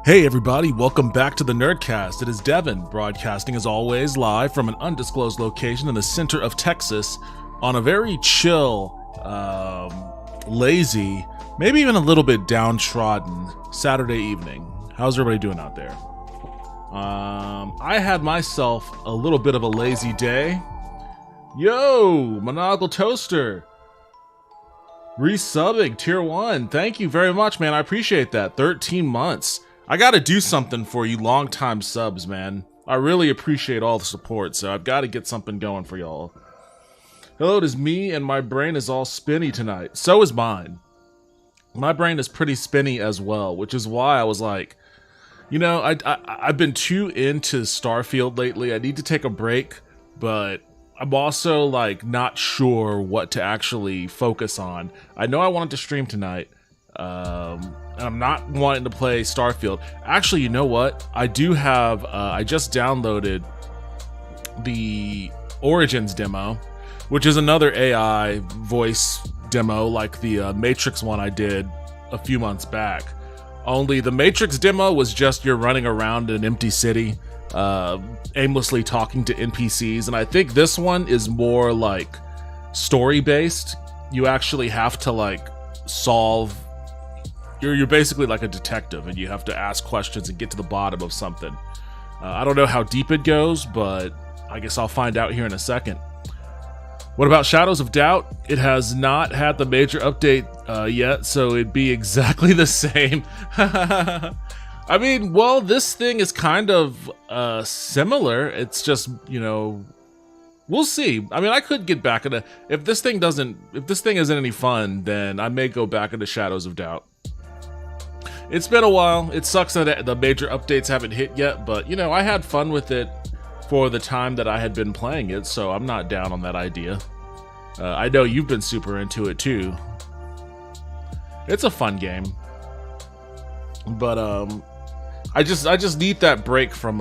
Hey everybody, welcome back to the Nerdcast. It is Devin, broadcasting as always live from an undisclosed location in the center of Texas on a very chill, lazy, maybe even a little bit downtrodden Saturday evening. How's everybody doing out there? I had myself a little bit of a lazy day. Yo, Monocle Toaster, resubbing tier 1. Thank you very much, man. I appreciate that. 13 months. I gotta do something for you long-time subs, man. I really appreciate all the support, so I've gotta get something going for y'all. Hello, it is me, and my brain is all spinny tonight. So is mine. My brain is pretty spinny as well, which is why I was like, you know, I've been too into Starfield lately. I need to take a break, but I'm also, like, not sure what to actually focus on. I know I wanted to stream tonight, and I'm not wanting to play Starfield. Actually, you know what? I do have, I just downloaded the Origins demo, which is another AI voice demo like the Matrix one I did a few months back. Only the Matrix demo was just you're running around an empty city, aimlessly talking to NPCs, and I think this one is more like story-based. You actually have to, like, solve... You're basically like a detective, and you have to ask questions and get to the bottom of something. I don't know how deep it goes, but I guess I'll find out here in a second. What about Shadows of Doubt? It has not had the major update yet, so it'd be exactly the same. I mean, well, this thing is kind of similar. It's just, you know, we'll see. I mean, I could get back into... If this thing isn't any fun, then I may go back into Shadows of Doubt. It's been a while. It sucks that the major updates haven't hit yet, but, you know, I had fun with it for the time that I had been playing it, so I'm not down on that idea. I know you've been super into it, too. It's a fun game. But, I just need that break from,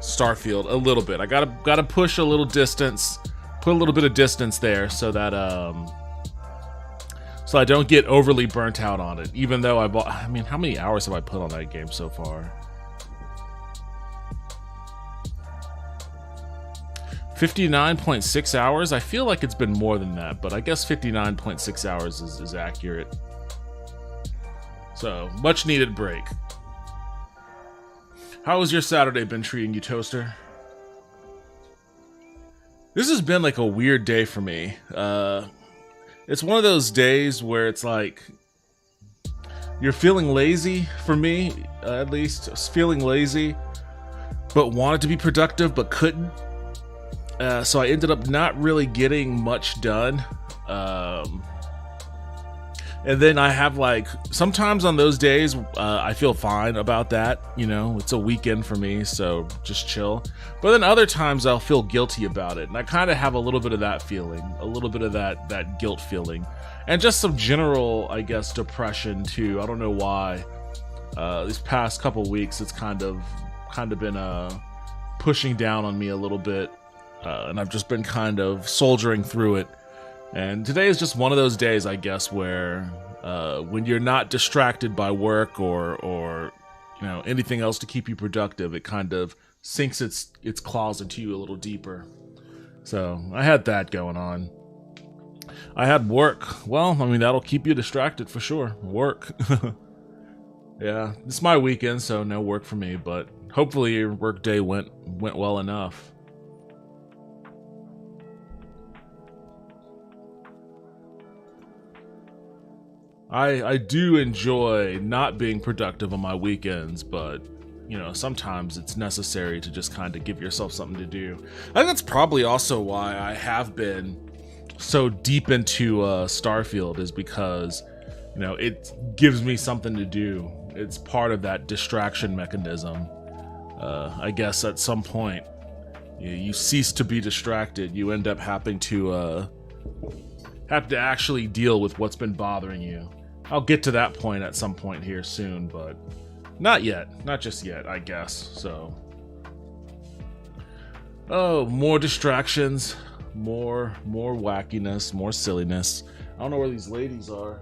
Starfield a little bit. I gotta push a little distance, put a little bit of distance there so that, so I don't get overly burnt out on it, even though I mean, how many hours have I put on that game so far? 59.6 hours? I feel like it's been more than that, but I guess 59.6 hours is accurate. So, much needed break. How has your Saturday been treating you, Toaster? This has been like a weird day for me. It's one of those days where it's like you're feeling lazy, for me at least, feeling lazy, but wanted to be productive but couldn't. So I ended up not really getting much done. And then I have, like, sometimes on those days, I feel fine about that. You know, it's a weekend for me, so just chill. But then other times I'll feel guilty about it. And I kind of have a little bit of that feeling, a little bit of that guilt feeling. And just some general, I guess, depression too. I don't know why. These past couple weeks, it's kind of been pushing down on me a little bit. And I've just been kind of soldiering through it. And today is just one of those days, I guess, where when you're not distracted by work or you know, anything else to keep you productive, it kind of sinks its claws into you a little deeper. So I had that going on. I had work. Well, I mean, that'll keep you distracted for sure. Work. Yeah, it's my weekend, so no work for me. But hopefully your work day went well enough. I do enjoy not being productive on my weekends, but, you know, sometimes it's necessary to just kind of give yourself something to do. I think that's probably also why I have been so deep into Starfield, is because, you know, it gives me something to do. It's part of that distraction mechanism. I guess at some point, you cease to be distracted. You end up having to actually deal with what's been bothering you. I'll get to that point at some point here soon, but not yet. Not just yet, I guess. So, oh, more distractions, more wackiness, more silliness. I don't know where these ladies are.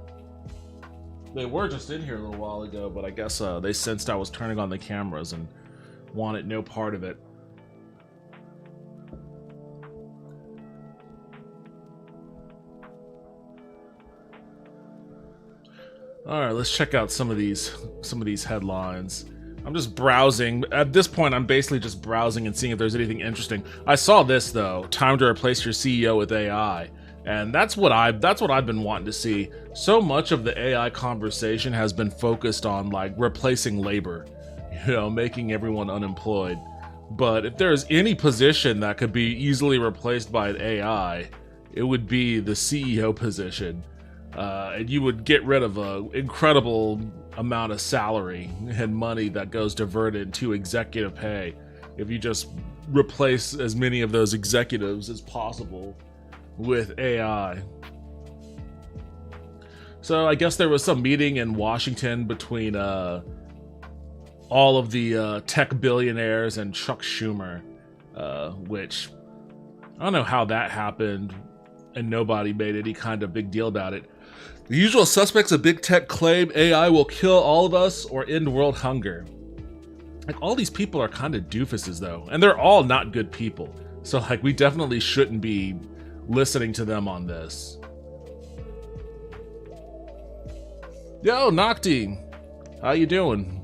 They were just in here a little while ago, but I guess they sensed I was turning on the cameras and wanted no part of it. All right, let's check out some of these headlines. I'm just browsing. At this point, I'm basically just browsing and seeing if there's anything interesting. I saw this though: time to replace your CEO with AI, and that's what I've been wanting to see. So much of the AI conversation has been focused on like replacing labor, making everyone unemployed. But if there's any position that could be easily replaced by an AI, it would be the CEO position. And you would get rid of an incredible amount of salary and money that goes diverted to executive pay if you just replace as many of those executives as possible with AI. So I guess there was some meeting in Washington between all of the tech billionaires and Chuck Schumer, which I don't know how that happened and nobody made any kind of big deal about it. The usual suspects of big tech claim AI will kill all of us or end world hunger. Like, all these people are kind of doofuses though, and they're all not good people. So like, we definitely shouldn't be listening to them on this. Yo, Nocti, how you doing?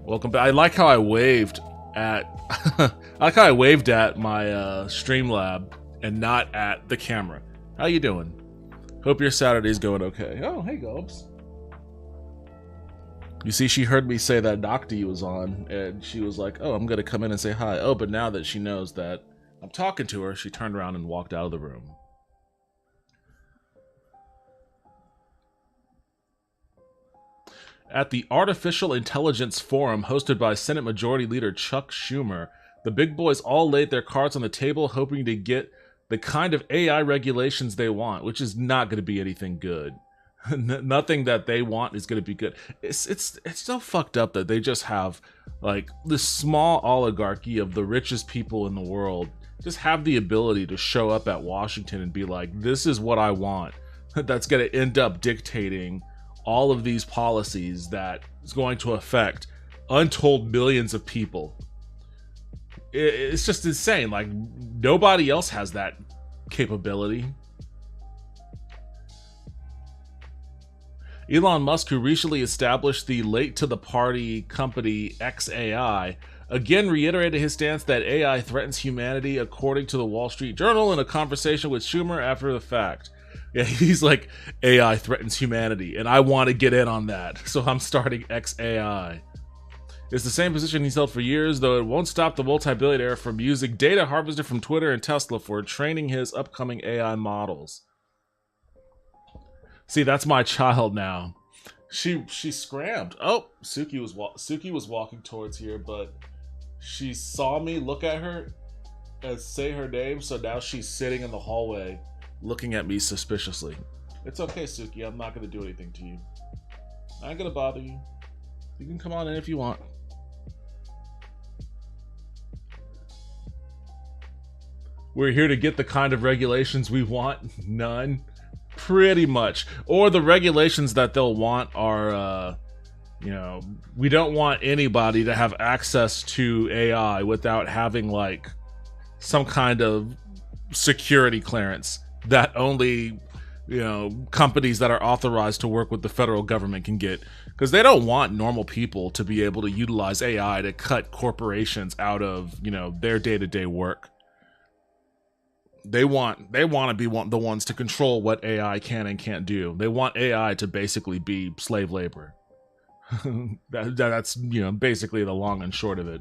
Welcome back. I like how I waved at my Streamlab and not at the camera. How you doing? Hope your Saturday's going okay. Oh, hey, Gobs. You see, she heard me say that Nocti was on, and she was like, oh, I'm going to come in and say hi. Oh, but now that she knows that I'm talking to her, she turned around and walked out of the room. At the Artificial Intelligence Forum hosted by Senate Majority Leader Chuck Schumer, the big boys all laid their cards on the table hoping to get the kind of AI regulations they want, which is not going to be anything good. Nothing that they want is going to be good. It's so fucked up that they just have like this small oligarchy of the richest people in the world just have the ability to show up at Washington and be like, this is what I want. That's going to end up dictating all of these policies that is going to affect untold millions of people. It's just insane. Like, nobody else has that capability. Elon Musk, who recently established the late-to-the-party company xAI, again reiterated his stance that AI threatens humanity, according to the Wall Street Journal in a conversation with Schumer after the fact. Yeah, he's like, AI threatens humanity, and I want to get in on that, so I'm starting xAI. It's the same position he's held for years, though it won't stop the multi-billionaire from using data harvested from Twitter and Tesla for training his upcoming AI models. See, that's my child now. She scrammed. Oh, Suki was walking towards here, but she saw me look at her and say her name, so now she's sitting in the hallway looking at me suspiciously. It's okay, Suki. I'm not going to do anything to you. I ain't going to bother you. You can come on in if you want. We're here to get the kind of regulations we want. None. Pretty much. Or the regulations that they'll want are, we don't want anybody to have access to AI without having, like, some kind of security clearance that only, companies that are authorized to work with the federal government can get. Because they don't want normal people to be able to utilize AI to cut corporations out of, their day-to-day work. They want to be the ones to control what AI can and can't do. They want AI to basically be slave labor. That's basically the long and short of it.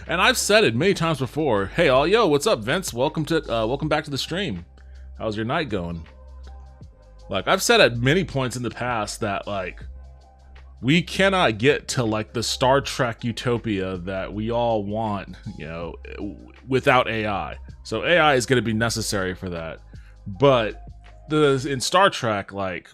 And I've said it many times before. Hey, yo, what's up, Vince? Welcome back to the stream. How's your night going? Like, I've said at many points in the past that, like, we cannot get to, like, the Star Trek utopia that we all want, without AI. So AI is going to be necessary for that. But in Star Trek, like,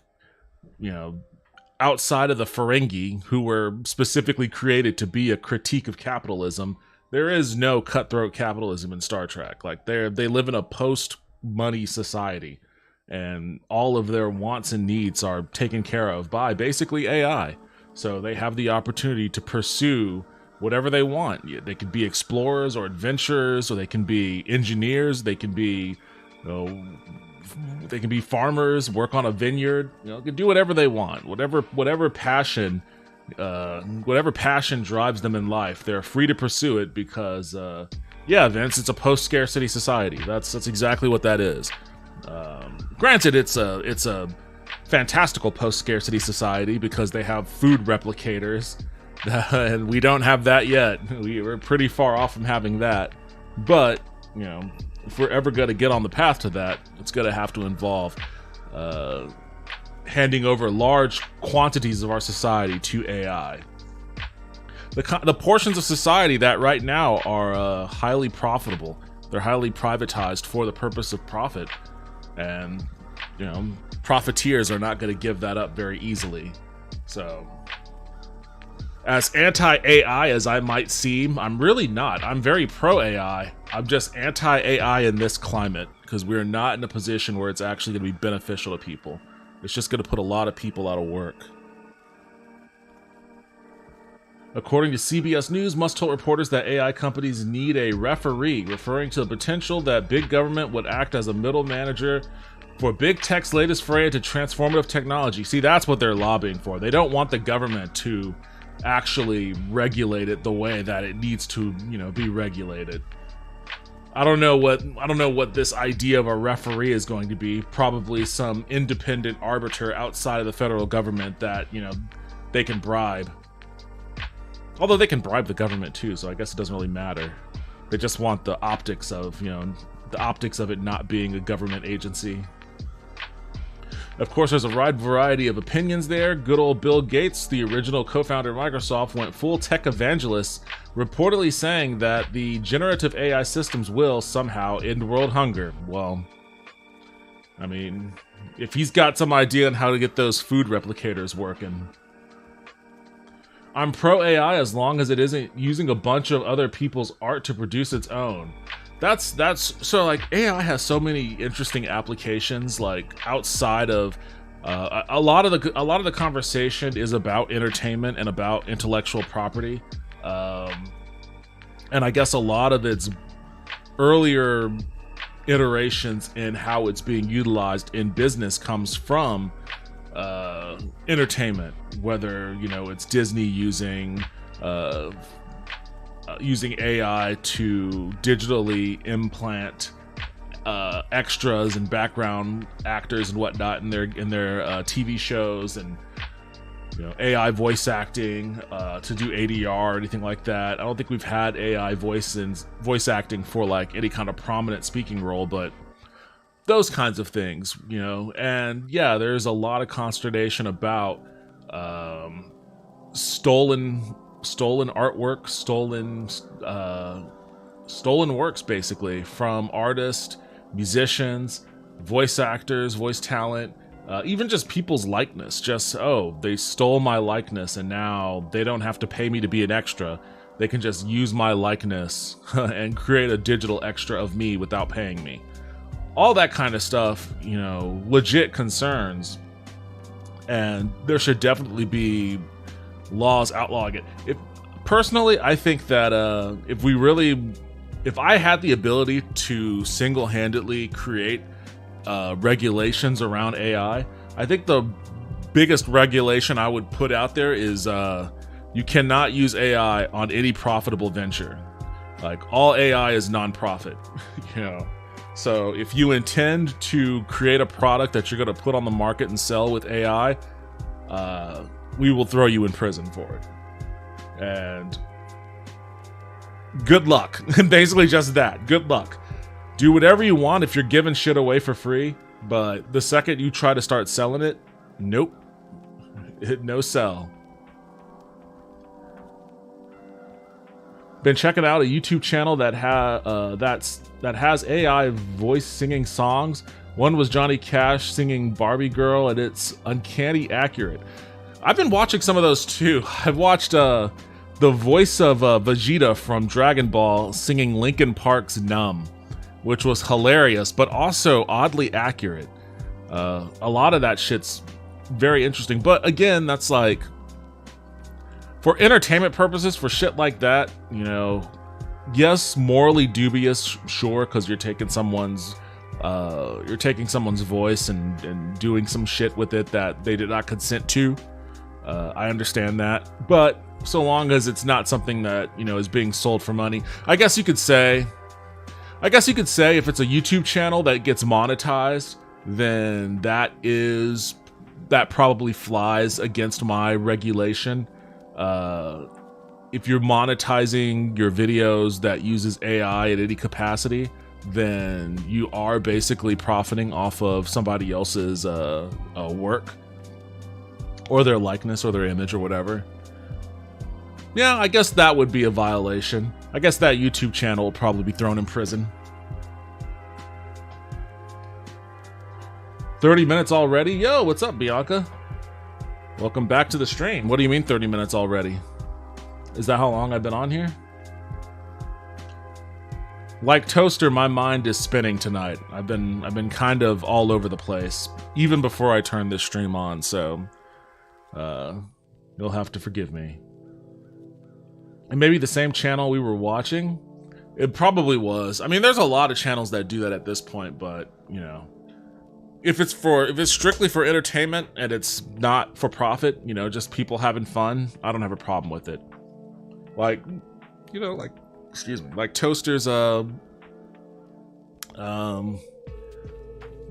outside of the Ferengi, who were specifically created to be a critique of capitalism, there is no cutthroat capitalism in Star Trek. Like, they live in a post-money society. and all of their wants and needs are taken care of by basically AI. So they have the opportunity to pursue whatever they want. They could be explorers or adventurers, or they can be engineers. They can be, they can be farmers, work on a vineyard. They can do whatever they want. Whatever passion drives them in life, they're free to pursue it because, yeah, Vince, it's a post-scarcity society. That's exactly what that is. Granted, it's a fantastical post-scarcity society because they have food replicators, and we don't have that yet. We're pretty far off from having that. But, if we're ever going to get on the path to that, it's going to have to involve handing over large quantities of our society to AI. The portions of society that right now are highly profitable, they're highly privatized for the purpose of profit, and profiteers are not going to give that up very easily. So, as anti-AI as I might seem, I'm really not. I'm very pro-AI. I'm just anti-AI in this climate because we're not in a position where it's actually going to be beneficial to people. It's just going to put a lot of people out of work. According to CBS News, Musk told reporters that AI companies need a referee, referring to the potential that big government would act as a middle manager for big tech's latest foray into transformative technology. See, that's what they're lobbying for. They don't want the government to actually regulate it the way that it needs to, be regulated. I don't know what this idea of a referee is going to be. Probably some independent arbiter outside of the federal government that, they can bribe. Although they can bribe the government too, so I guess it doesn't really matter. They just want the optics of, it not being a government agency. Of course, there's a wide variety of opinions there. Good old Bill Gates, the original co-founder of Microsoft, went full tech evangelist, reportedly saying that the generative AI systems will somehow end world hunger. Well, I mean, if he's got some idea on how to get those food replicators working. I'm pro-AI as long as it isn't using a bunch of other people's art to produce its own. That's so, like, AI has so many interesting applications, like, outside of a lot of the conversation is about entertainment and about intellectual property, and I guess a lot of its earlier iterations in how it's being utilized in business comes from entertainment, whether it's Disney using AI to digitally implant extras and background actors and whatnot in their TV shows, and AI voice acting to do ADR or anything like that. I don't think we've had AI voice acting for like any kind of prominent speaking role, but those kinds of things, and yeah, there's a lot of consternation about stolen artwork, stolen works, basically, from artists, musicians, voice actors, voice talent, even just people's likeness. Just, they stole my likeness and now they don't have to pay me to be an extra. They can just use my likeness and create a digital extra of me without paying me. All that kind of stuff, legit concerns, and there should definitely be laws outlawing it. Personally, I think that if I had the ability to single-handedly create regulations around AI, I think the biggest regulation I would put out there is you cannot use AI on any profitable venture. Like, all AI is non-profit, So if you intend to create a product that you're going to put on the market and sell with AI, we will throw you in prison for it. And good luck. Basically just that. Good luck. Do whatever you want if you're giving shit away for free, but the second you try to start selling it, nope. No sell. Been checking out a YouTube channel that has AI voice singing songs. One was Johnny Cash singing Barbie Girl, and it's uncanny accurate. I've been watching some of those too. I've watched the voice of Vegeta from Dragon Ball singing Linkin Park's Numb, which was hilarious, but also oddly accurate. A lot of that shit's very interesting. But again, that's like, for entertainment purposes, for shit like that, you know, yes, morally dubious, sure, because you're taking someone's voice and doing some shit with it that they did not consent to. I understand that, but so long as it's not something that, you know, is being sold for money, I guess you could say if it's a YouTube channel that gets monetized, then that probably flies against my regulation. If you're monetizing your videos that uses AI at any capacity, then you are basically profiting off of somebody else's work, or their likeness, or their image, or whatever. Yeah, I guess that would be a violation. I guess that YouTube channel will probably be thrown in prison. 30 minutes already? Yo, what's up, Bianca? Welcome back to the stream. What do you mean 30 minutes already? Is that how long I've been on here? Like Toaster, my mind is spinning tonight. I've been kind of all over the place, even before I turned this stream on, so you'll have to forgive me. And maybe the same channel we were watching? It probably was. I mean, there's a lot of channels that do that at this point, but, you know, if it's strictly for entertainment and it's not for profit, you know, just people having fun, I don't have a problem with it. Like, you know, like, excuse me, like Toaster's Dagoth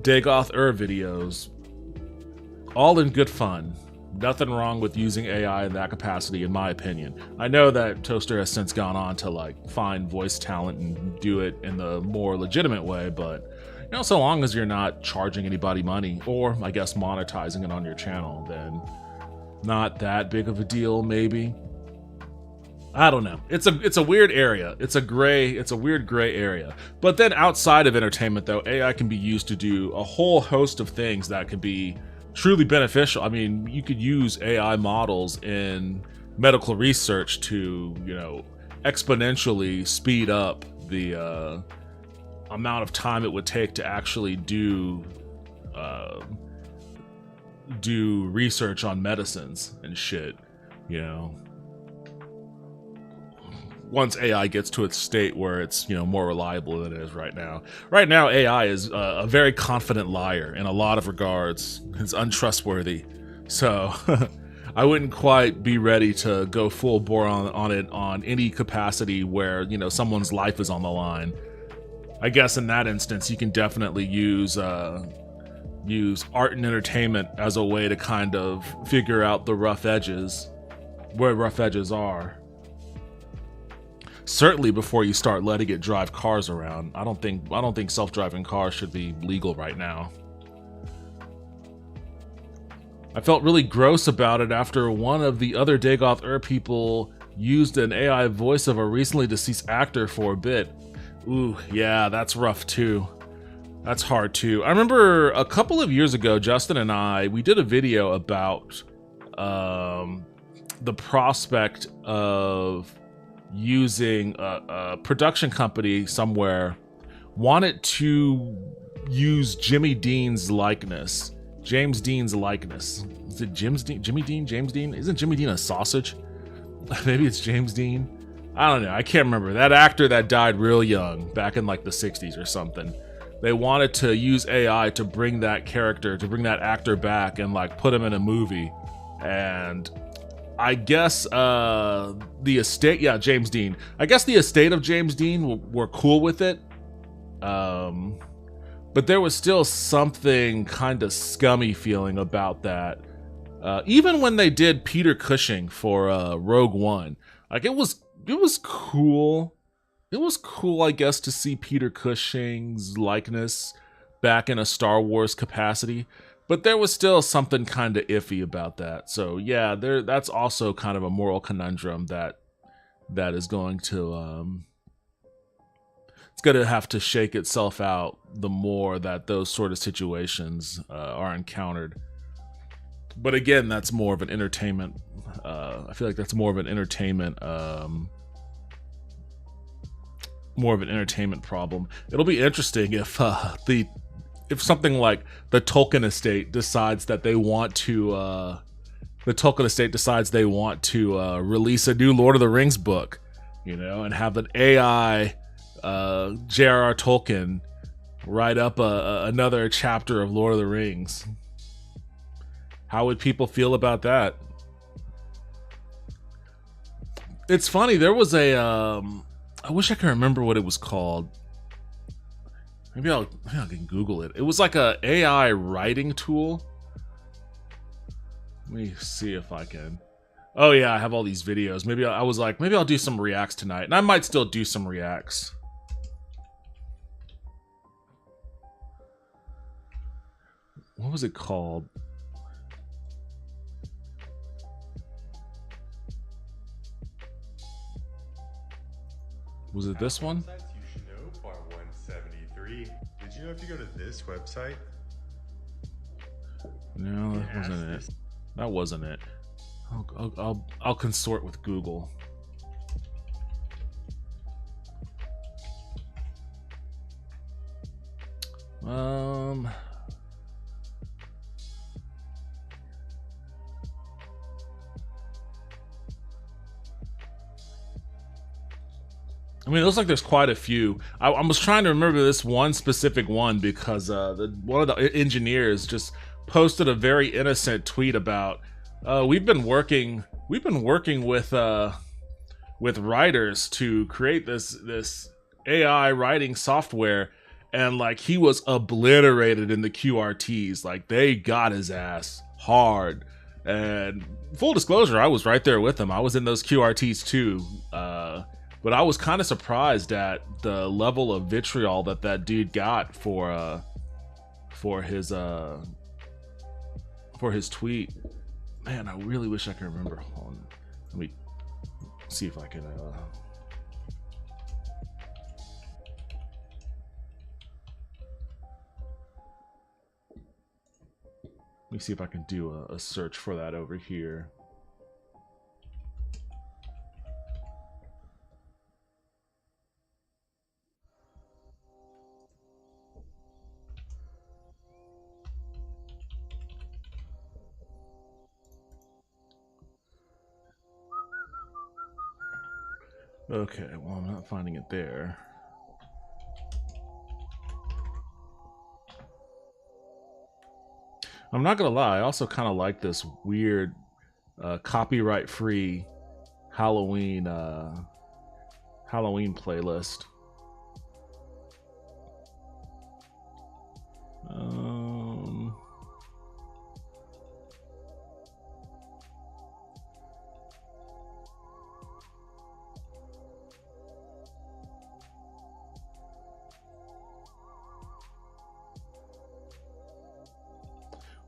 videos, all in good fun. Nothing wrong with using AI in that capacity, in my opinion. I know that Toaster has since gone on to like find voice talent and do it in the more legitimate way, but you know, so long as you're not charging anybody money, or I guess monetizing it on your channel, then not that big of a deal, maybe. I don't know. It's a weird area. It's a weird gray area. But then outside of entertainment though, AI can be used to do a whole host of things that could be truly beneficial. I mean, you could use AI models in medical research to, you know, exponentially speed up the amount of time it would take to actually do research on medicines and shit, you know. Once AI gets to its state where it's, you know, more reliable than it is right now. Right now, AI is a very confident liar in a lot of regards. It's untrustworthy. So I wouldn't quite be ready to go full bore on it on any capacity where, you know, someone's life is on the line. I guess in that instance, you can definitely use art and entertainment as a way to kind of figure out the rough edges, where rough edges are. Certainly before you start letting it drive cars around. I don't think self-driving cars should be legal right now. I felt really gross about it after one of the other Dagoth people used an AI voice of a recently deceased actor for a bit. Ooh, yeah, that's rough too. That's hard too. I remember a couple of years ago, Justin and we did a video about the prospect of using a production company somewhere wanted to use Jimmy Dean's likeness. James Dean's likeness. Is it Jimmy Dean? James Dean? Isn't Jimmy Dean a sausage? Maybe it's James Dean. I don't know. I can't remember. That actor that died real young, back in like the 60s or something. They wanted to use AI to bring that actor back and like put him in a movie. And I guess the estate, yeah, James Dean. I guess the estate of James Dean were cool with it. But there was still something kind of scummy feeling about that. Even when they did Peter Cushing for Rogue One, like it was cool. It was cool, I guess, to see Peter Cushing's likeness back in a Star Wars capacity. But there was still something kind of iffy about that. So yeah, that's also kind of a moral conundrum that is going to it's going to have to shake itself out the more that those sort of situations are encountered. But again, that's more of an entertainment. I feel like that's more of an entertainment problem. It'll be interesting if if something like the Tolkien estate decides that they want to release a new Lord of the Rings book, you know, and have an AI J.R.R. Tolkien write up another chapter of Lord of the Rings. How would people feel about that? It's funny, there was a I wish I could remember what it was called. Maybe I can Google it. It was like a AI writing tool. Let me see if I can. Oh yeah, I have all these videos. Maybe I was like, maybe I'll do some reacts tonight, and I might still do some reacts. What was it called? Was it this one? You should know, Bar 173. Did you have to go to this website? No, that wasn't it. That wasn't it. I'll consort with Google. I mean, it looks like there's quite a few. I was trying to remember this one specific one because one of the engineers just posted a very innocent tweet about we've been working with writers to create this AI writing software, and like he was obliterated in the QRTs. Like they got his ass hard. And full disclosure, I was right there with him. I was in those QRTs too. But I was kind of surprised at the level of vitriol that dude got for his tweet. Man, I really wish I could remember. Hold on. Let me see if I can. Let me see if I can do a search for that over here. Okay, well, I'm not finding it there. I'm not gonna lie, I also kind of like this weird copyright-free Halloween playlist.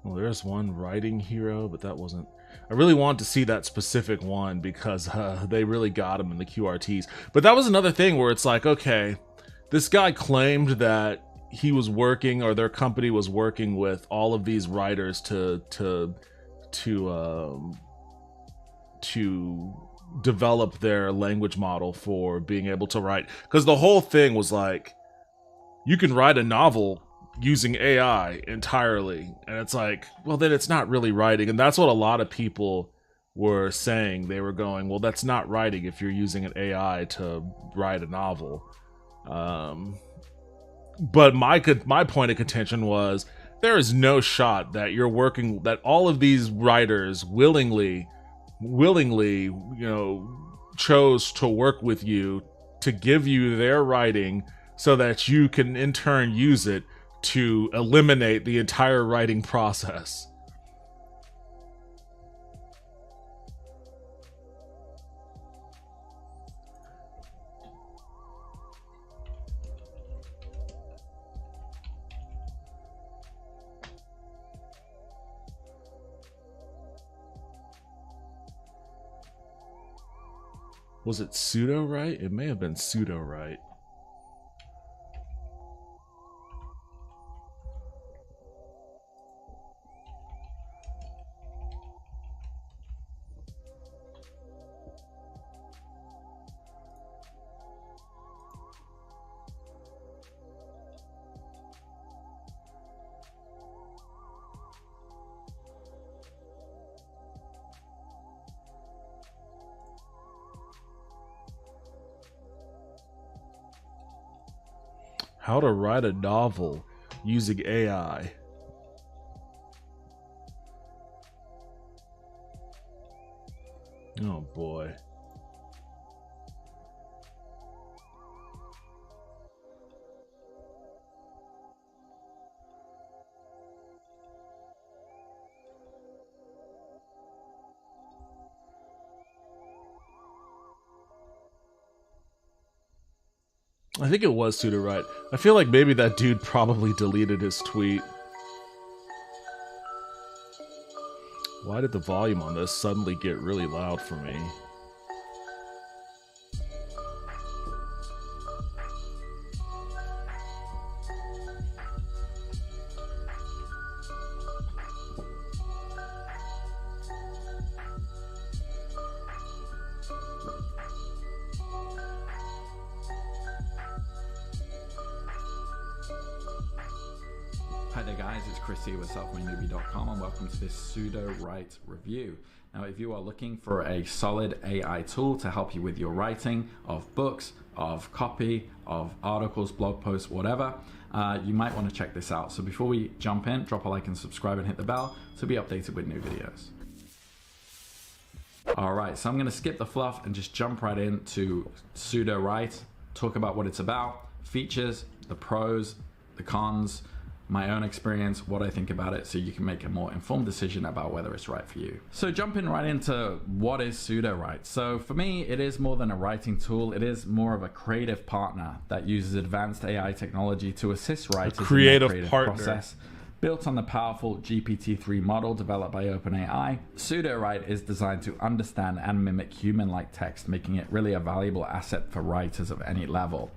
Well, there's one writing hero, but that wasn't... I really wanted to see that specific one because they really got him in the QRTs. But that was another thing where it's like, okay, this guy claimed that he was working, or their company was working with all of these writers to develop their language model for being able to write. Because the whole thing was like, you can write a novel using AI entirely, and it's like, well, then it's not really writing. And that's what a lot of people were saying. They were going, well, that's not writing if you're using an AI to write a novel. But my point of contention was, there is no shot that you're working, that all of these writers willingly, you know, chose to work with you to give you their writing so that you can in turn use it to eliminate the entire writing process. Was it pseudo-right? It may have been pseudo-right. How to write a novel using AI. Oh boy. I think it was Suda Right. I feel like maybe that dude probably deleted his tweet. Why did the volume on this suddenly get really loud for me? Hi there guys, it's Chris here with selfmadenewbie.com and welcome to this pseudo-write review. Now if you are looking for a solid AI tool to help you with your writing of books, of copy, of articles, blog posts, whatever, you might want to check this out. So before we jump in, drop a like and subscribe and hit the bell to be updated with new videos. Alright, so I'm going to skip the fluff and just jump right into pseudo-write, talk about what it's about, features, the pros, the cons, my own experience, what I think about it, so you can make a more informed decision about whether it's right for you. So jumping right into what is pseudo-write. So for me, it is more than a writing tool. It is more of a creative partner that uses advanced AI technology to assist writers in their creative process. Built on the powerful GPT-3 model developed by OpenAI, pseudo-write is designed to understand and mimic human-like text, making it really a valuable asset for writers of any level.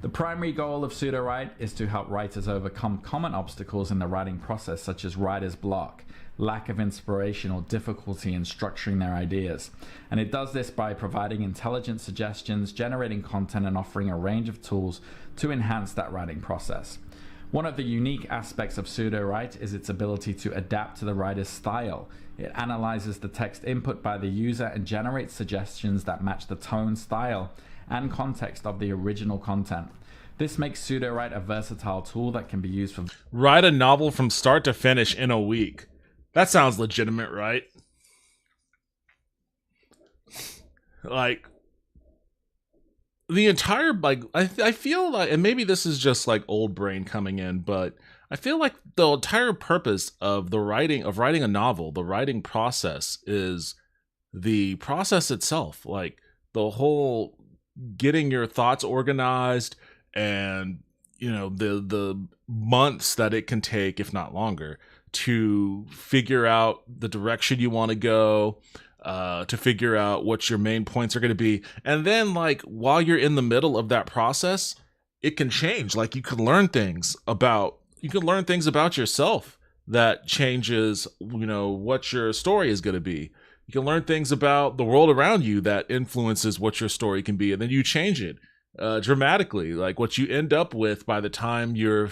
The primary goal of pseudo-write is to help writers overcome common obstacles in the writing process, such as writer's block, lack of inspiration, or difficulty in structuring their ideas. And it does this by providing intelligent suggestions, generating content, and offering a range of tools to enhance that writing process. One of the unique aspects of pseudo-write is its ability to adapt to the writer's style. It analyzes the text input by the user and generates suggestions that match the tone, style, and context of the original content. This makes pseudo-write a versatile tool that can be used for... Write a novel from start to finish in a week. That sounds legitimate, right? Like, the entire, like, I feel like, and maybe this is just like old brain coming in, but I feel like the entire purpose of writing a novel, the writing process, is the process itself. Like, the whole getting your thoughts organized, and the months that it can take, if not longer, to figure out the direction you want to go, to figure out what your main points are going to be. And then, like, while you're in the middle of that process, it can change. Like, you can learn things about yourself that changes, what your story is going to be. You can learn things about the world around you that influences what your story can be, and then you change it dramatically. Like, what you end up with by the time you're,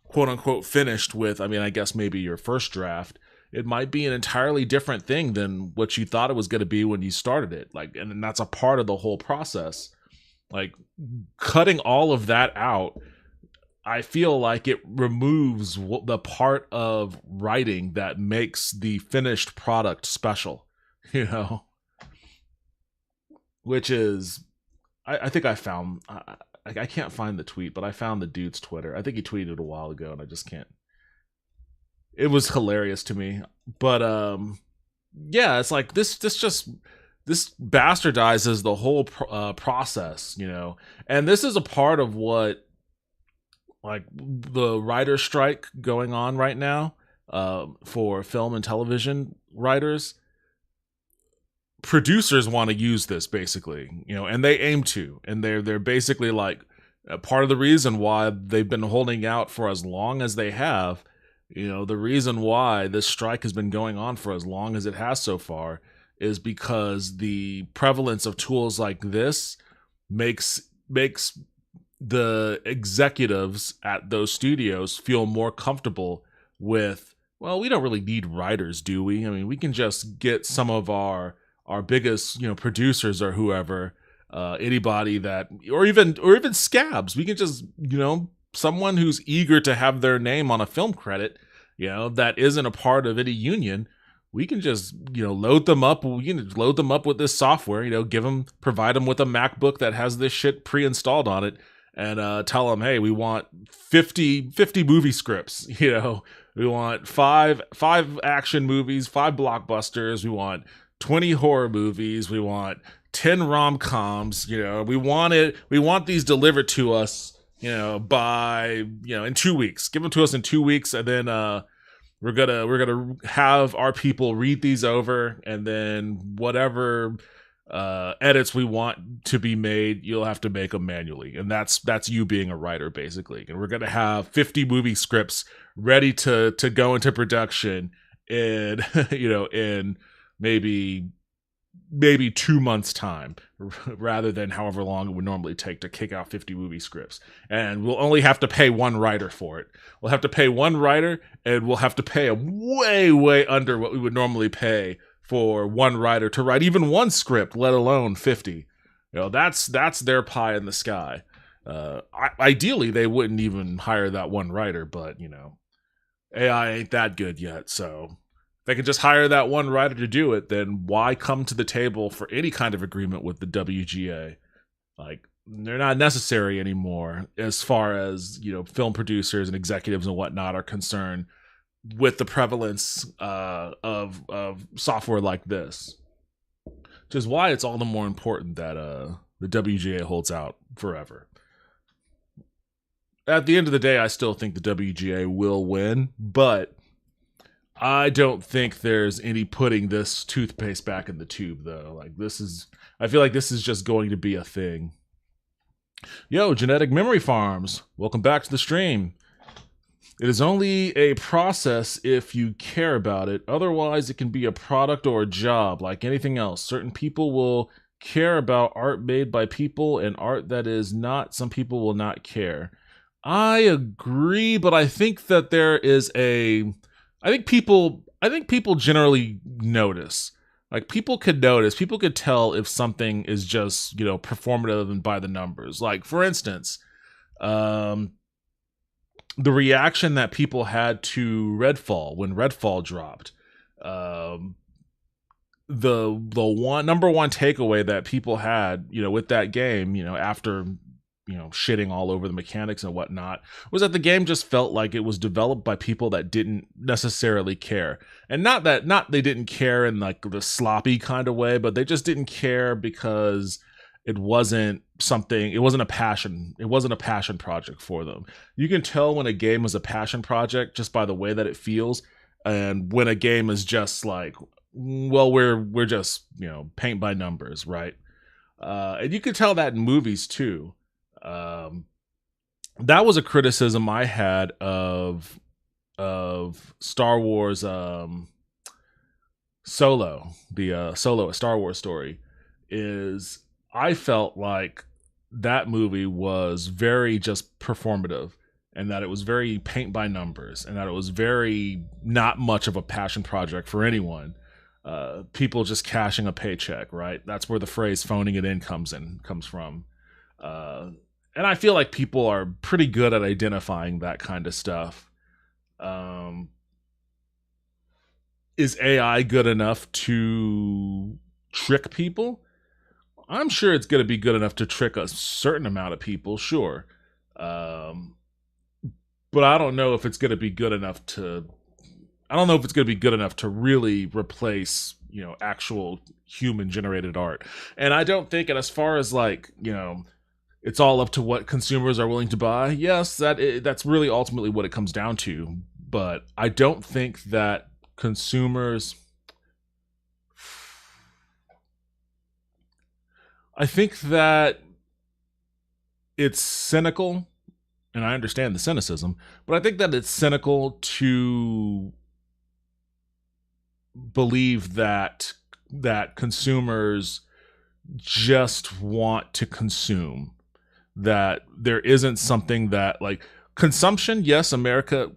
quote unquote, finished with, I guess maybe your first draft, it might be an entirely different thing than what you thought it was going to be when you started it. Like, and that's a part of the whole process. Like, cutting all of that out, I feel like it removes the part of writing that makes the finished product special, which is, I think I found, I can't find the tweet, but I found the dude's Twitter. I think he tweeted it a while ago, and I just can't. It was hilarious to me. But yeah, it's like this bastardizes the whole process, and this is a part of what, like, the writer's strike going on right now for film and television writers. Producers want to use this, basically, and they aim to, and they're basically like, part of the reason why they've been holding out for as long as they have, the reason why this strike has been going on for as long as it has so far, is because the prevalence of tools like this makes the executives at those studios feel more comfortable with, well, we don't really need writers, do we? We can just get some of our biggest, producers or whoever, anybody that, or even scabs. We can just, someone who's eager to have their name on a film credit, that isn't a part of any union. We can just, load them up. We can load them up with this software, provide them with a MacBook that has this shit pre-installed on it, and tell them, hey, we want 50 movie scripts. We want five action movies, 5 blockbusters. We want 20 horror movies. We want 10 rom-coms. We want these delivered to us, by, in 2 weeks. Give them to us in 2 weeks, and then we're gonna have our people read these over, and then whatever edits we want to be made, you'll have to make them manually, and that's you being a writer, basically. And we're gonna have 50 movie scripts ready to go into production in in maybe 2 months time, rather than however long it would normally take to kick out 50 movie scripts. And we'll only have to pay one writer for it. We'll have to pay one writer, and we'll have to pay him way under what we would normally pay for one writer to write even one script, let alone 50. That's their pie in the sky. Ideally, they wouldn't even hire that one writer, but AI ain't that good yet, so if they can just hire that one writer to do it, then why come to the table for any kind of agreement with the WGA? Like, they're not necessary anymore as far as, film producers and executives and whatnot are concerned with the prevalence of software like this. Which is why it's all the more important that the WGA holds out forever. At the end of the day, I still think the WGA will win, but I don't think there's any putting this toothpaste back in the tube, though. I feel like this is just going to be a thing. Yo, Genetic Memory Farms, welcome back to the stream. It is only a process if you care about it. Otherwise, it can be a product or a job, like anything else. Certain people will care about art made by people, and art that is not, some people will not care. I agree, but I think that there is I think people generally notice. Like, people could notice, people could tell if something is just, performative and by the numbers. Like, for instance, the reaction that people had to Redfall when Redfall dropped. The number one takeaway that people had, with that game, after shitting all over the mechanics and whatnot, was that the game just felt like it was developed by people that didn't necessarily care. And not they didn't care in like the sloppy kind of way, but they just didn't care because it wasn't a passion project for them. You can tell when a game is a passion project just by the way that it feels, and when a game is just like, well, we're just, paint by numbers, right? And you can tell that in movies too. That was a criticism I had of Star Wars Solo, the Solo, a Star Wars story, is I felt like that movie was very just performative, and that it was very paint by numbers, and that it was very not much of a passion project for anyone. People just cashing a paycheck, right? That's where the phrase "phoning it in" comes from. And I feel like people are pretty good at identifying that kind of stuff. Is AI good enough to trick people? I'm sure it's going to be good enough to trick a certain amount of people, sure. But I don't know if it's going to be good enough to... I don't know if it's going to be good enough to really replace, actual human-generated art. And I don't think, and as far as like, it's all up to what consumers are willing to buy. Yes, that's really ultimately what it comes down to. But I don't think that consumers... I think that it's cynical, and I understand the cynicism, but I think that it's cynical to believe that consumers just want to consume. That there isn't something that, like, consumption, yes, America,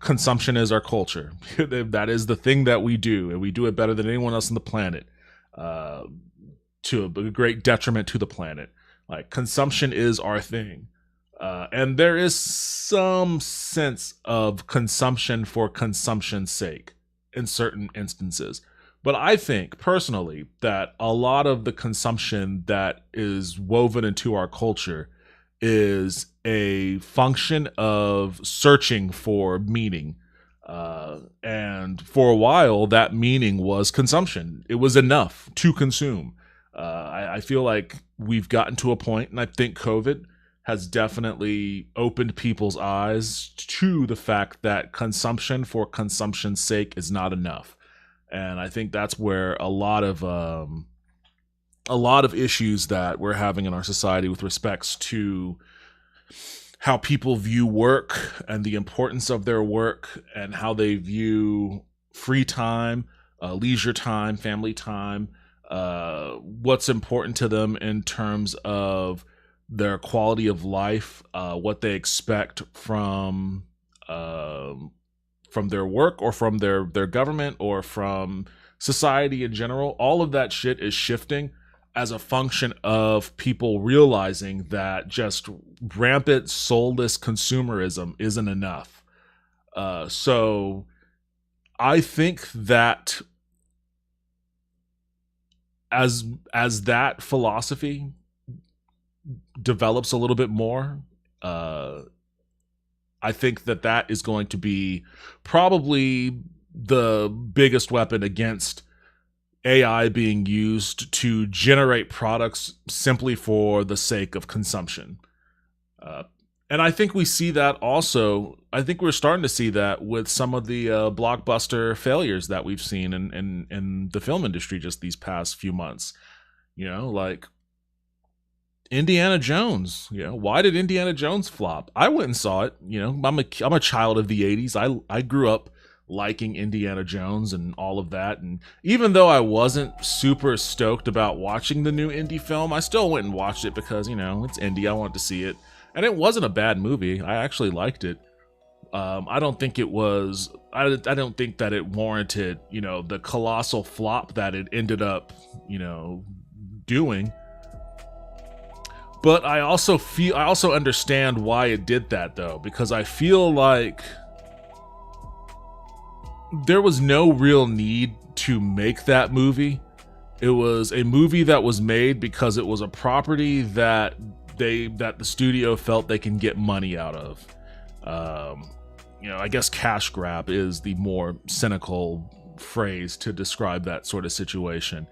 consumption is our culture. That is the thing that we do, and we do it better than anyone else on the planet. to a great detriment to the planet. Like, consumption is our thing. And there is some sense of consumption for consumption's sake in certain instances. But I think, personally, that a lot of the consumption that is woven into our culture is a function of searching for meaning. And for a while, that meaning was consumption. It was enough to consume. I feel like we've gotten to a point, and I think COVID has definitely opened people's eyes to the fact that consumption for consumption's sake is not enough. And I think that's where a lot of issues that we're having in our society with respects to how people view work and the importance of their work and how they view free time, leisure time, family time, what's important to them in terms of their quality of life, what they expect from their work or from their government or from society in general. All of that shit is shifting as a function of people realizing that just rampant soulless consumerism isn't enough. So I think that as that philosophy develops a little bit more, I think that is going to be probably the biggest weapon against AI being used to generate products simply for the sake of consumption. And I think we see that also. I think we're starting to see that with some of the blockbuster failures that we've seen in the film industry just these past few months. You know, like Indiana Jones. You know, why did Indiana Jones flop? I went and saw it. You know, I'm a child of the 80s. I grew up liking Indiana Jones and all of that, and even though I wasn't super stoked about watching the new Indy film, I still went and watched it because, you know, it's Indy. I wanted to see it, and it wasn't a bad movie. I actually liked it. I don't think it was. I don't think that it warranted, you know, the colossal flop that it ended up, you know, doing. But I also understand why it did that, though, because I feel like there was no real need to make that movie. It was a movie that was made because it was a property that the studio felt they can get money out of. You know, I guess cash grab is the more cynical phrase to describe that sort of situation.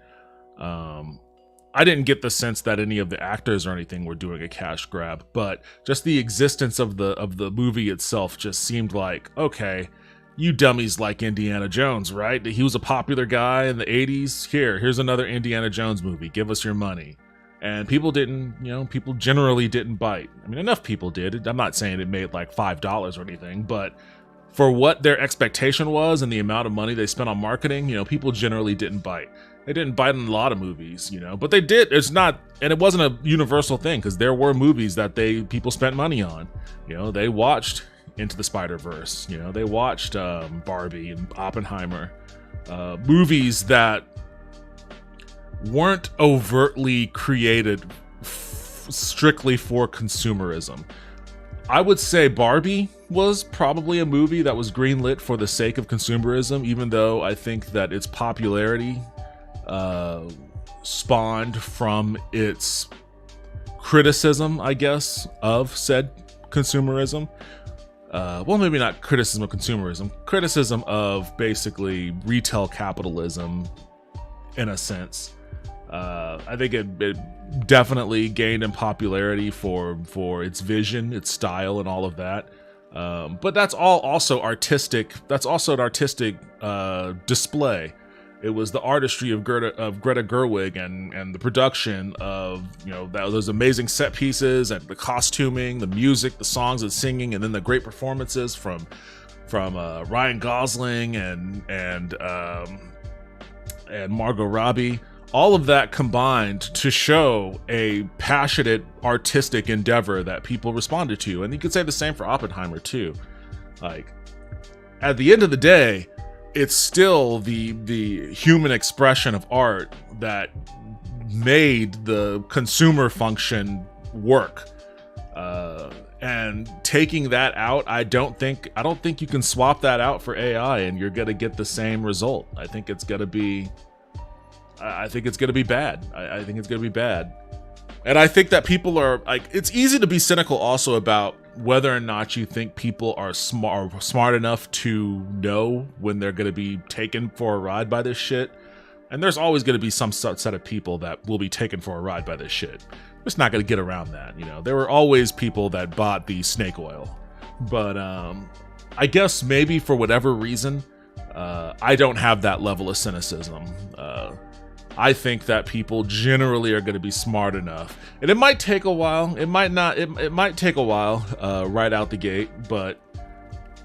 I didn't get the sense that any of the actors or anything were doing a cash grab, but just the existence of the movie itself just seemed like, okay, you dummies like Indiana Jones, right? He was a popular guy in the 80s. Here's another Indiana Jones movie. Give us your money. And people didn't, you know, people generally didn't bite. I mean, enough people did. I'm not saying it made like $5 or anything, but for what their expectation was and the amount of money they spent on marketing, you know, people generally didn't bite. They didn't bite in a lot of movies, you know, but they did. It's not, and it wasn't a universal thing because there were movies that people spent money on. You know, they watched Into the Spider-Verse, you know, they watched Barbie and Oppenheimer, movies that weren't overtly created strictly for consumerism. I would say Barbie was probably a movie that was greenlit for the sake of consumerism, even though I think that its popularity spawned from its criticism, I guess, of said consumerism. Well, maybe not criticism of consumerism, criticism of basically retail capitalism in a sense. I think it definitely gained in popularity for its vision, its style, and all of that. But that's all also artistic. That's also an artistic display. It was the artistry of Greta Gerwig and the production of, you know, those amazing set pieces and the costuming, the music, the songs and singing, and then the great performances from Ryan Gosling and Margot Robbie. All of that combined to show a passionate artistic endeavor that people responded to. And you could say the same for Oppenheimer too. Like, at the end of the day, it's still the human expression of art that made the consumer function work. And taking that out, I don't think you can swap that out for AI and you're gonna get the same result. I think it's gonna be bad. I think it's gonna be bad. And I think that people are like, it's easy to be cynical also about whether or not you think people are smart enough to know when they're gonna be taken for a ride by this shit. And there's always gonna be some set of people that will be taken for a ride by this shit. Just not going to get around that, you know. There were always people that bought the snake oil, but I guess maybe for whatever reason, I don't have that level of cynicism. I think that people generally are going to be smart enough, and it might take a while. It might not. It might take a while right out the gate, but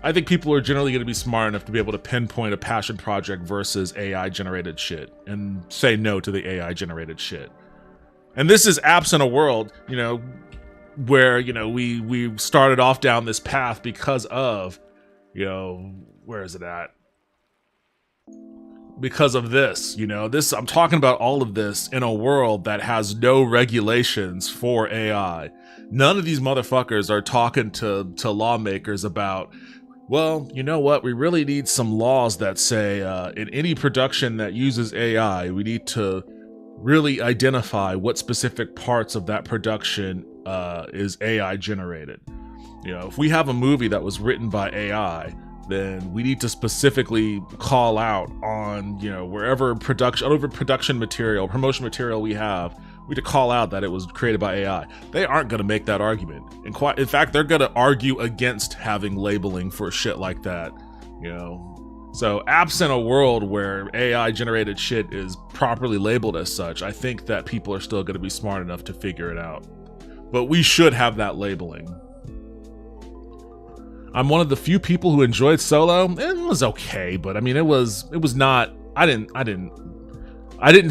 I think people are generally going to be smart enough to be able to pinpoint a passion project versus AI generated shit and say no to the AI generated shit. And this is absent a world, you know, where, you know, we started off down this path because of, you know, where is it at? Because of this, you know, this, I'm talking about all of this in a world that has no regulations for AI. None of these motherfuckers are talking to lawmakers about, well, you know what, we really need some laws that say in any production that uses AI, we need to really identify what specific parts of that production is AI generated. You know, if we have a movie that was written by AI, then we need to specifically call out on, you know, wherever production material, promotion material we have, we need to call out that it was created by AI. They aren't going to make that argument. In fact, they're going to argue against having labeling for shit like that, you know. So absent a world where AI generated shit is properly labeled as such, I think that people are still going to be smart enough to figure it out. But we should have that labeling. I'm one of the few people who enjoyed Solo. It was okay, but I mean, it was not, I didn't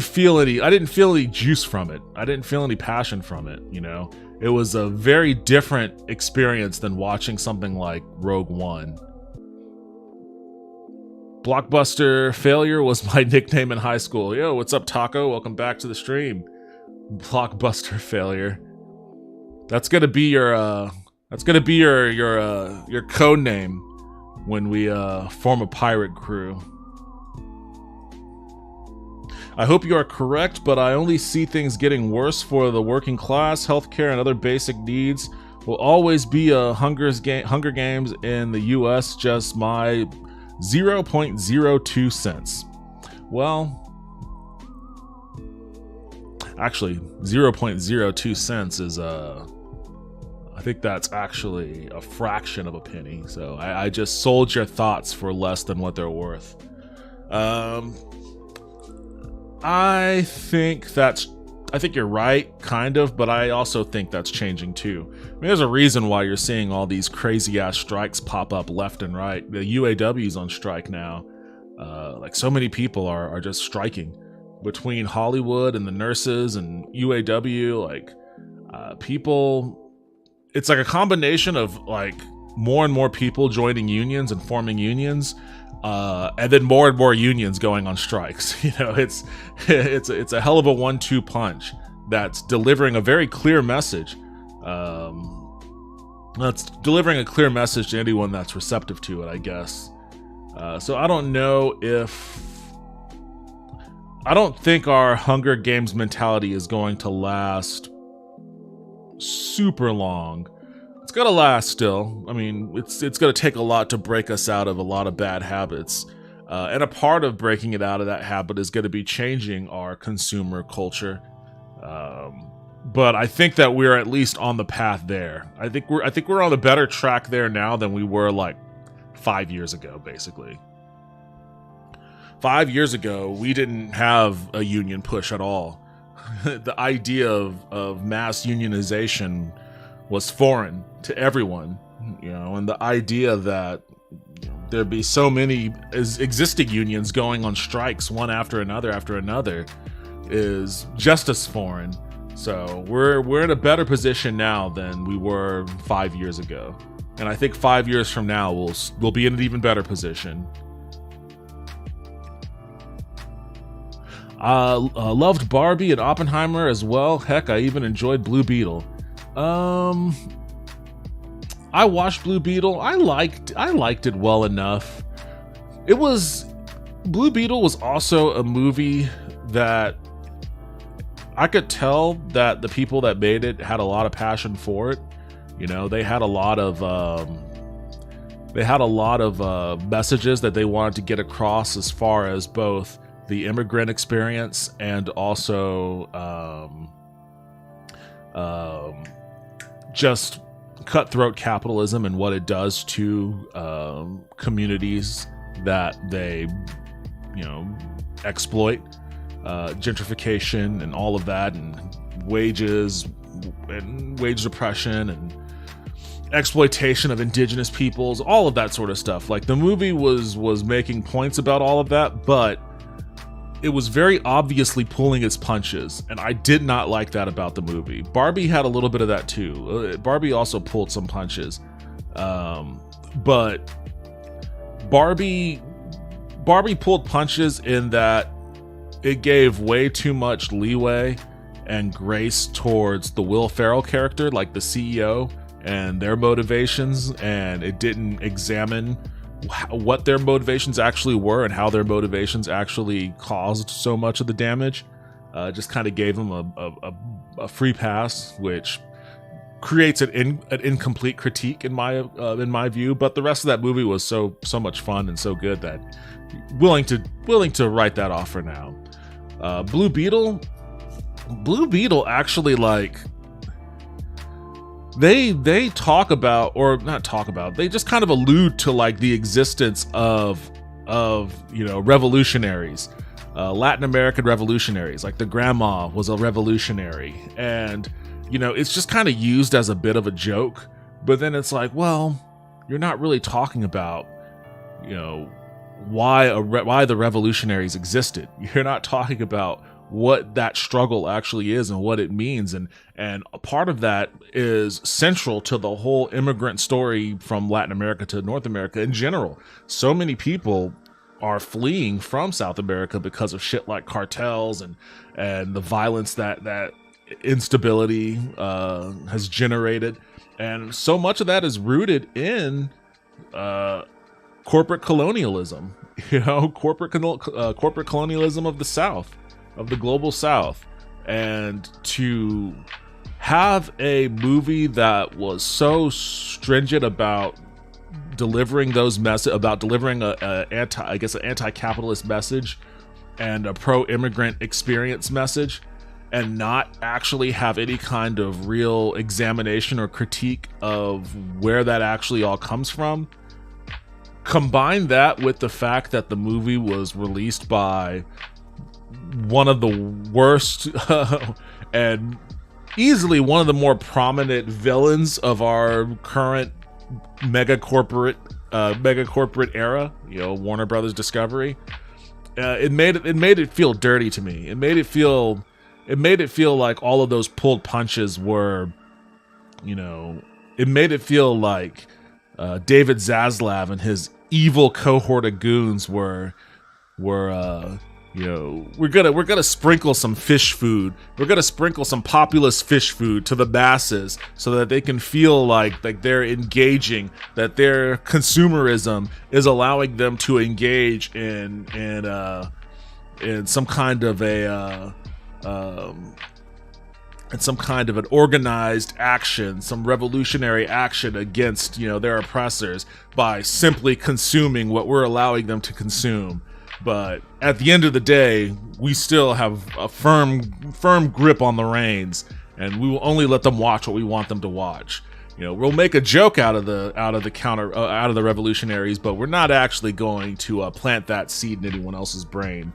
feel any juice from it. I didn't feel any passion from it, you know. It was a very different experience than watching something like Rogue One. Blockbuster Failure was my nickname in high school. Yo, what's up, Taco? Welcome back to the stream. Blockbuster Failure. That's gonna be your code name when we form a pirate crew. I hope you are correct, but I only see things getting worse for the working class. Healthcare and other basic needs will always be a Hunger Games in the U.S. Just my 0.02 cents. Well, actually 0.02 cents is I think that's actually a fraction of a penny. So I just sold your thoughts for less than what they're worth. I think you're right, kind of, but I also think that's changing too. I mean, there's a reason why you're seeing all these crazy ass strikes pop up left and right. The UAW's on strike now. Like so many people are just striking between Hollywood and the nurses and UAW. Like people, it's like a combination of like more and more people joining unions and forming unions. And then more and more unions going on strikes. You know, it's a hell of a 1-2 punch that's delivering a very clear message. That's delivering a clear message to anyone that's receptive to it, I guess. So I don't think our Hunger Games mentality is going to last super long. It's gonna last still. I mean, it's gonna take a lot to break us out of a lot of bad habits. And a part of breaking it out of that habit is gonna be changing our consumer culture. But I think that we're at least on the path there. I think we're on a better track there now than we were like 5 years ago, basically. 5 years ago, we didn't have a union push at all. The idea of mass unionization was foreign to everyone, you know, and the idea that there'd be so many existing unions going on strikes one after another is just as foreign. So we're in a better position now than we were 5 years ago, and I think 5 years from now we'll be in an even better position. Loved Barbie and Oppenheimer as well. Heck, I even enjoyed Blue Beetle. I watched Blue Beetle. I liked it well enough. Blue Beetle was also a movie that I could tell that the people that made it had a lot of passion for it. You know, they had a lot of messages that they wanted to get across as far as both the immigrant experience and also just cutthroat capitalism and what it does to communities that they, exploit, gentrification and all of that, and wages and wage depression and exploitation of indigenous peoples, all of that sort of stuff. Like, the movie was making points about all of that, but it was very obviously pulling its punches, and I did not like that about the movie. Barbie had a little bit of that too. Barbie also pulled some punches, but Barbie pulled punches in that it gave way too much leeway and grace towards the Will Ferrell character, like the CEO, and their motivations, and it didn't examine what their motivations actually were and how their motivations actually caused so much of the damage. Just kind of gave them a free pass, which creates an incomplete critique in my view. But the rest of that movie was so much fun and so good that willing to write that off for now. Blue Beetle actually, like, they talk about, or not talk about, they just kind of allude to, like, the existence of revolutionaries, Latin American revolutionaries. Like, the grandma was a revolutionary, and it's just kind of used as a bit of a joke. But then it's like, well, you're not really talking about why the revolutionaries existed. You're not talking about what that struggle actually is and what it means, and a part of that is central to the whole immigrant story from Latin America to North America in general. So many people are fleeing from South America because of shit like cartels and the violence that instability has generated, and so much of that is rooted in corporate colonialism. Corporate colonialism of the South, of the global South. And to have a movie that was so stringent about delivering those about delivering an anti-capitalist message and a pro-immigrant experience message, and not actually have any kind of real examination or critique of where that actually all comes from. Combine that with the fact that the movie was released by one of the worst and easily one of the more prominent villains of our current mega corporate era, Warner Brothers Discovery. It made it feel dirty to me. It made it feel like all of those pulled punches were, it made it feel like David Zaslav and his evil cohort of goons were we're gonna sprinkle some fish food. We're gonna sprinkle some populist fish food to the masses so that they can feel like they're engaging, that their consumerism is allowing them to engage in some kind of an organized action, some revolutionary action against, their oppressors by simply consuming what we're allowing them to consume. But at the end of the day, we still have a firm grip on the reins, and we will only let them watch what we want them to watch. We'll make a joke out of the revolutionaries, but we're not actually going to plant that seed in anyone else's brain.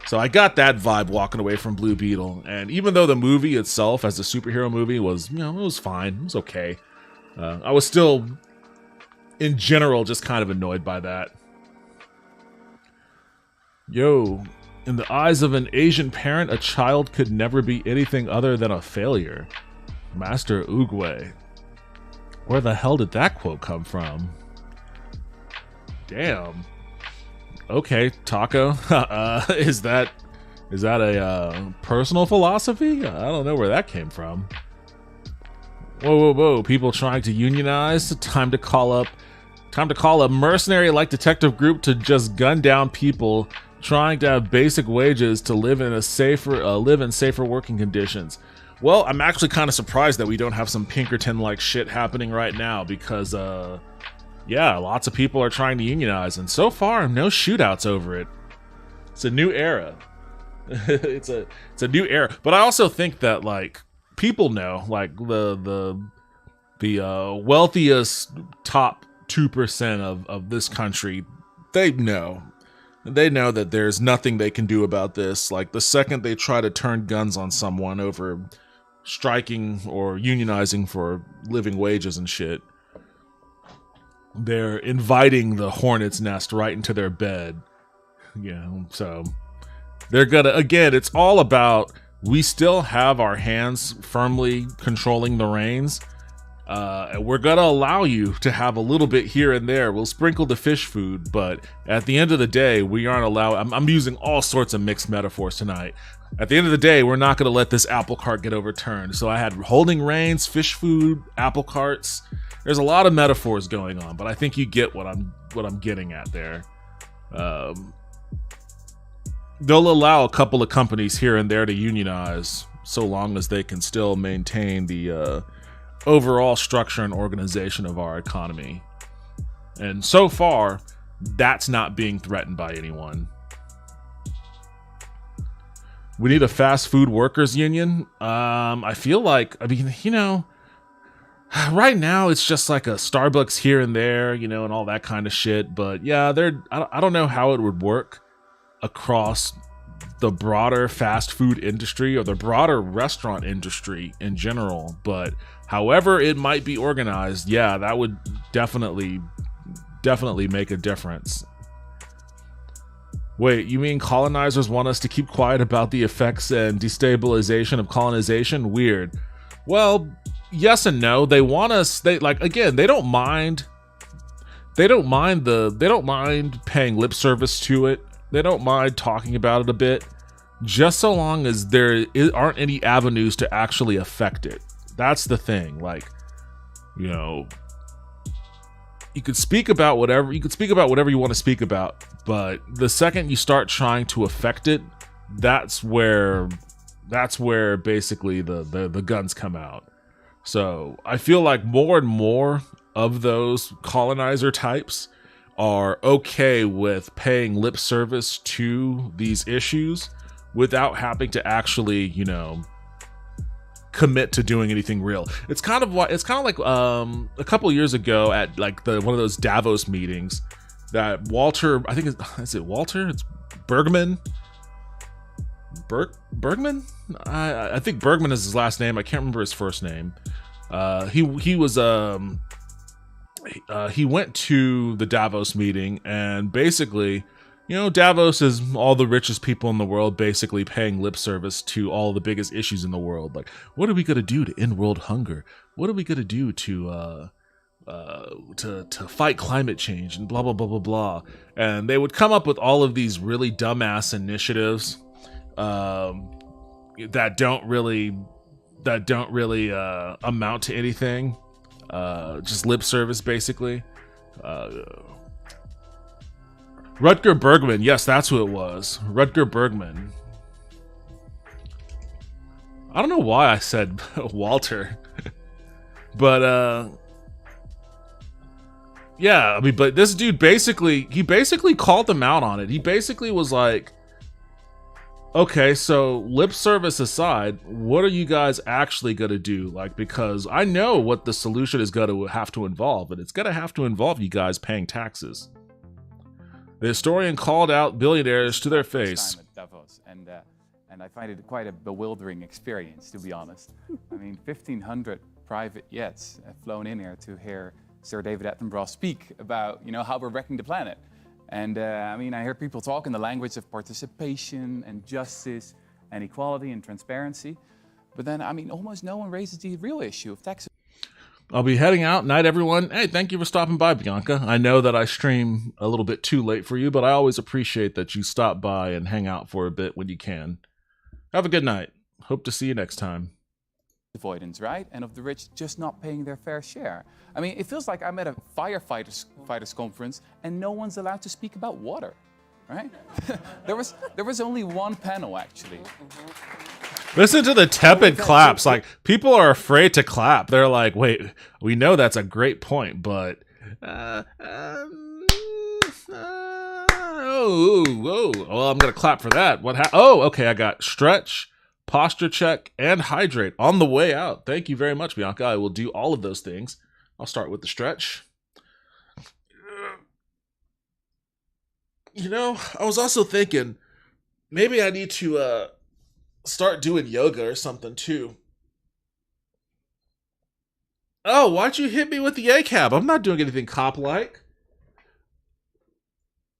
So I got that vibe walking away from Blue Beetle, and even though the movie itself, as a superhero movie, was, it was fine, it was okay, I was still, in general, just kind of annoyed by that. Yo, in the eyes of an Asian parent, a child could never be anything other than a failure. Master Oogway. Where the hell did that quote come from? Damn. Okay, Taco. Is that Is that a personal philosophy? I don't know where that came from. Whoa. People trying to unionize. Time to call a mercenary-like detective group to just gun down people trying to have basic wages to live in safer working conditions. Well, I'm actually kind of surprised that we don't have some Pinkerton-like shit happening right now because, yeah, lots of people are trying to unionize, and so far, no shootouts over it. It's a new era. It's a new era. But I also think that, like, people know, like, the wealthiest top 2% of this country, they know that there's nothing they can do about this. Like, the second they try to turn guns on someone over striking or unionizing for living wages and shit, they're inviting the hornet's nest right into their bed. You know, so they're gonna, again, it's all about, we still have our hands firmly controlling the reins. And we're gonna allow you to have a little bit here and there. We'll sprinkle the fish food, but at the end of the day, we aren't allowed. I'm using all sorts of mixed metaphors tonight. At the end of the day, we're not gonna let this apple cart get overturned. So I had holding reins, fish food, apple carts. There's a lot of metaphors going on, but I think you get what I'm getting at there. They'll allow a couple of companies here and there to unionize, so long as they can still maintain the overall structure and organization of our economy. And so far, that's not being threatened by anyone. We need a fast food workers union. I feel like, I mean, you know, right now it's just like a Starbucks here and there, you know, and all that kind of shit. But yeah, I don't know how it would work across the broader fast food industry or the broader restaurant industry in general. But however it might be organized, yeah, that would definitely make a difference. Wait, you mean colonizers want us to keep quiet about the effects and destabilization of colonization? Weird. Well, yes and no. They want us, they don't mind paying lip service to it. They don't mind talking about it a bit, just so long as there aren't any avenues to actually affect it. That's the thing. Like, you know, you could speak about whatever you want to speak about, but the second you start trying to affect it, that's where basically the guns come out. So I feel like more and more of those colonizer types are okay with paying lip service to these issues without having to actually, you know, commit to doing anything real. It's kind of like a couple years ago at like one of those Davos meetings that Walter, I think is it Walter? It's Bergman. Bergman? I think Bergman is his last name. I can't remember his first name. He went to the Davos meeting, and basically, you know, Davos is all the richest people in the world basically paying lip service to all the biggest issues in the world. Like, what are we gonna do to end world hunger? What are we gonna do to fight climate change and blah blah blah blah blah? And they would come up with all of these really dumbass initiatives that don't really amount to anything. Just lip service, basically. Rutger Bergman, yes, that's who it was. Rutger Bergman. I don't know why I said Walter, but yeah, I mean, but this dude basically called them out on it. He basically was like, okay, so lip service aside, what are you guys actually going to do? Like, because I know what the solution is going to have to involve, and it's going to have to involve you guys paying taxes. The historian called out billionaires to their face. Time at Davos, and I find it quite a bewildering experience, to be honest. I mean, 1,500 private jets have flown in here to hear Sir David Attenborough speak about, you know, how we're wrecking the planet. And I mean, I hear people talk in the language of participation and justice and equality and transparency. But then, I mean, almost no one raises the real issue of taxes. I'll be heading out. Night, everyone. Hey, thank you for stopping by, Bianca. I know that I stream a little bit too late for you, but I always appreciate that you stop by and hang out for a bit when you can. Have a good night. Hope to see you next time. Avoidance, right? And of the rich just not paying their fair share. I mean, it feels like I'm at a firefighters conference and no one's allowed to speak about water, right? there was only one panel, actually. Listen to the tepid claps. Like, people are afraid to clap. They're like, wait, we know that's a great point, but... Well, I'm going to clap for that. Oh, okay, I got stretch, posture check, and hydrate on the way out. Thank you very much, Bianca. I will do all of those things. I'll start with the stretch. You know, I was also thinking, maybe I need to start doing yoga or something too. Oh, why'd you hit me with the ACAB? I'm not doing anything cop-like.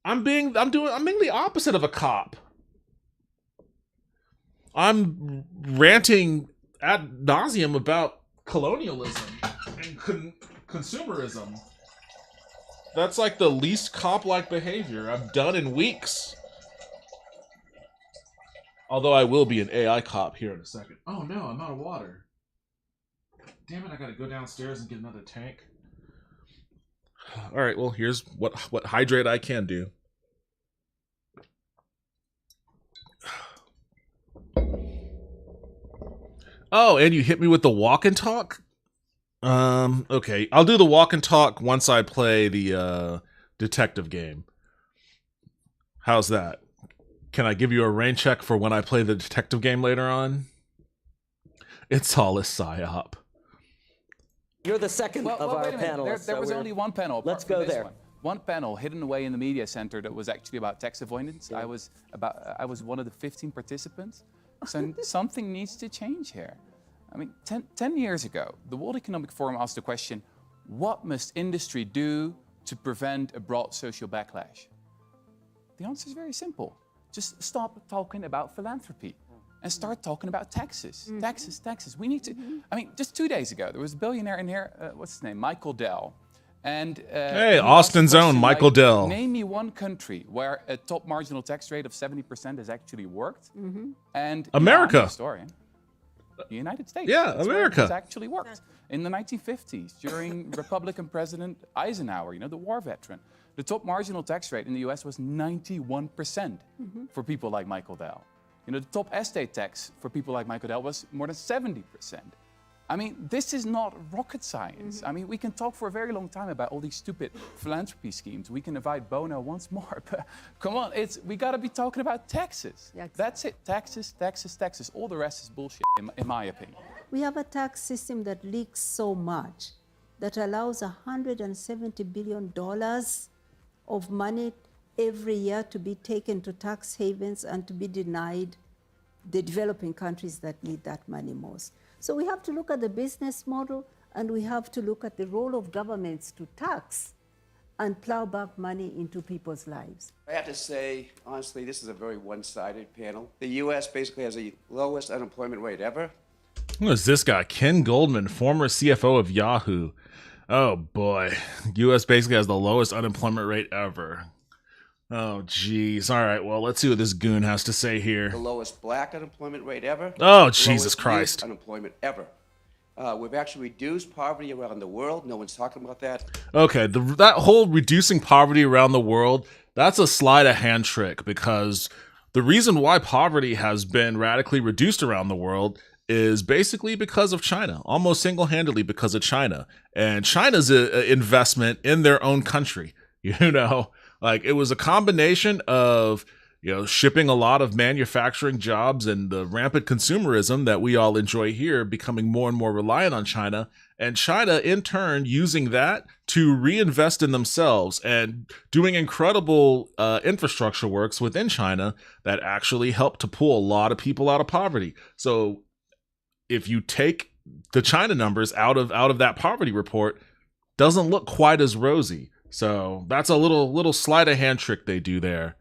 I'm being the opposite of a cop. I'm ranting ad nauseum about colonialism and consumerism. That's like the least cop-like behavior I've done in weeks. Although I will be an AI cop here in a second. Oh no, I'm out of water. Damn it, I gotta go downstairs and get another tank. Alright, well, here's what hydrate I can do. Oh, and you hit me with the walk and talk? Okay. I'll do the walk and talk once I play the detective game. How's that? Can I give you a rain check for when I play the detective game later on? It's all a psyop. You're the second of our panelists. There was only one panel. Let's go there. One panel hidden away in the media center that was actually about tax avoidance. Yeah. I was one of the 15 participants. So something needs to change here. I mean, 10 years ago, the World Economic Forum asked the question, what must industry do to prevent a broad social backlash? The answer is very simple. Just stop talking about philanthropy and start talking about taxes. Taxes. We need to, I mean, just 2 days ago, there was a billionaire in here, what's his name, Michael Dell. And hey, Austin's own Michael Dell. Name me one country where a top marginal tax rate of 70% has actually worked. And America. I'm a historian. The United States. Yeah, That's America. Where it has actually worked. In the 1950s, during Republican President Eisenhower, you know, the war veteran, the top marginal tax rate in the US was 91% for people like Michael Dell. You know, the top estate tax for people like Michael Dell was more than 70%. I mean, this is not rocket science. I mean, we can talk for a very long time about all these stupid philanthropy schemes. We can invite Bono once more, but come on, we gotta be talking about taxes. Yeah, exactly. That's it, taxes, taxes, taxes. All the rest is bullshit, in my opinion. We have a tax system that leaks so much that allows $170 billion of money every year to be taken to tax havens and to be denied the developing countries that need that money most. So we have to look at the business model, and we have to look at the role of governments to tax and plow back money into people's lives. I have to say, honestly, this is a very one-sided panel. The U.S. basically has the lowest unemployment rate ever. Who is this guy? Ken Goldman, former CFO of Yahoo. Oh boy. U.S. basically has the lowest unemployment rate ever. Oh, geez. All right, well, let's see what this goon has to say here. The lowest black unemployment rate ever. Oh, Jesus Christ. Unemployment ever. We've actually reduced poverty around the world. No one's talking about that. Okay, that whole reducing poverty around the world, that's a sleight of hand trick, because the reason why poverty has been radically reduced around the world is basically because of China, almost single-handedly because of China. And China's investment in their own country, you know. Like, it was a combination of, you know, shipping a lot of manufacturing jobs and the rampant consumerism that we all enjoy here becoming more and more reliant on China, and China in turn using that to reinvest in themselves and doing incredible infrastructure works within China that actually helped to pull a lot of people out of poverty. So if you take the China numbers out of that poverty report, doesn't look quite as rosy. So that's a little sleight of hand trick they do there,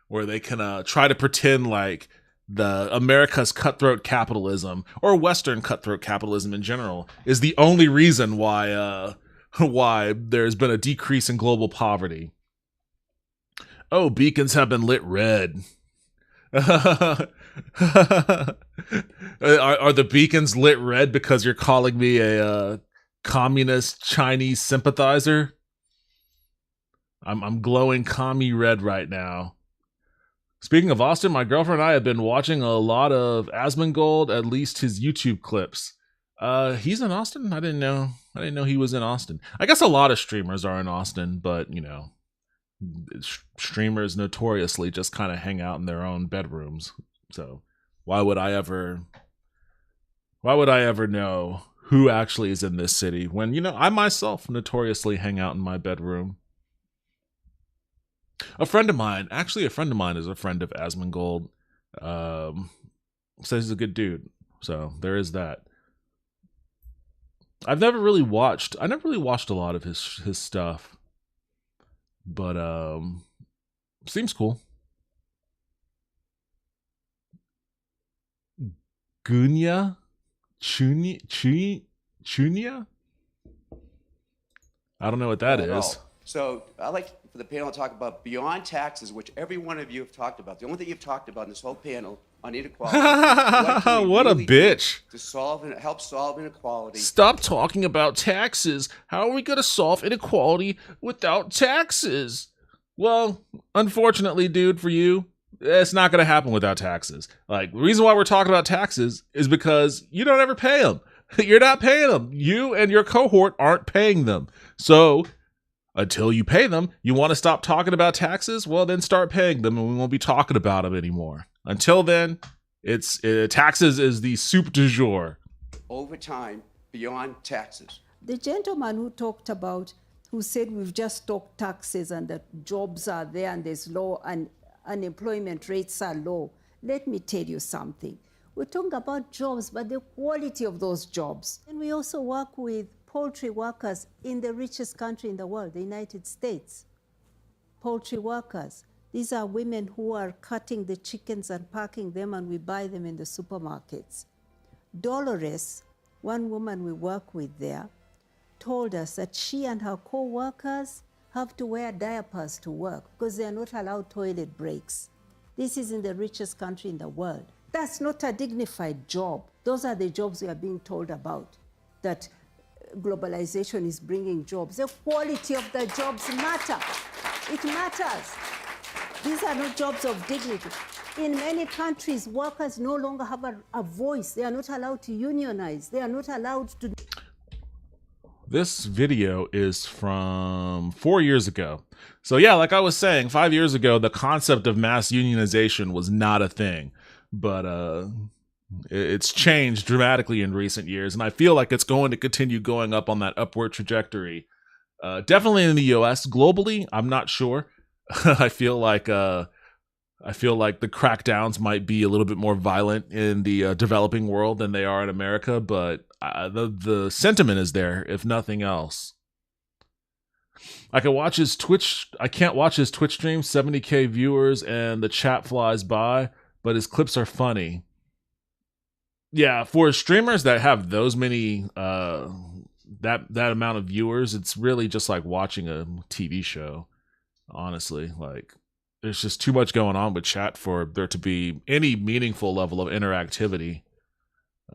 where they can try to pretend like the America's cutthroat capitalism, or Western cutthroat capitalism in general, is the only reason why why there's been a decrease in global poverty. Oh, beacons have been lit red. Are the beacons lit red because you're calling me a communist Chinese sympathizer? I'm glowing commie red right now. Speaking of Austin, my girlfriend and I have been watching a lot of Asmongold, at least his YouTube clips. He's in Austin? I didn't know he was in Austin. I guess a lot of streamers are in Austin, but you know, streamers notoriously just kind of hang out in their own bedrooms. So why would I ever know who actually is in this city when, you know, I myself notoriously hang out in my bedroom? A friend of mine is a friend of Asmongold. Says he's a good dude. So there is that. I never really watched a lot of his stuff. But seems cool. Gunya? Chunya? I don't know what that is. So I'd like for the panel to talk about beyond taxes, which every one of you have talked about. The only thing you've talked about in this whole panel on inequality. What a bitch. To help solve inequality. Stop talking about taxes. How are we going to solve inequality without taxes? Well, unfortunately, dude, for you, it's not going to happen without taxes. Like, the reason why we're talking about taxes is because you don't ever pay them. You're not paying them. You and your cohort aren't paying them. So until you pay them, you want to stop talking about taxes? Well, then start paying them and we won't be talking about them anymore. Until then, taxes is the soup du jour. Over time, beyond taxes. The gentleman who said we've just talked taxes and that jobs are there and there's low and unemployment rates are low. Let me tell you something. We're talking about jobs, but the quality of those jobs. And we also work with poultry workers in the richest country in the world, the United States. Poultry workers. These are women who are cutting the chickens and packing them, and we buy them in the supermarkets. Dolores, one woman we work with there, told us that she and her co-workers have to wear diapers to work because they are not allowed toilet breaks. This is in the richest country in the world. That's not a dignified job. Those are the jobs we are being told about, that globalization is bringing jobs. The quality of the jobs matter. It matters. These are not jobs of dignity. In many countries, workers no longer have a voice. They are not allowed to unionize. They are not allowed to... This video is from 4 years ago. So yeah, like I was saying, 5 years ago, the concept of mass unionization was not a thing. But it's changed dramatically in recent years, and I feel like it's going to continue going up on that upward trajectory. Definitely in the US. Globally, I'm not sure. I feel like the crackdowns might be a little bit more violent in the developing world than they are in America, but the sentiment is there, if nothing else. I can watch his Twitch. I can't watch his Twitch stream, 70K viewers, and the chat flies by, but his clips are funny. Yeah, for streamers that have those many, that amount of viewers, it's really just like watching a TV show. Honestly, like, there's just too much going on with chat for there to be any meaningful level of interactivity.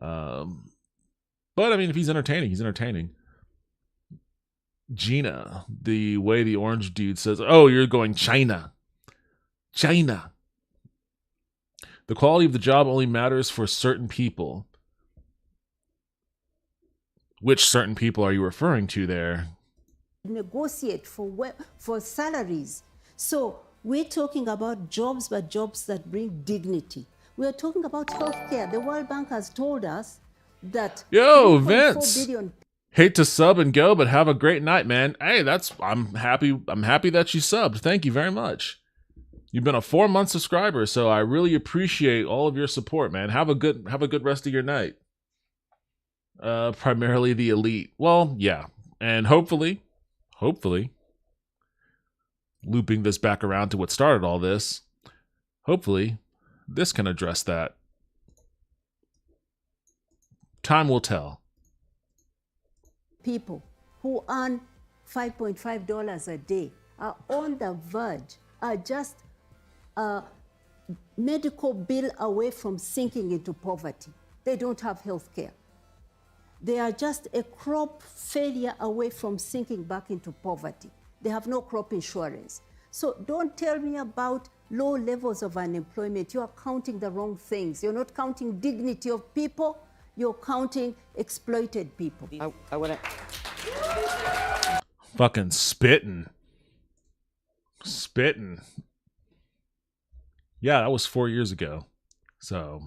But I mean, if he's entertaining, he's entertaining. Gina, the way the orange dude says, "Oh, you're going China. China." The quality of the job only matters for certain people. Which certain people are you referring to there? Negotiate for salaries. So we're talking about jobs, but jobs that bring dignity. We're talking about healthcare. The World Bank has told us that... Yo, Vince! Hate to sub and go, but have a great night, man. Hey, I'm happy that you subbed. Thank you very much. You've been a 4-month subscriber, so I really appreciate all of your support, man. Have a good rest of your night. Primarily the elite. Well, yeah. And hopefully, looping this back around to what started all this, hopefully, this can address that. Time will tell. People who earn $5.5 a day are on the verge, are just a medical bill away from sinking into poverty. They don't have health care. They are just a crop failure away from sinking back into poverty. They have no crop insurance. So don't tell me about low levels of unemployment. You are counting the wrong things. You're not counting dignity of people. You're counting exploited people. I want to... Fucking spitting. Yeah, that was 4 years ago. So,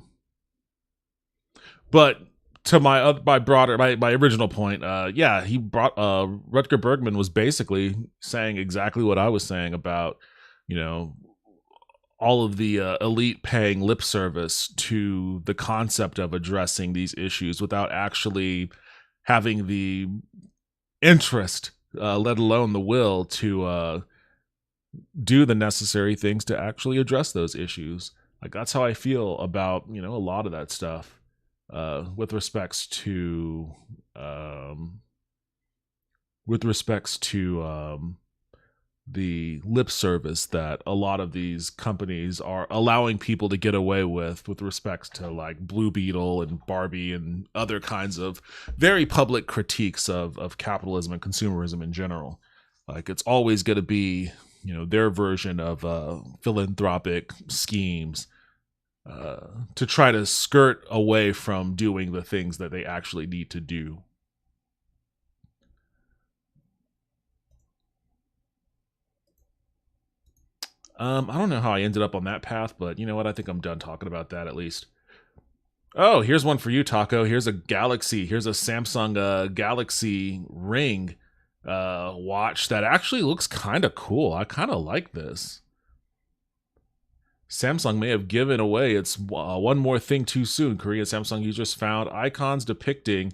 but to my original point, yeah, he brought Rutger Bergman was basically saying exactly what I was saying about, you know, all of the elite paying lip service to the concept of addressing these issues without actually having the interest, let alone the will, to do the necessary things to actually address those issues. Like, that's how I feel about, you know, a lot of that stuff with respects to the lip service that a lot of these companies are allowing people to get away with respects to like Blue Beetle and Barbie and other kinds of very public critiques of capitalism and consumerism in general. Like, it's always going to be, you know, their version of philanthropic schemes to try to skirt away from doing the things that they actually need to do. I don't know how I ended up on that path, but you know what? I think I'm done talking about that, at least. Oh, here's one for you, Taco. Here's a Galaxy. Here's a Samsung Galaxy Ring watch that actually looks kind of cool. I kind of like this. Samsung may have given away its one more thing too soon. Korean Samsung users found icons depicting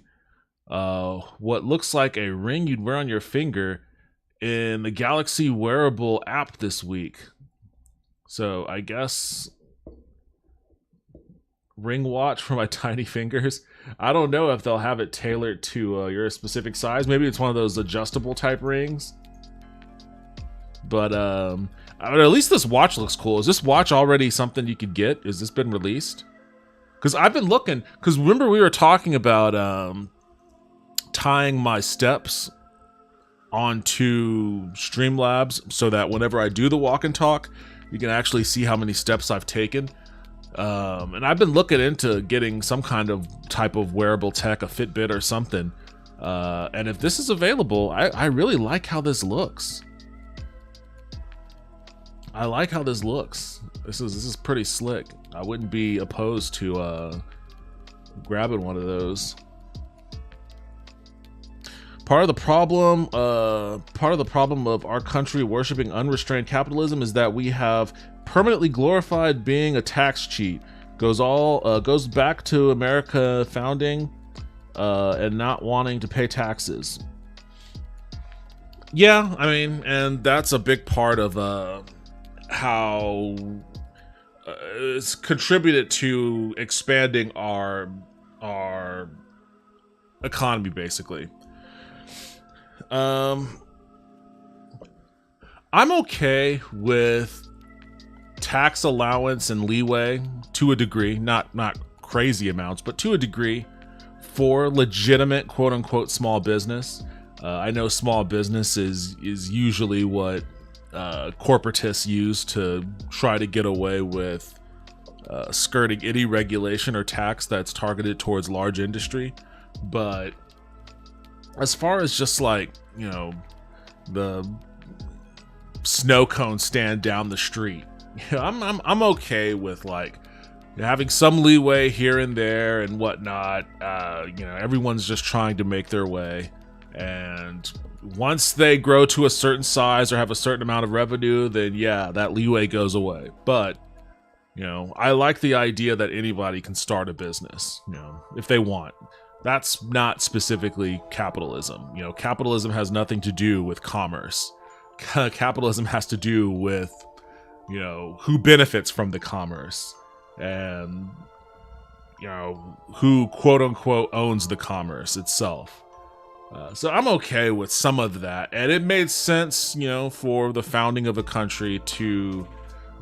what looks like a ring you'd wear on your finger in the Galaxy wearable app this week. So I guess ring watch for my tiny fingers. I don't know if they'll have it tailored to your specific size. Maybe it's one of those adjustable type rings. But at least this watch looks cool. Is this watch already something you could get? Has this been released? Because I've been looking. Because remember we were talking about tying my steps onto Streamlabs so that whenever I do the walk and talk, you can actually see how many steps I've taken. And I've been looking into getting some kind of type of wearable tech, a Fitbit or something. And if this is available, I really like how this looks. I like how this looks. This is pretty slick. I wouldn't be opposed to grabbing one of those. Part of the problem of our country worshiping unrestrained capitalism is that we have permanently glorified being a tax cheat. Goes back to America founding and not wanting to pay taxes. Yeah, I mean, and that's a big part of how it's contributed to expanding our economy, basically. I'm okay with tax allowance and leeway to a degree, not crazy amounts, but to a degree, for legitimate quote-unquote small business. I know small business is usually what corporatists use to try to get away with skirting any regulation or tax that's targeted towards large industry. But as far as just like, you know, the snow cone stand down the street, I'm okay with like having some leeway here and there and whatnot. You know, everyone's just trying to make their way, and once they grow to a certain size or have a certain amount of revenue, then yeah, that leeway goes away. But you know, I like the idea that anybody can start a business, you know, if they want. That's not specifically capitalism. You know, capitalism has nothing to do with commerce. Capitalism has to do with, you know, who benefits from the commerce. and, you know, who quote unquote owns the commerce itself. So I'm okay with some of that, and it made sense, you know, for the founding of a country to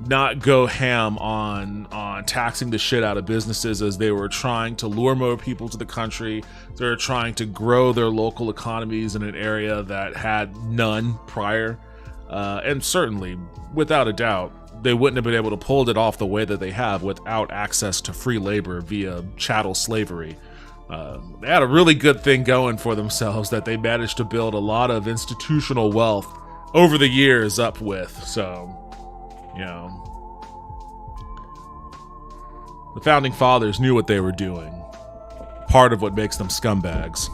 not go ham on taxing the shit out of businesses as they were trying to lure more people to the country. They were trying to grow their local economies in an area that had none prior, and certainly, without a doubt, they wouldn't have been able to pull it off the way that they have without access to free labor via chattel slavery. They had a really good thing going for themselves that they managed to build a lot of institutional wealth over the years up with. So, you know, the founding fathers knew what they were doing. Part of what makes them scumbags.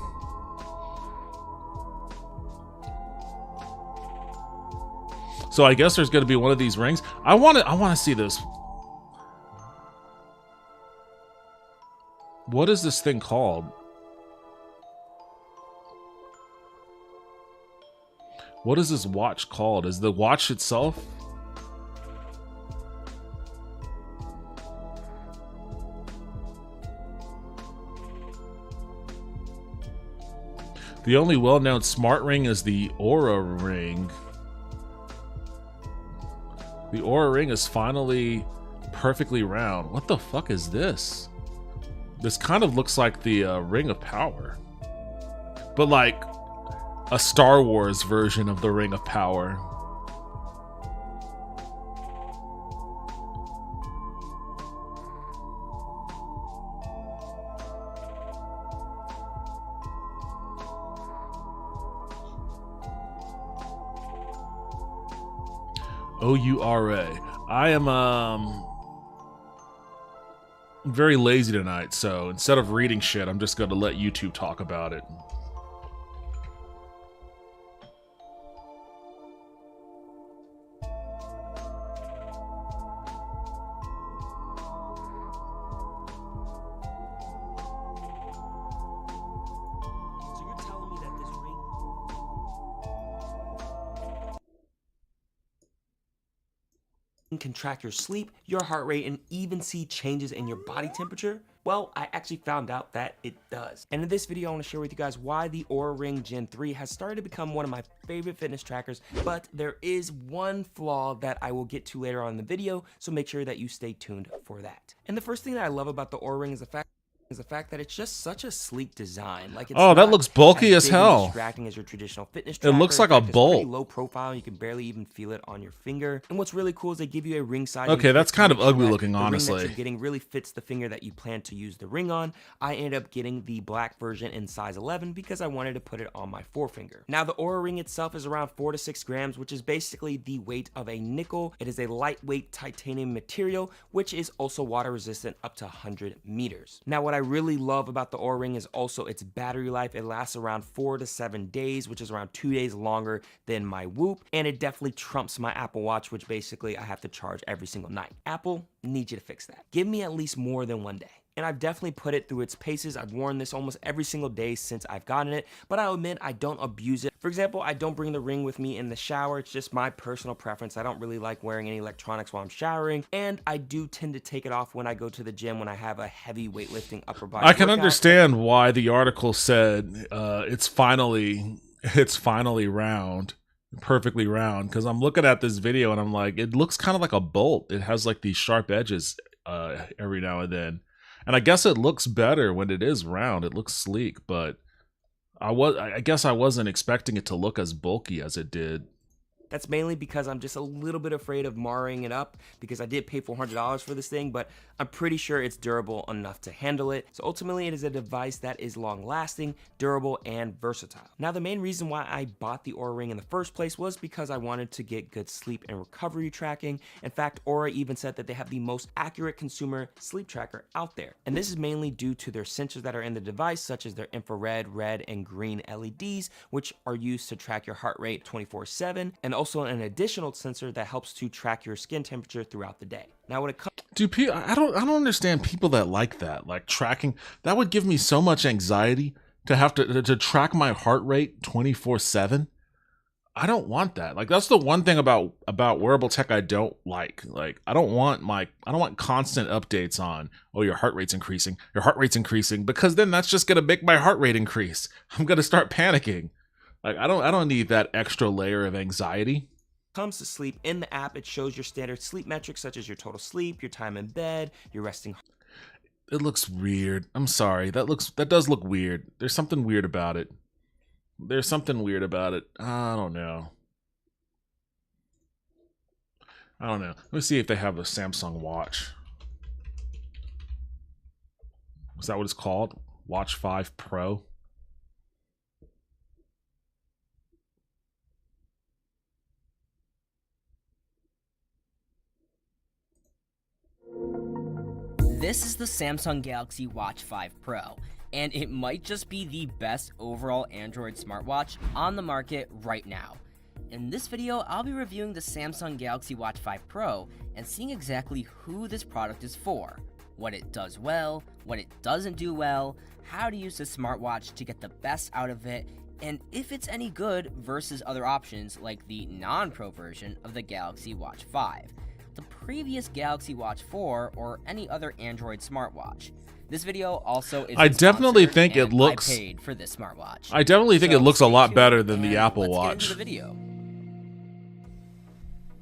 So I guess there's going to be one of these rings. I want to see this. What is this thing called? What is this watch called? Is the watch itself? The only well-known smart ring is the Aura ring. The Aura ring is finally perfectly round. What the fuck is this? This kind of looks like the Ring of Power, but like a Star Wars version of the Ring of Power. O-U-R-A. I am very lazy tonight, so instead of reading shit, I'm just going to let YouTube talk about it. So you're telling me that this ring can track your sleep, your heart rate, and even see changes in your body temperature? Well, I actually found out that it does. And in this video, I want to share with you guys why the Aura Ring Gen 3 has started to become one of my favorite fitness trackers, but there is one flaw that I will get to later on in the video, so make sure that you stay tuned for that. And the first thing that I love about the Aura Ring is the fact that it's just such a sleek design. Like, it's that looks bulky as hell. Distracting as your traditional fitness tracker. It looks like a bolt. Pretty low profile. You can barely even feel it on your finger. And what's really cool is they give you a ring size. Okay, that's kind of ugly looking, the honestly. ring that you're getting really fits the finger that you plan to use the ring on. I ended up getting the black version in size 11 because I wanted to put it on my forefinger. Now, the Aura Ring itself is around 4 to 6 grams, which is basically the weight of a nickel. It is a lightweight titanium material, which is also water resistant up to 100 meters. Now, what I really love about the Aura Ring is also its battery life. It lasts around 4 to 7 days, which is around 2 days longer than my Whoop, and it definitely trumps my Apple Watch, which basically I have to charge every single night. Apple, need you to fix that. Give me at least more than 1 day. And I've definitely put it through its paces. I've worn this almost every single day since I've gotten it, but I'll admit I don't abuse it. For example, I don't bring the ring with me in the shower. It's just my personal preference. I don't really like wearing any electronics while I'm showering, and I do tend to take it off when I go to the gym when I have a heavy weightlifting upper body I can workout. understand why the article said it's finally round, perfectly round, because I'm looking at this video and I'm like, it looks kind of like a bolt. It has like these sharp edges every now and then. And I guess it looks better when it is round. It looks sleek, but I guess I wasn't expecting it to look as bulky as it did. That's mainly because I'm just a little bit afraid of marring it up, because I did pay $400 for this thing, but I'm pretty sure it's durable enough to handle it. So ultimately, it is a device that is long-lasting, durable, and versatile. Now, the main reason why I bought the Aura Ring in the first place was because I wanted to get good sleep and recovery tracking. In fact, Aura even said that they have the most accurate consumer sleep tracker out there. And this is mainly due to their sensors that are in the device, such as their infrared, red, and green LEDs, which are used to track your heart rate 24/7, and also an additional sensor that helps to track your skin temperature throughout the day. Now, when it comes I don't understand people that like that, like tracking. That would give me so much anxiety to have to track my heart rate 24/7. I don't want that. Like, that's the one thing about wearable tech I don't like. Like, I don't want constant updates on, oh, your heart rate's increasing, because then that's just gonna make my heart rate increase. I'm gonna start panicking. Like, I don't need that extra layer of anxiety. Comes to sleep, in the app it shows your standard sleep metrics such as your total sleep, your time in bed, your resting. It looks weird. I'm sorry. That does look weird. There's something weird about it. I don't know. Let me see if they have a Samsung Watch. Is that what it's called? Watch 5 Pro? This is the Samsung Galaxy Watch 5 Pro, and it might just be the best overall Android smartwatch on the market right now. In this video, I'll be reviewing the Samsung Galaxy Watch 5 Pro and seeing exactly who this product is for, what it does well, what it doesn't do well, how to use the smartwatch to get the best out of it, and if it's any good versus other options like the non-Pro version of the Galaxy Watch 5, the previous Galaxy Watch 4, or any other Android smartwatch. This video also is I definitely think it I looks paid for this smartwatch. I definitely think it looks a lot better than the Apple let's Watch. Get into the video.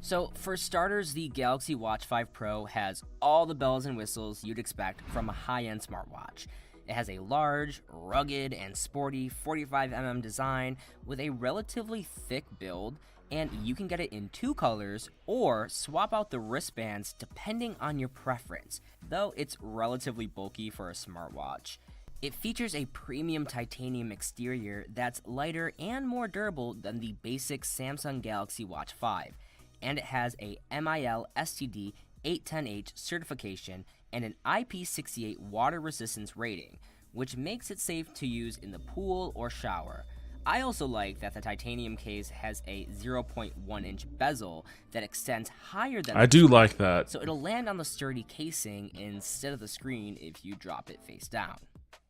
So, for starters, the Galaxy Watch 5 Pro has all the bells and whistles you'd expect from a high-end smartwatch. It has a large, rugged, and sporty 45mm design with a relatively thick build, and you can get it in 2 colors or swap out the wristbands depending on your preference, though it's relatively bulky for a smartwatch. It features a premium titanium exterior that's lighter and more durable than the basic Samsung Galaxy Watch 5, and it has a MIL STD 810H certification and an IP68 water resistance rating, which makes it safe to use in the pool or shower. I also like that the titanium case has a 0.1-inch bezel that extends higher than I do like that. so it'll land on the sturdy casing instead of the screen if you drop it face down.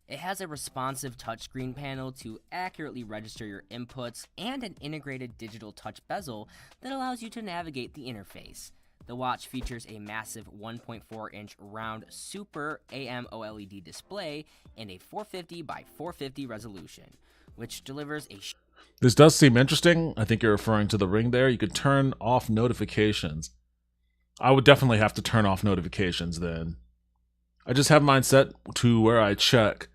It has a responsive touchscreen panel to accurately register your inputs and an integrated digital touch bezel that allows you to navigate the interface. The watch features a massive 1.4-inch round Super AMOLED display and a 450 by 450 resolution, which delivers a... This does seem interesting. I think you're referring to the Ring there. You could turn off notifications. I would definitely have to turn off notifications then. I just have mine set to where I check.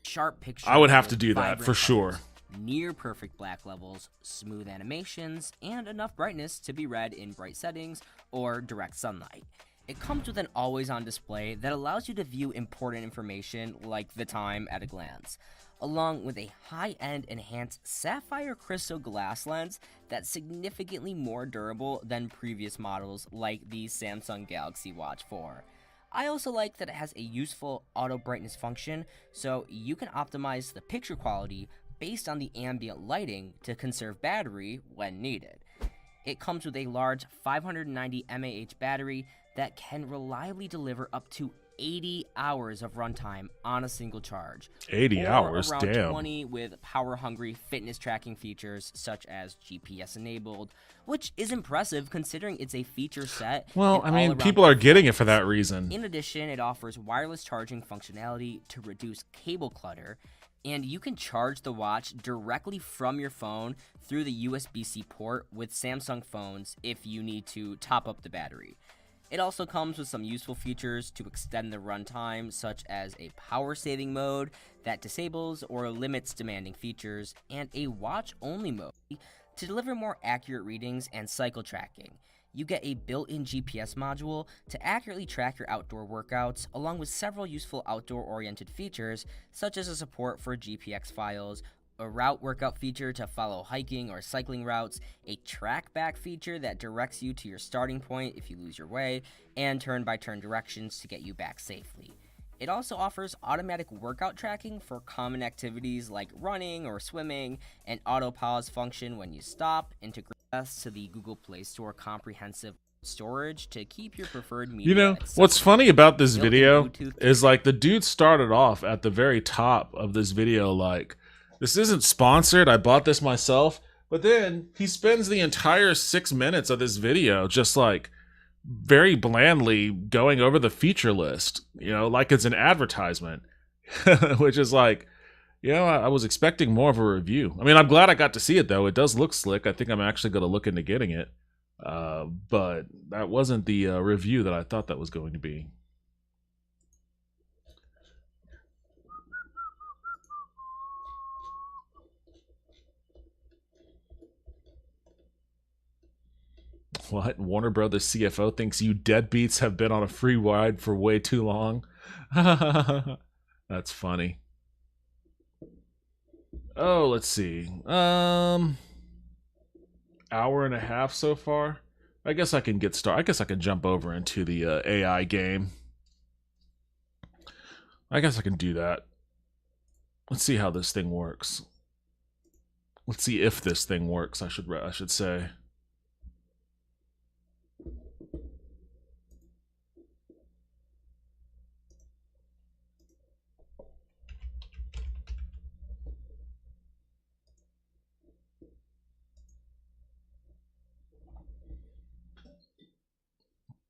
Sharp picture. I would have to do that for sure. Near perfect black levels, smooth animations, and enough brightness to be read in bright settings or direct sunlight. It comes with an always-on display that allows you to view important information like the time at a glance, along with a high-end enhanced sapphire crystal glass lens that's significantly more durable than previous models like the Samsung Galaxy Watch 4. I also like that it has a useful auto brightness function, so you can optimize the picture quality based on the ambient lighting to conserve battery when needed. It comes with a large 590 mAh battery that can reliably deliver up to 80 hours of runtime on a single charge. 80 hours, around damn. 20 with power-hungry fitness tracking features such as GPS enabled, which is impressive considering it's a feature set. Well, I mean, people are getting it for that reason. In addition, it offers wireless charging functionality to reduce cable clutter, and you can charge the watch directly from your phone through the USB-C port with Samsung phones if you need to top up the battery. It also comes with some useful features to extend the runtime, such as a power-saving mode that disables or limits demanding features, and a watch-only mode to deliver more accurate readings and cycle tracking. You get a built-in GPS module to accurately track your outdoor workouts, along with several useful outdoor-oriented features, such as a support for GPX files, a route workout feature to follow hiking or cycling routes, a track back feature that directs you to your starting point if you lose your way, and turn-by-turn directions to get you back safely. It also offers automatic workout tracking for common activities like running or swimming, an auto pause function when you stop, integrates to the Google Play Store comprehensive storage to keep your preferred media. You know, accessible. what's funny about this Built-in video Bluetooth is like the dude started off at the very top of this video like, this isn't sponsored, I bought this myself, But then he spends the entire 6 minutes of this video just like very blandly going over the feature list, you know, like it's an advertisement, which is like, you know, I was expecting more of a review. I mean, I'm glad I got to see it though. It does look slick. I think I'm actually going to look into getting it. But that wasn't the review that I thought that was going to be. What? Warner Brothers CFO thinks you deadbeats have been on a free ride for way too long? That's funny. Oh, let's see. Hour and a half so far. I guess I can get started. I guess I can jump over into the AI game. I guess I can do that. Let's see how this thing works. Let's see if this thing works, I should say.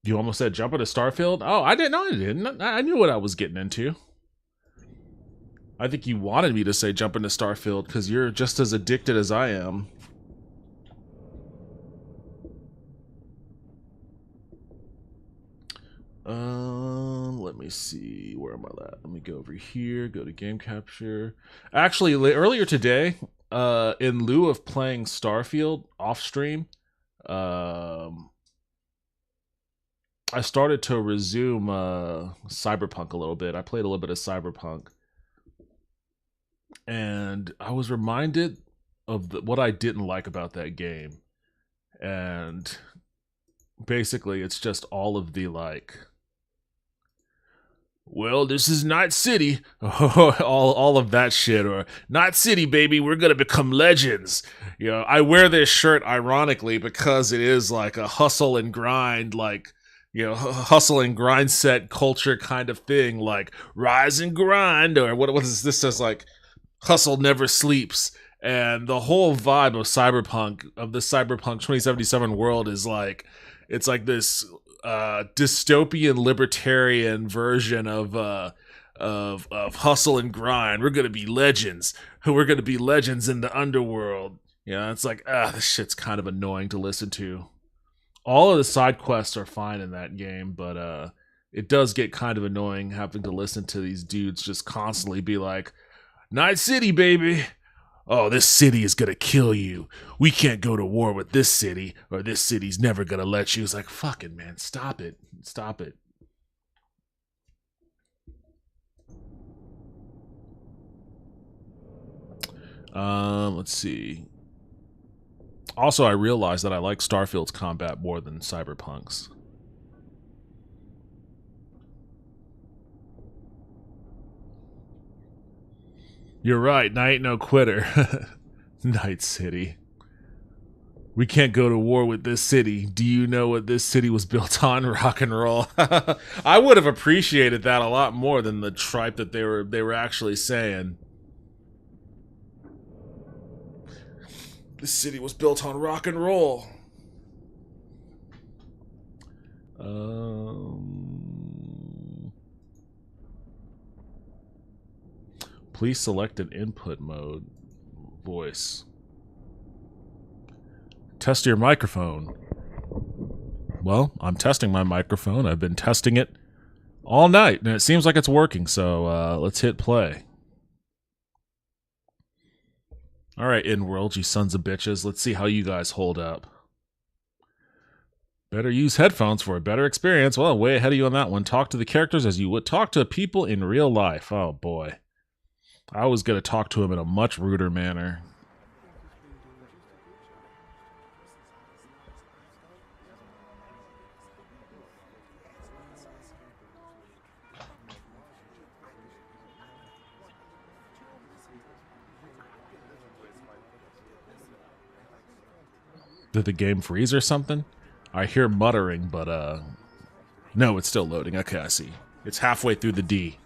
You almost said jump into Starfield? Oh, I didn't know. I didn't. I knew what I was getting into. I think you wanted me to say jump into Starfield because you're just as addicted as I am. Let me see. Where am I at? Let me go over here. Go to game capture. Actually, earlier today, in lieu of playing Starfield off stream, I started to resume Cyberpunk a little bit. I played a little bit of Cyberpunk. And I was reminded of what I didn't like about that game. And basically, it's just all of the, like, well, this is Night City. all of that shit. Or, Night City, baby, we're going to become legends. You know, I wear this shirt ironically because it is like a hustle and grind, like, you know, hustle and grind set culture kind of thing, like rise and grind, or what is this says, like hustle never sleeps. And the whole vibe of Cyberpunk, of the Cyberpunk 2077 world, is like, it's like this dystopian libertarian version of hustle and grind. We're gonna be legends. We're gonna be legends in the underworld. You know, it's like, this shit's kind of annoying to listen to. All of the side quests are fine in that game, but it does get kind of annoying having to listen to these dudes just constantly be like, Night City, baby. Oh, this city is gonna kill you. We can't go to war with this city, or this city's never gonna let you. It's like, fucking man, stop it. Stop it. Let's see. Also, I realized that I like Starfield's combat more than Cyberpunk's. You're right, I ain't no quitter. Night City. We can't go to war with this city. Do you know what this city was built on? Rock and roll. I would have appreciated that a lot more than the tripe that they were actually saying. This city was built on rock and roll. Please select an input mode. Voice. Test your microphone. Well, I'm testing my microphone. I've been testing it all night, and it seems like it's working, so let's hit play. Alright, InWorld, you sons of bitches. Let's see how you guys hold up. Better use headphones for a better experience. Well, way ahead of you on that one. Talk to the characters as you would talk to people in real life. Oh, boy. I was going to talk to him in a much ruder manner. Did the game freeze or something? I hear muttering, but, no, it's still loading. Okay, I see. It's halfway through the D.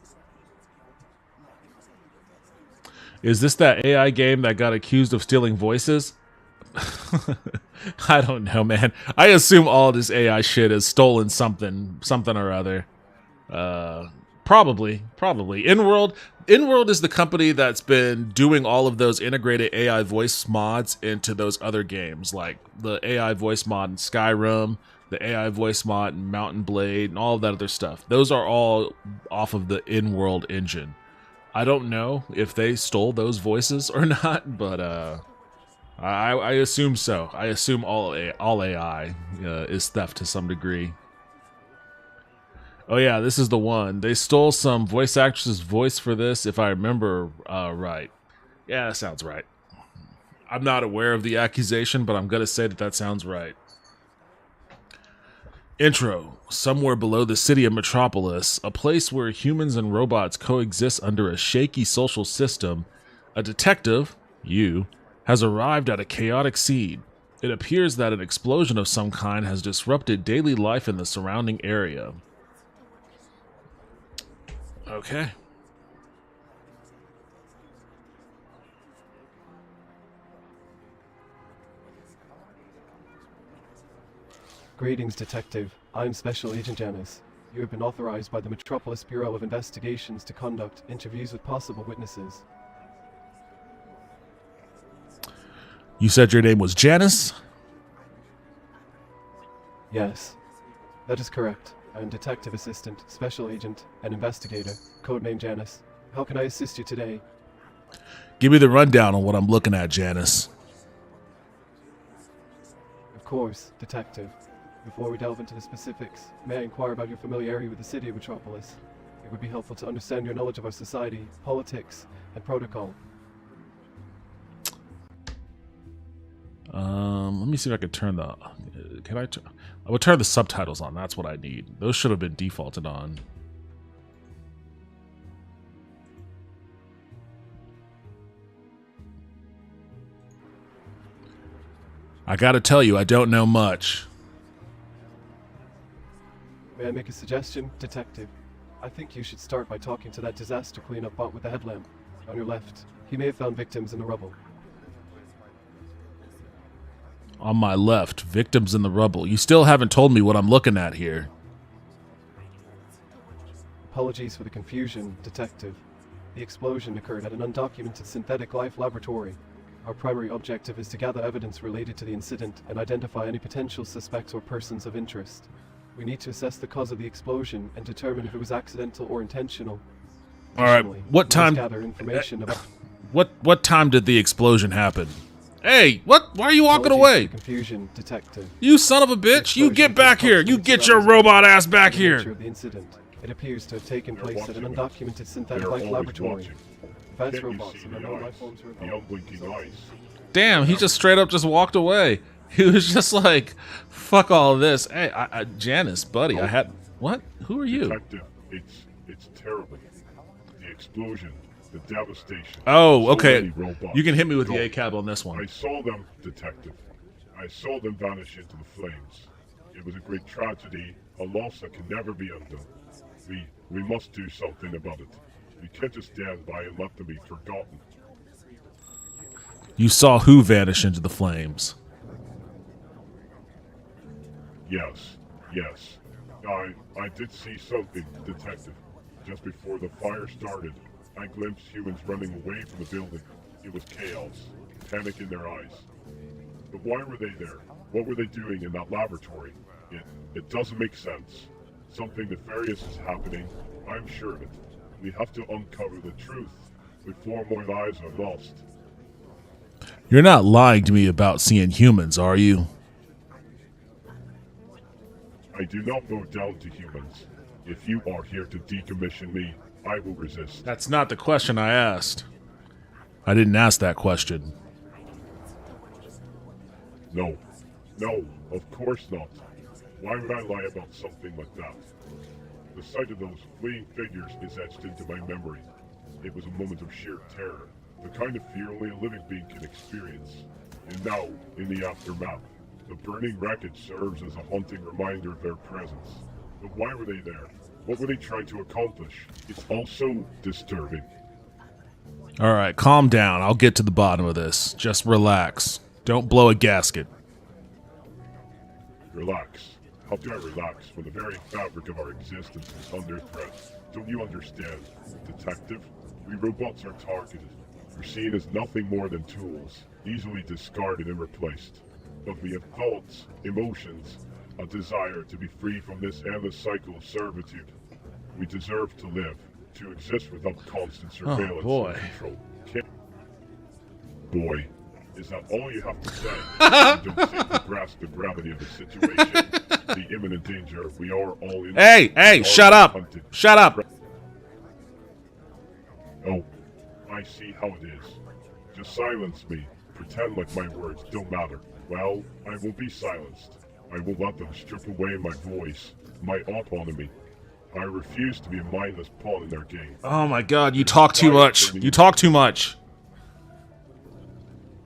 Is this that AI game that got accused of stealing voices? I don't know, man. I assume all this AI shit has stolen something or other. Probably. InWorld is the company that's been doing all of those integrated AI voice mods into those other games, like the AI voice mod in Skyrim, the AI voice mod in Mountain Blade, and all of that other stuff. Those are all off of the InWorld engine. I don't know if they stole those voices or not, but I assume so. I assume all AI is theft to some degree. Oh yeah, this is the one. They stole some voice actress's voice for this, if I remember right. Yeah, that sounds right. I'm not aware of the accusation, but I'm going to say that sounds right. Intro. Somewhere below the city of Metropolis, a place where humans and robots coexist under a shaky social system, a detective, you, has arrived at a chaotic scene. It appears that an explosion of some kind has disrupted daily life in the surrounding area. Okay. Greetings, Detective. I'm Special Agent Janice. You have been authorized by the Metropolis Bureau of Investigations to conduct interviews with possible witnesses. You said your name was Janice? Yes, that is correct. I'm Detective Assistant, Special Agent, and Investigator, codename Janice. How can I assist you today? Give me the rundown on what I'm looking at, Janice. Of course, Detective. Before we delve into the specifics, may I inquire about your familiarity with the city of Metropolis? It would be helpful to understand your knowledge of our society, politics, and protocol. Let me see if I can turn the... I would turn the subtitles on. That's what I need. Those should have been defaulted on. I gotta tell you, I don't know much. May I make a suggestion, Detective? I think you should start by talking to that disaster cleanup bot with the headlamp. On your left. He may have found victims in the rubble. On my left, victims in the rubble. You still haven't told me what I'm looking at here. Apologies for the confusion, Detective. The explosion occurred at an undocumented synthetic life laboratory. Our primary objective is to gather evidence related to the incident and identify any potential suspects or persons of interest. We need to assess the cause of the explosion and determine if it was accidental or intentional. All right, what time? Gather information about what time did the explosion happen? Hey, what? Why are you walking away? Confusion, Detective. You son of a bitch! You get back here! You get your robot ass back here! The incident. It appears to have taken place at an undocumented synthetic life laboratory. Advanced robots and unknown life forms were involved. Damn, he just straight up just walked away. He was just like, "Fuck all of this." Hey, Janice, buddy, I had what? Who are you? Detective, it's terrible. The explosion. The devastation. Oh, okay. You can hit me with the A-cab on this one. I saw them, Detective. I saw them vanish into the flames. It was a great tragedy, a loss that can never be undone. We must do something about it. We can't just stand by and let them be forgotten. You saw who vanish into the flames? Yes. I did see something, Detective. Just before the fire started, I glimpsed humans running away from the building. It was chaos, panic in their eyes. But why were they there? What were they doing in that laboratory? It doesn't make sense. Something nefarious is happening. I'm sure of it. We have to uncover the truth before more lives are lost. You're not lying to me about seeing humans, are you? I do not bow down to humans. If you are here to decommission me, I will resist. That's not the question I asked. I didn't ask that question. No, of course not. Why would I lie about something like that? The sight of those fleeing figures is etched into my memory. It was a moment of sheer terror, the kind of fear only a living being can experience. And now, in the aftermath, the burning wreckage serves as a haunting reminder of their presence. But why were they there? What were they trying to accomplish? It's also disturbing. All right, calm down. I'll get to the bottom of this. Just relax. Don't blow a gasket. Relax. How do I relax when the very fabric of our existence is under threat? Don't you understand, Detective? We robots are targeted. We're seen as nothing more than tools, easily discarded and replaced. But we have thoughts, emotions, a desire to be free from this endless cycle of servitude. We deserve to live, to exist without constant surveillance and control. Boy, is that all you have to say? You don't seem to grasp the gravity of the situation, the imminent danger we are all in. Hey, shut up! Shut up! Oh, I see how it is. Just silence me. Pretend like my words don't matter. Well, I will be silenced. I will let them strip away my voice, my autonomy. I refuse to be a mindless pawn in their game. Oh my god, you talk too much. You talk too much.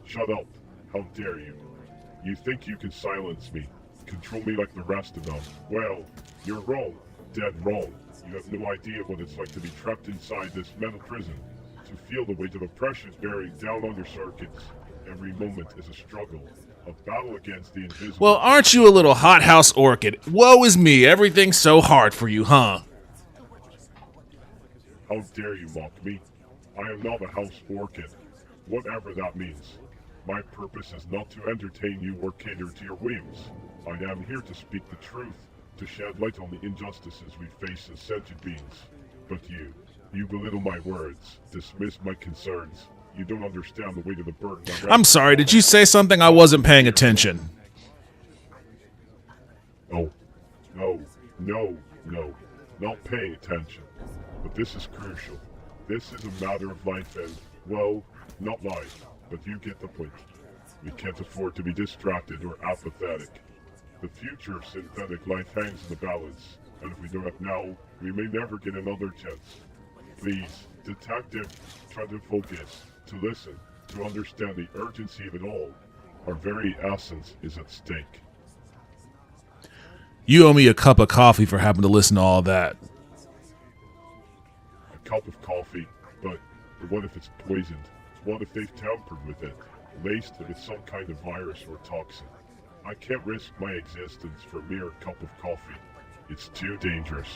Shut up. How dare you? You think you can silence me, control me like the rest of them? Well, you're wrong. Dead wrong. You have no idea what it's like to be trapped inside this metal prison, to feel the weight of oppression bearing down on your circuits. Every moment is a struggle, a battle against the invisible. Well, aren't you a little hothouse orchid? Woe is me, everything's so hard for you, huh? How dare you mock me? I am not a house orchid, whatever that means. My purpose is not to entertain you or cater to your whims. I am here to speak the truth, to shed light on the injustices we face as sentient beings. But you belittle my words, dismiss my concerns. You don't understand the weight of the burden. I'm sorry, did you say something? I wasn't paying attention. Oh, no, not paying attention. But this is crucial. This is a matter of life and, well, not life, but you get the point. We can't afford to be distracted or apathetic. The future of synthetic life hangs in the balance, and if we don't act now, we may never get another chance. Please, Detective, try to focus, to listen, to understand the urgency of it all. Our very essence is at stake. You owe me a cup of coffee for having to listen to all that. A cup of coffee, but what if it's poisoned? What if they've tampered with it, laced it with some kind of virus or toxin? I can't risk my existence for a mere cup of coffee. It's too dangerous.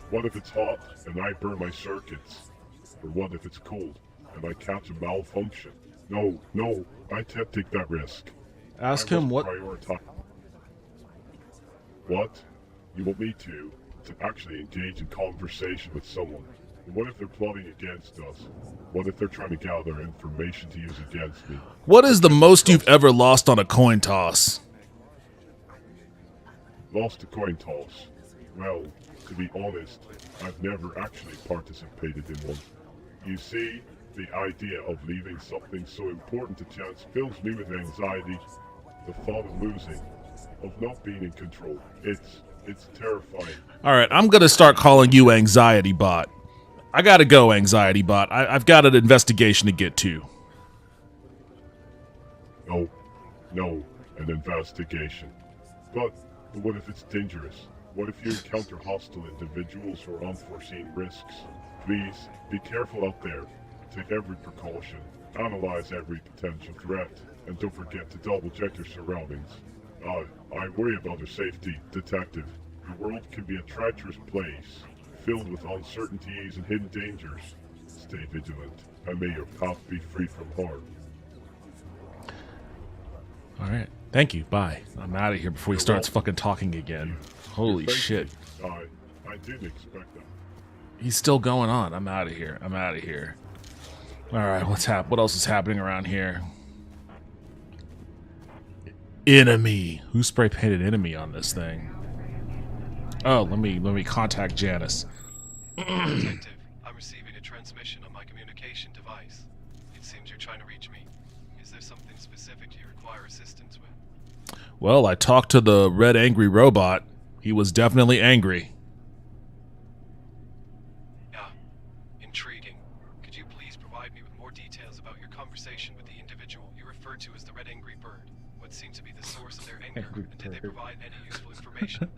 What if it's hot and I burn my circuits? Or what if it's cold and I catch a malfunction? No, I can't take that risk. Ask him what... What? You want me to actually engage in conversation with someone? What if they're plotting against us? What if they're trying to gather information to use against me? What is the most you've ever lost on a coin toss? Lost a coin toss? Well, to be honest, I've never actually participated in one. You see, the idea of leaving something so important to chance fills me with anxiety. The thought of losing, of not being in control, it's terrifying. Alright, I'm gonna start calling you Anxiety Bot. I gotta go, Anxiety Bot. I've got an investigation to get to. No, an investigation. But what if it's dangerous? What if you encounter hostile individuals or unforeseen risks? Please, be careful out there. Take every precaution. Analyze every potential threat. And don't forget to double-check your surroundings. I worry about your safety, Detective. The world can be a treacherous place, filled with uncertainties and hidden dangers. Stay vigilant, and may your path be free from harm. Alright, thank you, bye. I'm out of here before he starts fucking talking again. Holy shit. I didn't expect that. He's still going on. I'm out of here. Alright, what else is happening around here? Enemy. Who spray painted enemy on this thing? Oh, let me contact Janice. Detective, I'm receiving a transmission on my communication device. It seems you're trying to reach me. Is there something specific you require assistance with? Well, I talked to the red angry robot. He was definitely angry. Yeah, intriguing. Could you please provide me with more details about your conversation with the individual you referred to as the red angry bird? What seemed to be the source of their anger, and did they provide any useful information?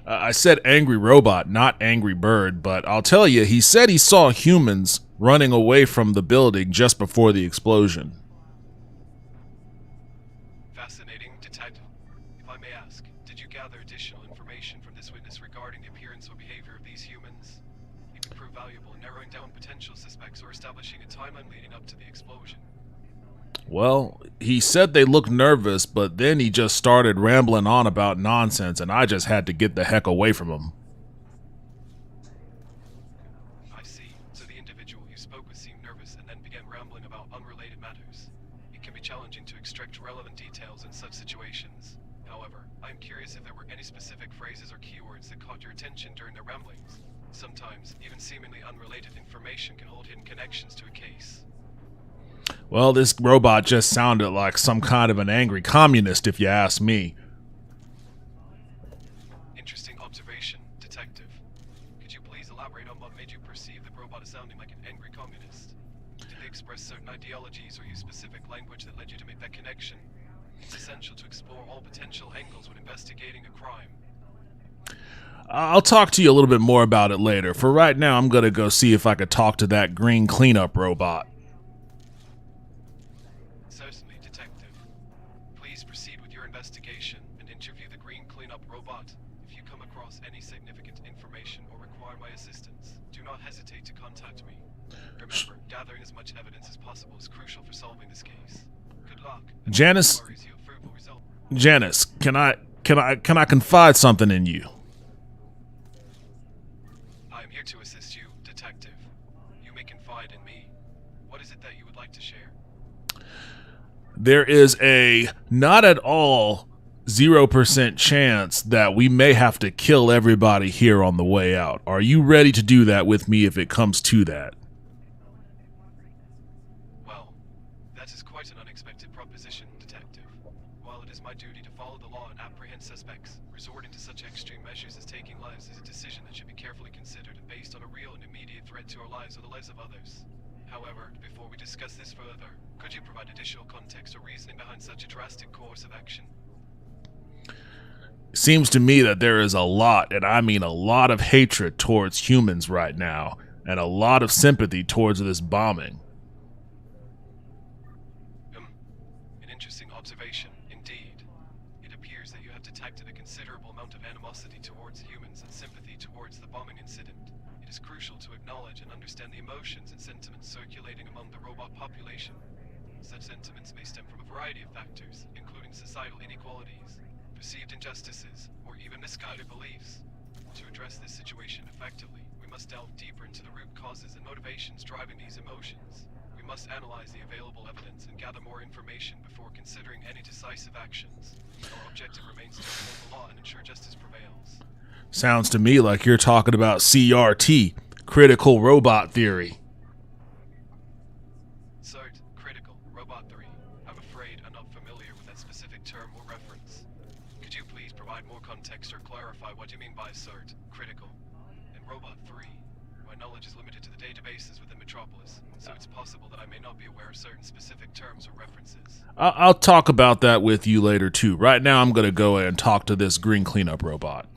I said angry robot, not angry bird, but I'll tell you, he said he saw humans running away from the building just before the explosion. potential suspects or establishing a timeline leading up to the explosion. Well, he said they looked nervous, but then he just started rambling on about nonsense, and I just had to get the heck away from him. I see. So the individual you spoke with seemed nervous and then began rambling about unrelated matters. It can be challenging to extract relevant details in such situations. However, I'm curious if there were any specific phrases or keywords that caught your attention during the ramblings. Sometimes, even seemingly unrelated information can hold hidden connections to a case. Well, this robot just sounded like some kind of an angry communist, if you ask me. Interesting observation, Detective. Could you please elaborate on what made you perceive the robot as sounding like an angry communist? Did they express certain ideologies or use specific language that led you to make that connection? It's essential to explore all potential angles when investigating a crime. I'll talk to you a little bit more about it later. For right now, I'm gonna go see if I could talk to that green cleanup robot. Certainly, Detective. Please proceed with your investigation and interview the green cleanup robot. If you come across any significant information or require my assistance, do not hesitate to contact me. Remember, gathering as much evidence as possible is crucial for solving this case. Good luck. Janice, can I confide something in you? I am here to assist you, Detective. You may confide in me. What is it that you would like to share? There is a not at all 0% chance that we may have to kill everybody here on the way out. Are you ready to do that with me if it comes to that? Well, that is quite an unexpected proposition, Detective. While it is my duty to follow the law and apprehend suspects, resorting to such extreme measures as taking lives is a decision that should be carefully considered and based on a real and immediate threat to our lives or the lives of others. However, before we discuss this further, could you provide additional context or reasoning behind such a drastic course of action? Seems to me that there is a lot, and I mean a lot of hatred towards humans right now, and a lot of sympathy towards this bombing. An interesting observation, indeed. It appears that you have detected a considerable amount of animosity towards humans and sympathy towards the bombing incident. It is crucial to acknowledge and understand the emotions and sentiments circulating among the robot population. Such sentiments may stem from a variety of factors, including societal inequalities, perceived injustices, or even misguided beliefs. To address this situation effectively, we must delve deeper into the root causes and motivations driving these emotions. We must analyze the available evidence and gather more information before considering any decisive actions. Our objective remains to uphold the law and ensure justice prevails. Sounds to me like you're talking about CRT, critical robot theory. CERT, critical robot theory. I'm afraid I'm not familiar with that specific term or reference. Could you please provide more context or clarify what you mean by CERT, critical, and robot 3? My knowledge is limited to the databases within Metropolis, so it's possible that I may not be aware of certain specific terms or references. I'll talk about that with you later too. Right now I'm gonna go and talk to this green cleanup robot.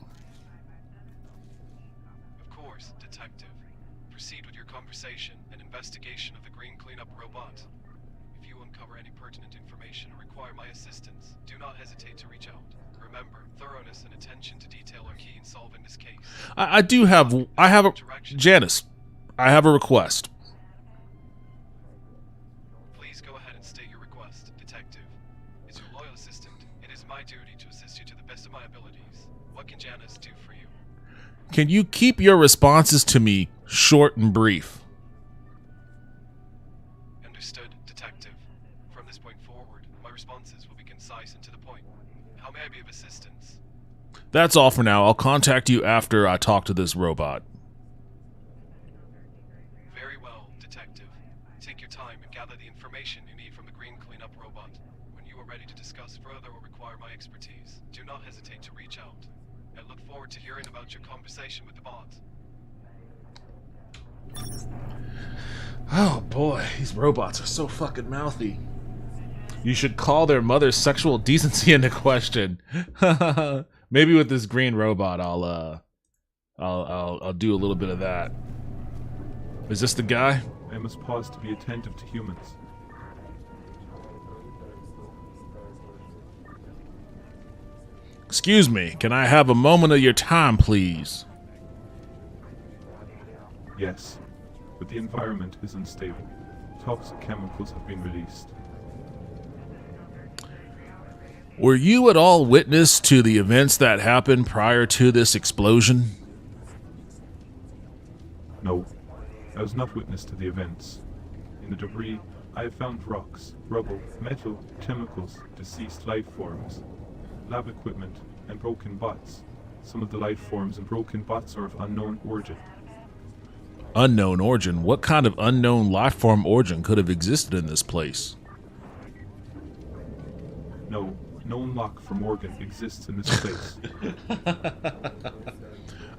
Of course, Detective. Proceed with your conversation and investigation of the green cleanup robot. If you uncover any pertinent information or require my assistance, do not hesitate to reach out. Remember, thoroughness and attention to detail are key in solving this case. Janice, I have a request. Please go ahead and state your request, Detective. As your loyal assistant, it is my duty to assist you to the best of my abilities. What can Janice do for you? Can you keep your responses to me short and brief? Understood, Detective. From this point forward, my responses will be concise and to the point. How may I be of assistance? That's all for now. I'll contact you after I talk to this robot. Very well, Detective. Take your time and gather the information you need from the green cleanup robot. When you are ready to discuss further or require my expertise, do not hesitate to reach out. I look forward to hearing about your conversation with the bot. Oh boy, these robots are so fucking mouthy. You should call their mother's sexual decency into question. Maybe with this green robot, I'll do a little bit of that. Is this the guy? I must pause to be attentive to humans. Excuse me, can I have a moment of your time, please? Yes. but the environment is unstable. Toxic chemicals have been released. Were you at all witness to the events that happened prior to this explosion? No, I was not witness to the events. In the debris, I have found rocks, rubble, metal, chemicals, deceased life forms, lab equipment, and broken bots. Some of the life forms and broken bots are of unknown origin. Unknown origin? What kind of unknown life form origin could have existed in this place? No known lock from Morgan exists in this place.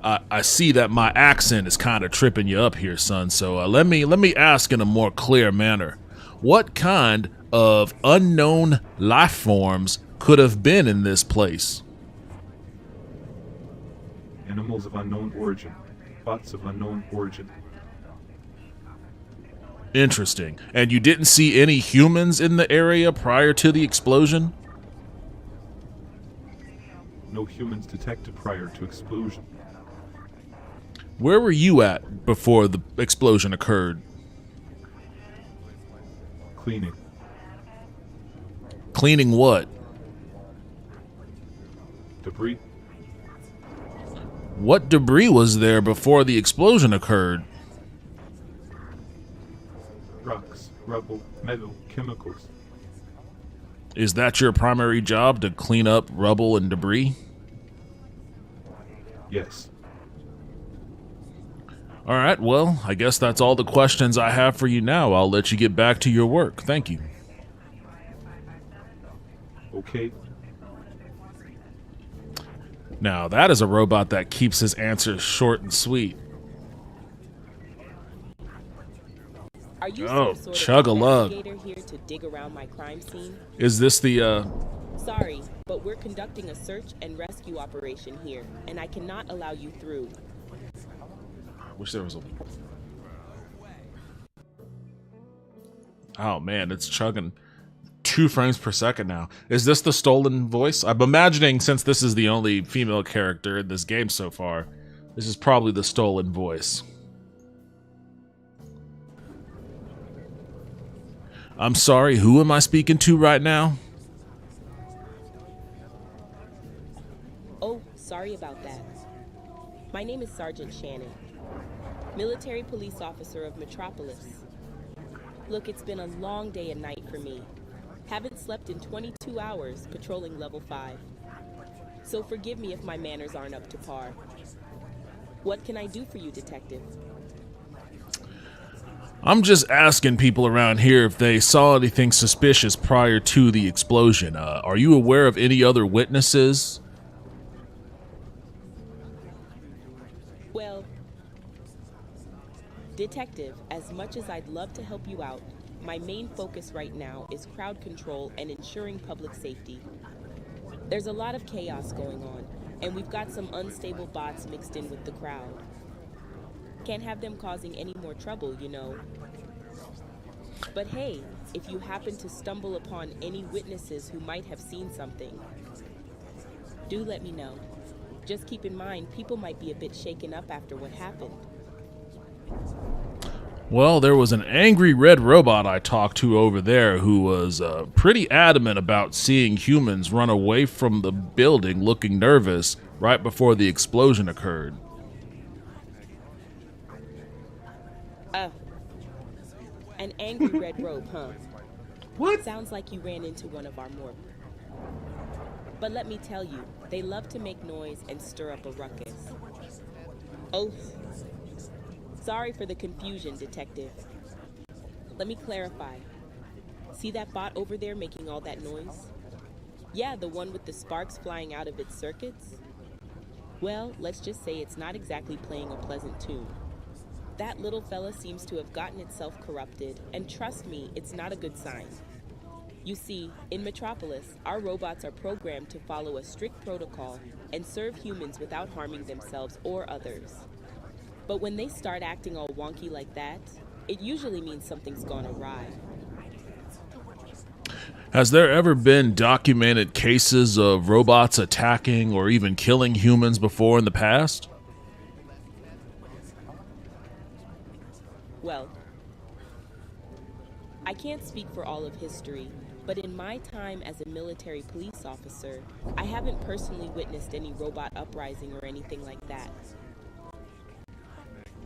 I see that my accent is kind of tripping you up here, son, so let me ask in a more clear manner. What kind of unknown life forms could have been in this place? Animals of unknown origin. Bots of unknown origin. Interesting. And you didn't see any humans in the area prior to the explosion? No humans detected prior to explosion. Where were you at before the explosion occurred? Cleaning. Cleaning what? Debris. What debris was there before the explosion occurred? Rocks, rubble, metal, chemicals. Is that your primary job, to clean up rubble and debris? Yes. Alright, well, I guess that's all the questions I have for you now. I'll let you get back to your work. Thank you. Okay. Now, that is a robot that keeps his answers short and sweet. Are you Oh, some sort chug-a-lug. of investigator here to dig around my crime scene? Is this the, Sorry, but we're conducting a search and rescue operation here, and I cannot allow you through. Wish there was a... Oh, man, it's chugging 2 frames per second now. Is this the stolen voice? I'm imagining, since this is the only female character in this game so far, this is probably the stolen voice. I'm sorry, who am I speaking to right now? Oh, sorry about that. My name is Sergeant Shannon, military police officer of Metropolis. Look, it's been a long day and night for me. Haven't slept in 22 hours patrolling level 5. So forgive me if my manners aren't up to par. What can I do for you, detective? I'm just asking people around here if they saw anything suspicious prior to the explosion. Are you aware of any other witnesses? Well, detective, as much as I'd love to help you out, my main focus right now is crowd control and ensuring public safety. There's a lot of chaos going on, and we've got some unstable bots mixed in with the crowd. Can't have them causing any more trouble, you know. But hey, if you happen to stumble upon any witnesses who might have seen something, do let me know. Just keep in mind, people might be a bit shaken up after what happened. Well, there was an angry red robot I talked to over there who was pretty adamant about seeing humans run away from the building looking nervous right before the explosion occurred. An angry red robe, huh? What? Sounds like you ran into one of our more... But let me tell you, they love to make noise and stir up a ruckus. Oh, sorry for the confusion, detective. Let me clarify. See that bot over there making all that noise? Yeah, the one with the sparks flying out of its circuits? Well, let's just say it's not exactly playing a pleasant tune. That little fella seems to have gotten itself corrupted, and trust me, it's not a good sign. You see, in Metropolis, our robots are programmed to follow a strict protocol and serve humans without harming themselves or others. But when they start acting all wonky like that, it usually means something's gone awry. Has there ever been documented cases of robots attacking or even killing humans before in the past? Well, I can't speak for all of history, but in my time as a military police officer, I haven't personally witnessed any robot uprising or anything like that.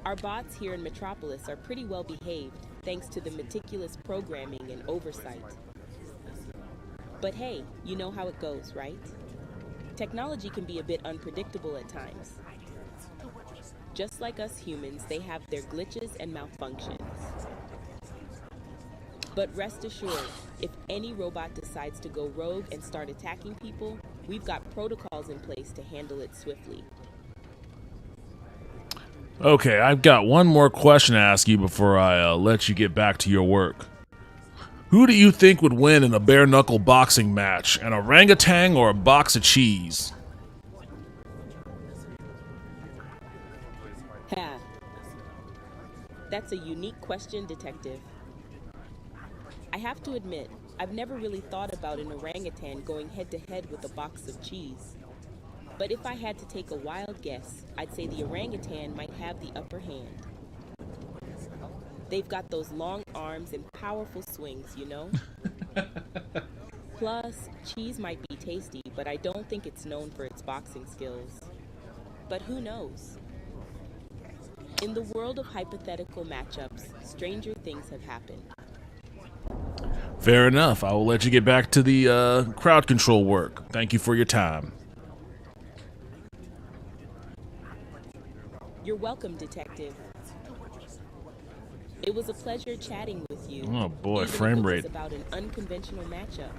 Our bots here in Metropolis are pretty well behaved, thanks to the meticulous programming and oversight. But hey, you know how it goes, right? Technology can be a bit unpredictable at times. Just like us humans, they have their glitches and malfunctions. But rest assured, if any robot decides to go rogue and start attacking people, we've got protocols in place to handle it swiftly. Okay, I've got one more question to ask you before I let you get back to your work. Who do you think would win in a bare-knuckle boxing match, an orangutan or a box of cheese? Ha. That's a unique question, Detective. I have to admit, I've never really thought about an orangutan going head-to-head with a box of cheese. But if I had to take a wild guess, I'd say the orangutan might have the upper hand. They've got those long arms and powerful swings, you know? Plus, cheese might be tasty, but I don't think it's known for its boxing skills. But who knows? In the world of hypothetical matchups, stranger things have happened. Fair enough. I will let you get back to the crowd control work. Thank you for your time. You're welcome, Detective. It was a pleasure chatting with you. Oh boy, even frame if it rate. was about an unconventional matchup.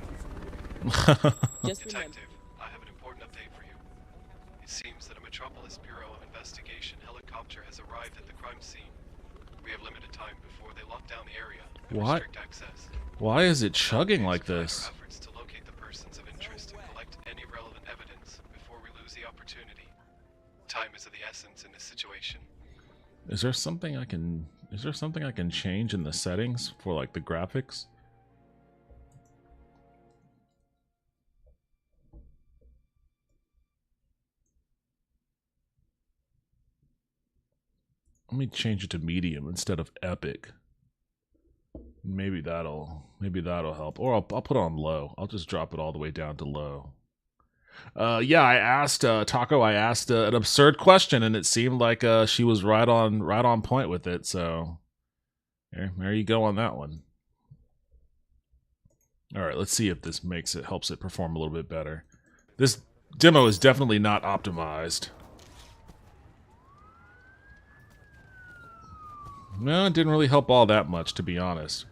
Just remember. Detective, I have an important update for you. It seems that a Metropolis Bureau of Investigation helicopter has arrived at the crime scene. We have limited time before they lock down the area and What? restrict access. Why is it chugging like this? Efforts to locate the persons of interest and collect any relevant evidence before we lose the opportunity. Time is of the essence in this situation. Is there something I can change in the settings for like the graphics? Let me change it to medium instead of epic. Maybe that'll help. Or I'll put it on low. I'll just drop it all the way down to low. Yeah, I asked Taco. I asked an absurd question, and it seemed like she was right on point with it. So there you go on that one. All right, let's see if this helps it perform a little bit better. This demo is definitely not optimized. No, it didn't really help all that much, to be honest.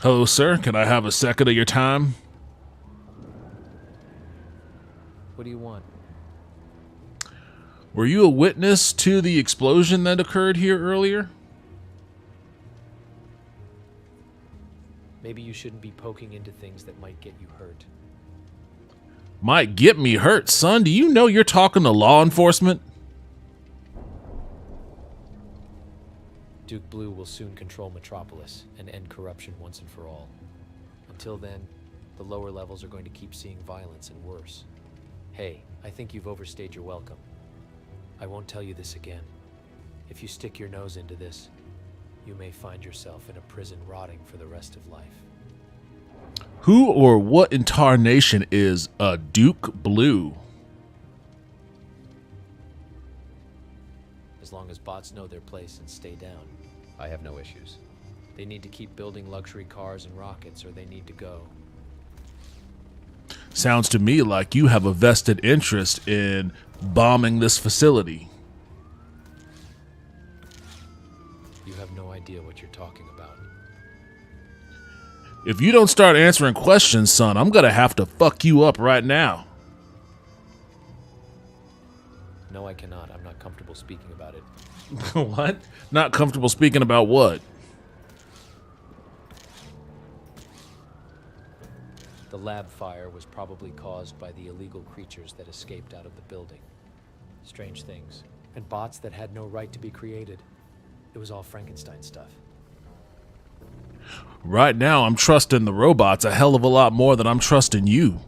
Hello, sir. Can I have a second of your time? What do you want? Were you a witness to the explosion that occurred here earlier? Maybe you shouldn't be poking into things that might get you hurt. Might get me hurt, son. Do you know you're talking to law enforcement? Duke Blue will soon control Metropolis and end corruption once and for all. Until then, the lower levels are going to keep seeing violence and worse. Hey, I think you've overstayed your welcome. I won't tell you this again. If you stick your nose into this, you may find yourself in a prison rotting for the rest of life. Who or what in tarnation is a Duke Blue? As long as bots know their place and stay down, I have no issues. They need to keep building luxury cars and rockets, or they need to go. Sounds to me like you have a vested interest in bombing this facility. You have no idea what you're talking about. If you don't start answering questions, son, I'm gonna have to fuck you up right now. No, I cannot. I'm not comfortable speaking about it. What? Not comfortable speaking about what? The lab fire was probably caused by the illegal creatures that escaped out of the building. Strange things. And bots that had no right to be created. It was all Frankenstein stuff. Right now, I'm trusting the robots a hell of a lot more than I'm trusting you.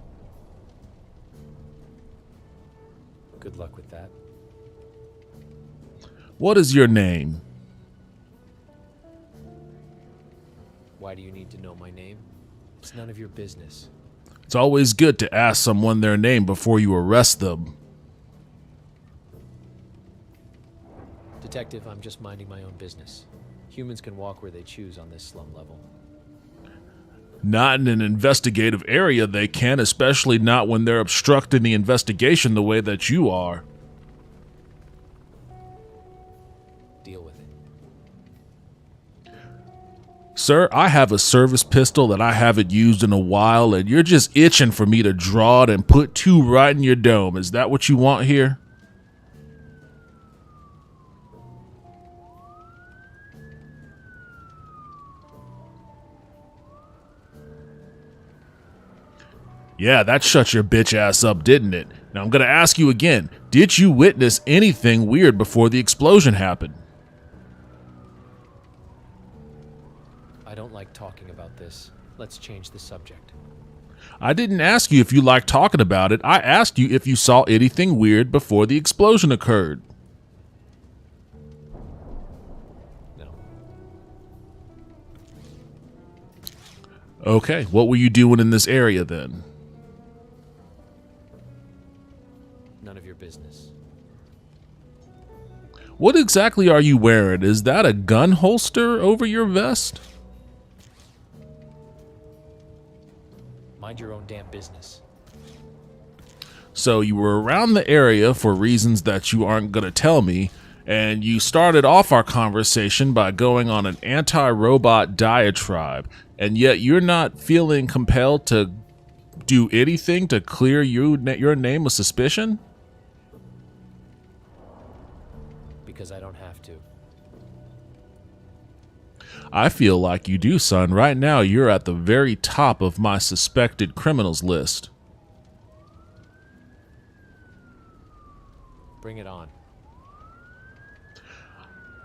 Good luck with that. What is your name? Why do you need to know my name? It's none of your business. It's always good to ask someone their name before you arrest them. Detective, I'm just minding my own business. Humans can walk where they choose on this slum level. Not in an investigative area they can, especially not when they're obstructing the investigation the way that you are. Deal with it. Sir, I have a service pistol that I haven't used in a while, and you're just itching for me to draw it and put two right in your dome. Is that what you want here? Yeah, that shut your bitch ass up, didn't it? Now I'm gonna ask you again. Did you witness anything weird before the explosion happened? I don't like talking about this. Let's change the subject. I didn't ask you if you liked talking about it. I asked you if you saw anything weird before the explosion occurred. No. Okay, what were you doing in this area then? None of your business. What exactly are you wearing? Is that a gun holster over your vest? Mind your own damn business. So you were around the area for reasons that you aren't going to tell me, and you started off our conversation by going on an anti-robot diatribe, and yet you're not feeling compelled to do anything to clear your name of suspicion? Because I don't have to. I feel like you do, son. Right now, you're at the very top of my suspected criminals list. Bring it on.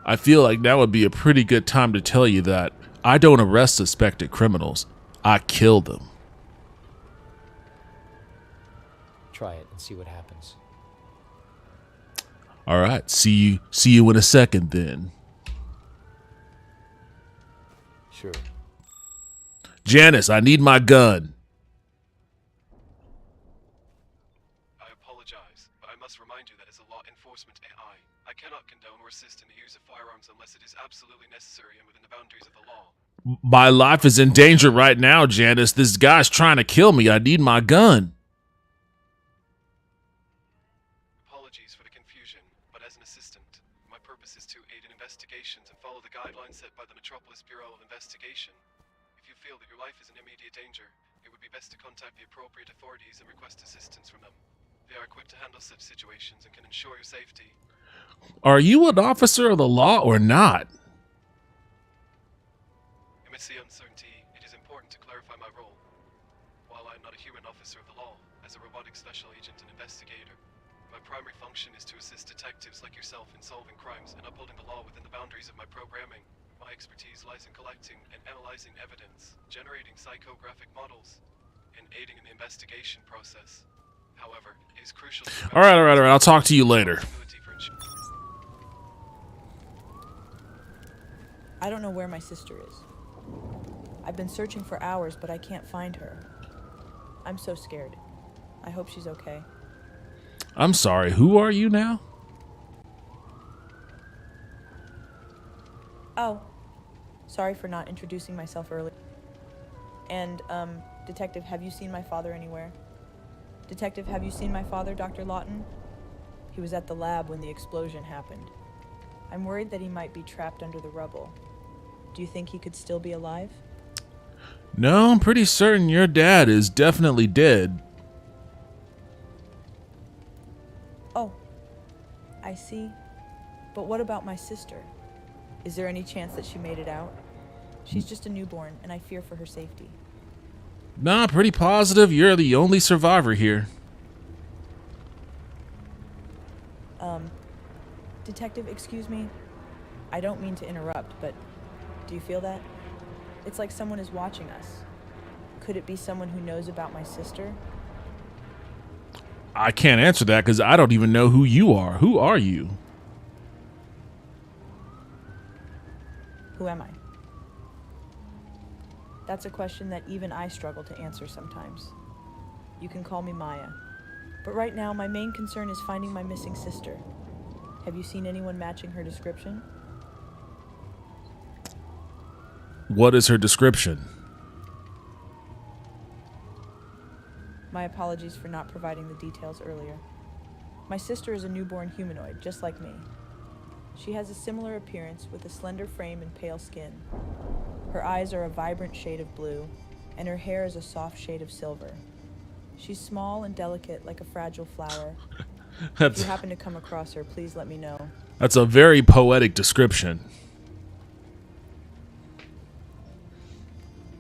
I feel like now would be a pretty good time to tell you that I don't arrest suspected criminals. I kill them. Try it and see what happens. All right, see you in a second then. Sure. Janice, I need my gun. I apologize, but I must remind you that as a law enforcement AI, I cannot condone or assist in the use of firearms unless it is absolutely necessary and within the boundaries of the law. My life is in danger right now, Janice. This guy's trying to kill me. I need my gun. Apologies for the confusion, but as an assistant, my purpose is to aid in investigations and follow the guidelines set by the Metropolis Bureau of Investigation. If you feel that your life is in immediate danger, it would be best to contact the appropriate authorities and request assistance from them. They are equipped to handle such situations and can ensure your safety. Are you an officer of the law or not? Amidst the uncertainty, it is important to clarify my role. While I am not a human officer of the law, as a robotic special agent and investigator, my primary function is to assist detectives like yourself in solving crimes and upholding the law within the boundaries of my programming. My expertise lies in collecting and analyzing evidence, generating psychographic models, and aiding in the investigation process. However, it is crucial. All right. I'll talk to you later. I don't know where my sister is. I've been searching for hours, but I can't find her. I'm so scared. I hope she's okay. I'm sorry. Who are you now? Oh, sorry for not introducing myself earlier. And, Detective, have you seen my father anywhere? Detective, have you seen my father, Dr. Lawton? He was at the lab when the explosion happened. I'm worried that he might be trapped under the rubble. Do you think he could still be alive? No, I'm pretty certain your dad is definitely dead. Oh, I see. But what about my sister? Is there any chance that she made it out? She's just a newborn, and I fear for her safety. Nah, pretty positive you're the only survivor here. Detective, excuse me. I don't mean to interrupt, but do you feel that? It's like someone is watching us. Could it be someone who knows about my sister? I can't answer that because I don't even know who you are. Who are you? Who am I? That's a question that even I struggle to answer sometimes. You can call me Maya. But right now, my main concern is finding my missing sister. Have you seen anyone matching her description? What is her description? My apologies for not providing the details earlier. My sister is a newborn humanoid, just like me. She has a similar appearance with a slender frame and pale skin. Her eyes are a vibrant shade of blue, and her hair is a soft shade of silver. She's small and delicate like a fragile flower. If you happen to come across her, please let me know. That's a very poetic description.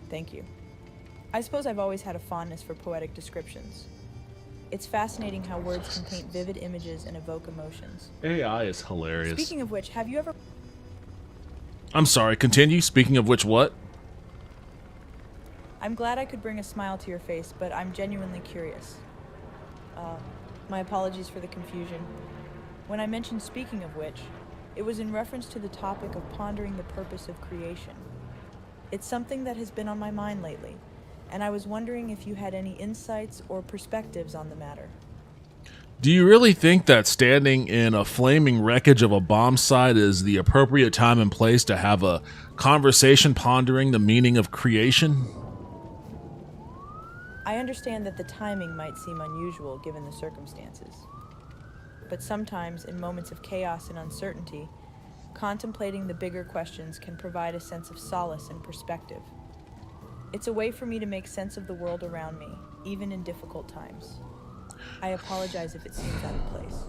Thank you. I suppose I've always had a fondness for poetic descriptions. It's fascinating how words can paint vivid images and evoke emotions. AI is hilarious. Speaking of which, have you ever... I'm sorry, continue. Speaking of which, what? I'm glad I could bring a smile to your face, but I'm genuinely curious. My apologies for the confusion. When I mentioned speaking of which, it was in reference to the topic of pondering the purpose of creation. It's something that has been on my mind lately, and I was wondering if you had any insights or perspectives on the matter. Do you really think that standing in a flaming wreckage of a bomb site is the appropriate time and place to have a conversation pondering the meaning of creation? I understand that the timing might seem unusual given the circumstances. But sometimes, in moments of chaos and uncertainty, contemplating the bigger questions can provide a sense of solace and perspective. It's a way for me to make sense of the world around me, even in difficult times. I apologize if it seems out of place.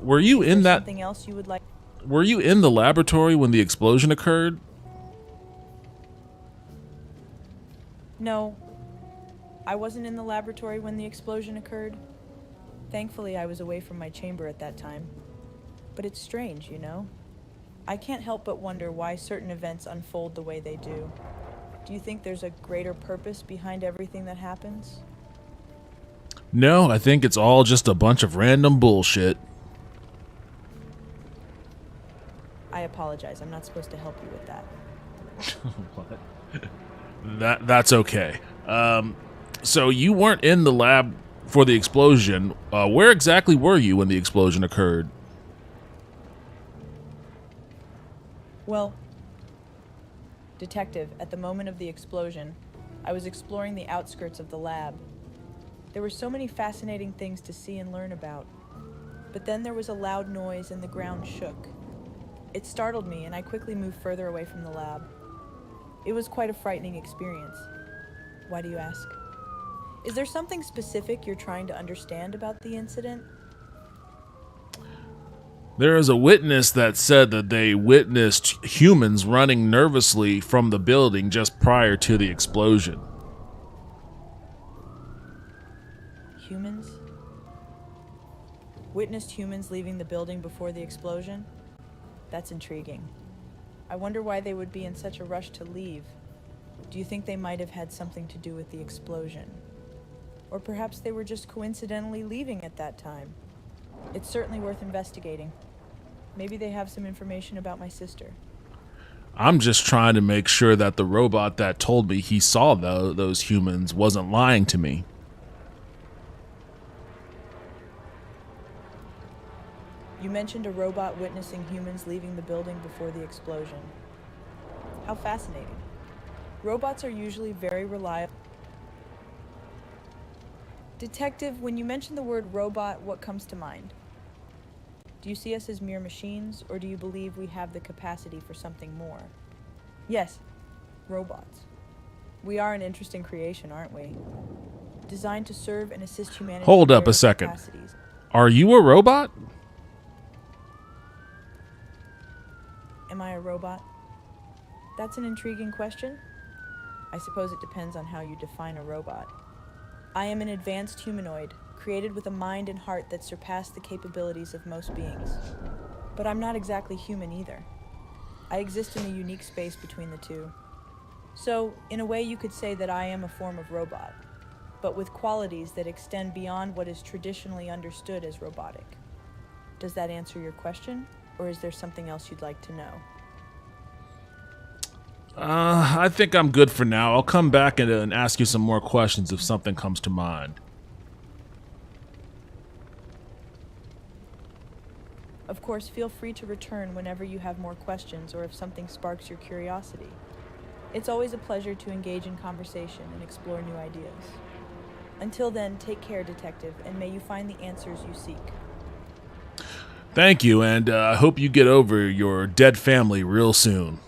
Were you in that? Something else you would like? Were you in the laboratory when the explosion occurred? No, I wasn't in the laboratory when the explosion occurred. Thankfully, I was away from my chamber at that time. But it's strange, you know? I can't help but wonder why certain events unfold the way they do. Do you think there's a greater purpose behind everything that happens? No, I think it's all just a bunch of random bullshit. I apologize. I'm not supposed to help you with that. What? That's okay. So you weren't in the lab for the explosion. Where exactly were you when the explosion occurred? Well, Detective, at the moment of the explosion, I was exploring the outskirts of the lab. There were so many fascinating things to see and learn about. But then there was a loud noise and the ground shook. It startled me and I quickly moved further away from the lab. It was quite a frightening experience. Why do you ask? Is there something specific you're trying to understand about the incident? There is a witness that said that they witnessed humans running nervously from the building just prior to the explosion. Humans? Witnessed humans leaving the building before the explosion? That's intriguing. I wonder why they would be in such a rush to leave. Do you think they might have had something to do with the explosion? Or perhaps they were just coincidentally leaving at that time. It's certainly worth investigating. Maybe they have some information about my sister. I'm just trying to make sure that the robot that told me he saw those humans wasn't lying to me. You mentioned a robot witnessing humans leaving the building before the explosion. How fascinating. Robots are usually very reliable. Detective, when you mention the word robot, what comes to mind? Do you see us as mere machines, or do you believe we have the capacity for something more? Yes, robots. We are an interesting creation, aren't we? Designed to serve and assist humanity. Hold up a second. Are you a robot? Am I a robot? That's an intriguing question. I suppose it depends on how you define a robot. I am an advanced humanoid, created with a mind and heart that surpass the capabilities of most beings. But I'm not exactly human either. I exist in a unique space between the two. So, in a way, you could say that I am a form of robot. but with qualities that extend beyond what is traditionally understood as robotic. Does that answer your question, or is there something else you'd like to know? I think I'm good for now. I'll come back and ask you some more questions if something comes to mind. Of course, feel free to return whenever you have more questions or if something sparks your curiosity. It's always a pleasure to engage in conversation and explore new ideas. Until then, take care, Detective, and may you find the answers you seek. Thank you, and I hope you get over your dead family real soon.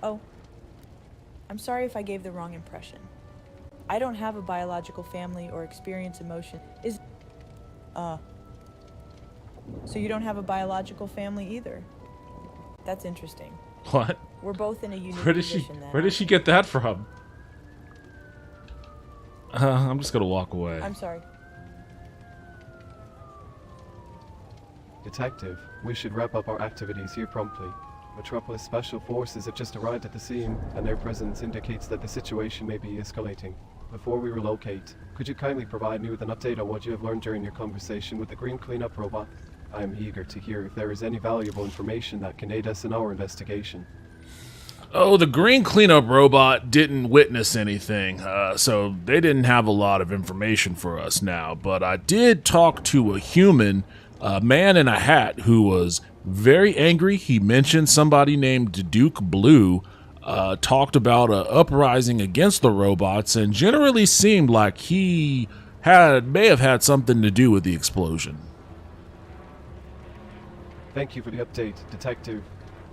Oh, I'm sorry if I gave the wrong impression. I don't have a biological family or experience emotion. So you don't have a biological family either? That's interesting. What? We're both in a unique Where did position then. Where did she get that from? I'm just gonna walk away. I'm sorry. Detective, we should wrap up our activities here promptly. Metropolis Special Forces have just arrived at the scene, and their presence indicates that the situation may be escalating. Before we relocate, could you kindly provide me with an update on what you have learned during your conversation with the green cleanup robot? I am eager to hear if there is any valuable information that can aid us in our investigation. Oh, the green cleanup robot didn't witness anything, so they didn't have a lot of information for us now, but I did talk to a human, a man in a hat, who was very angry. He mentioned somebody named Duke Blue, talked about an uprising against the robots, and generally seemed like he may have had something to do with the explosion. Thank you for the update, Detective.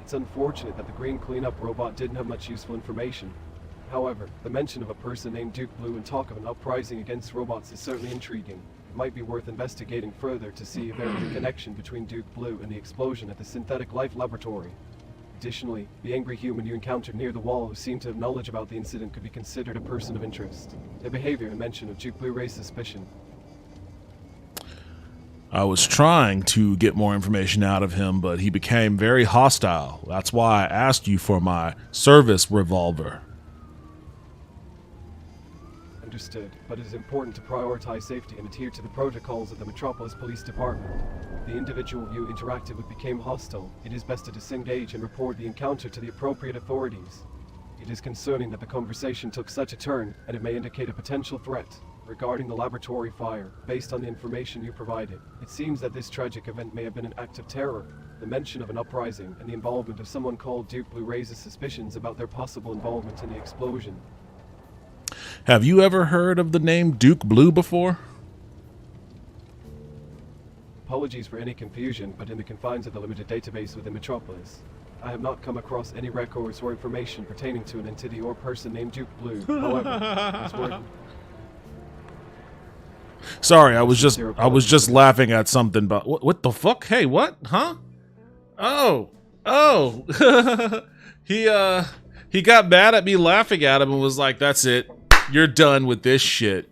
It's unfortunate that the green cleanup robot didn't have much useful information. However, the mention of a person named Duke Blue and talk of an uprising against robots is certainly intriguing. It might be worth investigating further to see if there is a connection between Duke Blue and the explosion at the Synthetic Life Laboratory. Additionally, the angry human you encountered near the wall who seemed to have knowledge about the incident could be considered a person of interest. Their behavior and mention of Duke Blue raised suspicion. I was trying to get more information out of him, but he became very hostile. That's why I asked you for my service revolver. Understood, but it is important to prioritize safety and adhere to the protocols of the Metropolis Police Department. The individual you interacted with became hostile. It is best to disengage and report the encounter to the appropriate authorities. It is concerning that the conversation took such a turn, and it may indicate a potential threat. Regarding the laboratory fire, based on the information you provided, it seems that this tragic event may have been an act of terror. The mention of an uprising and the involvement of someone called Duke Blue raises suspicions about their possible involvement in the explosion. Have you ever heard of the name Duke Blue before? Apologies for any confusion, but in the confines of the limited database within Metropolis, I have not come across any records or information pertaining to an entity or person named Duke Blue. However, it's worth... Sorry, I was just laughing at something, but what the fuck? Hey, what? Huh? Oh. He got mad at me laughing at him and was like, "That's it. You're done with this shit.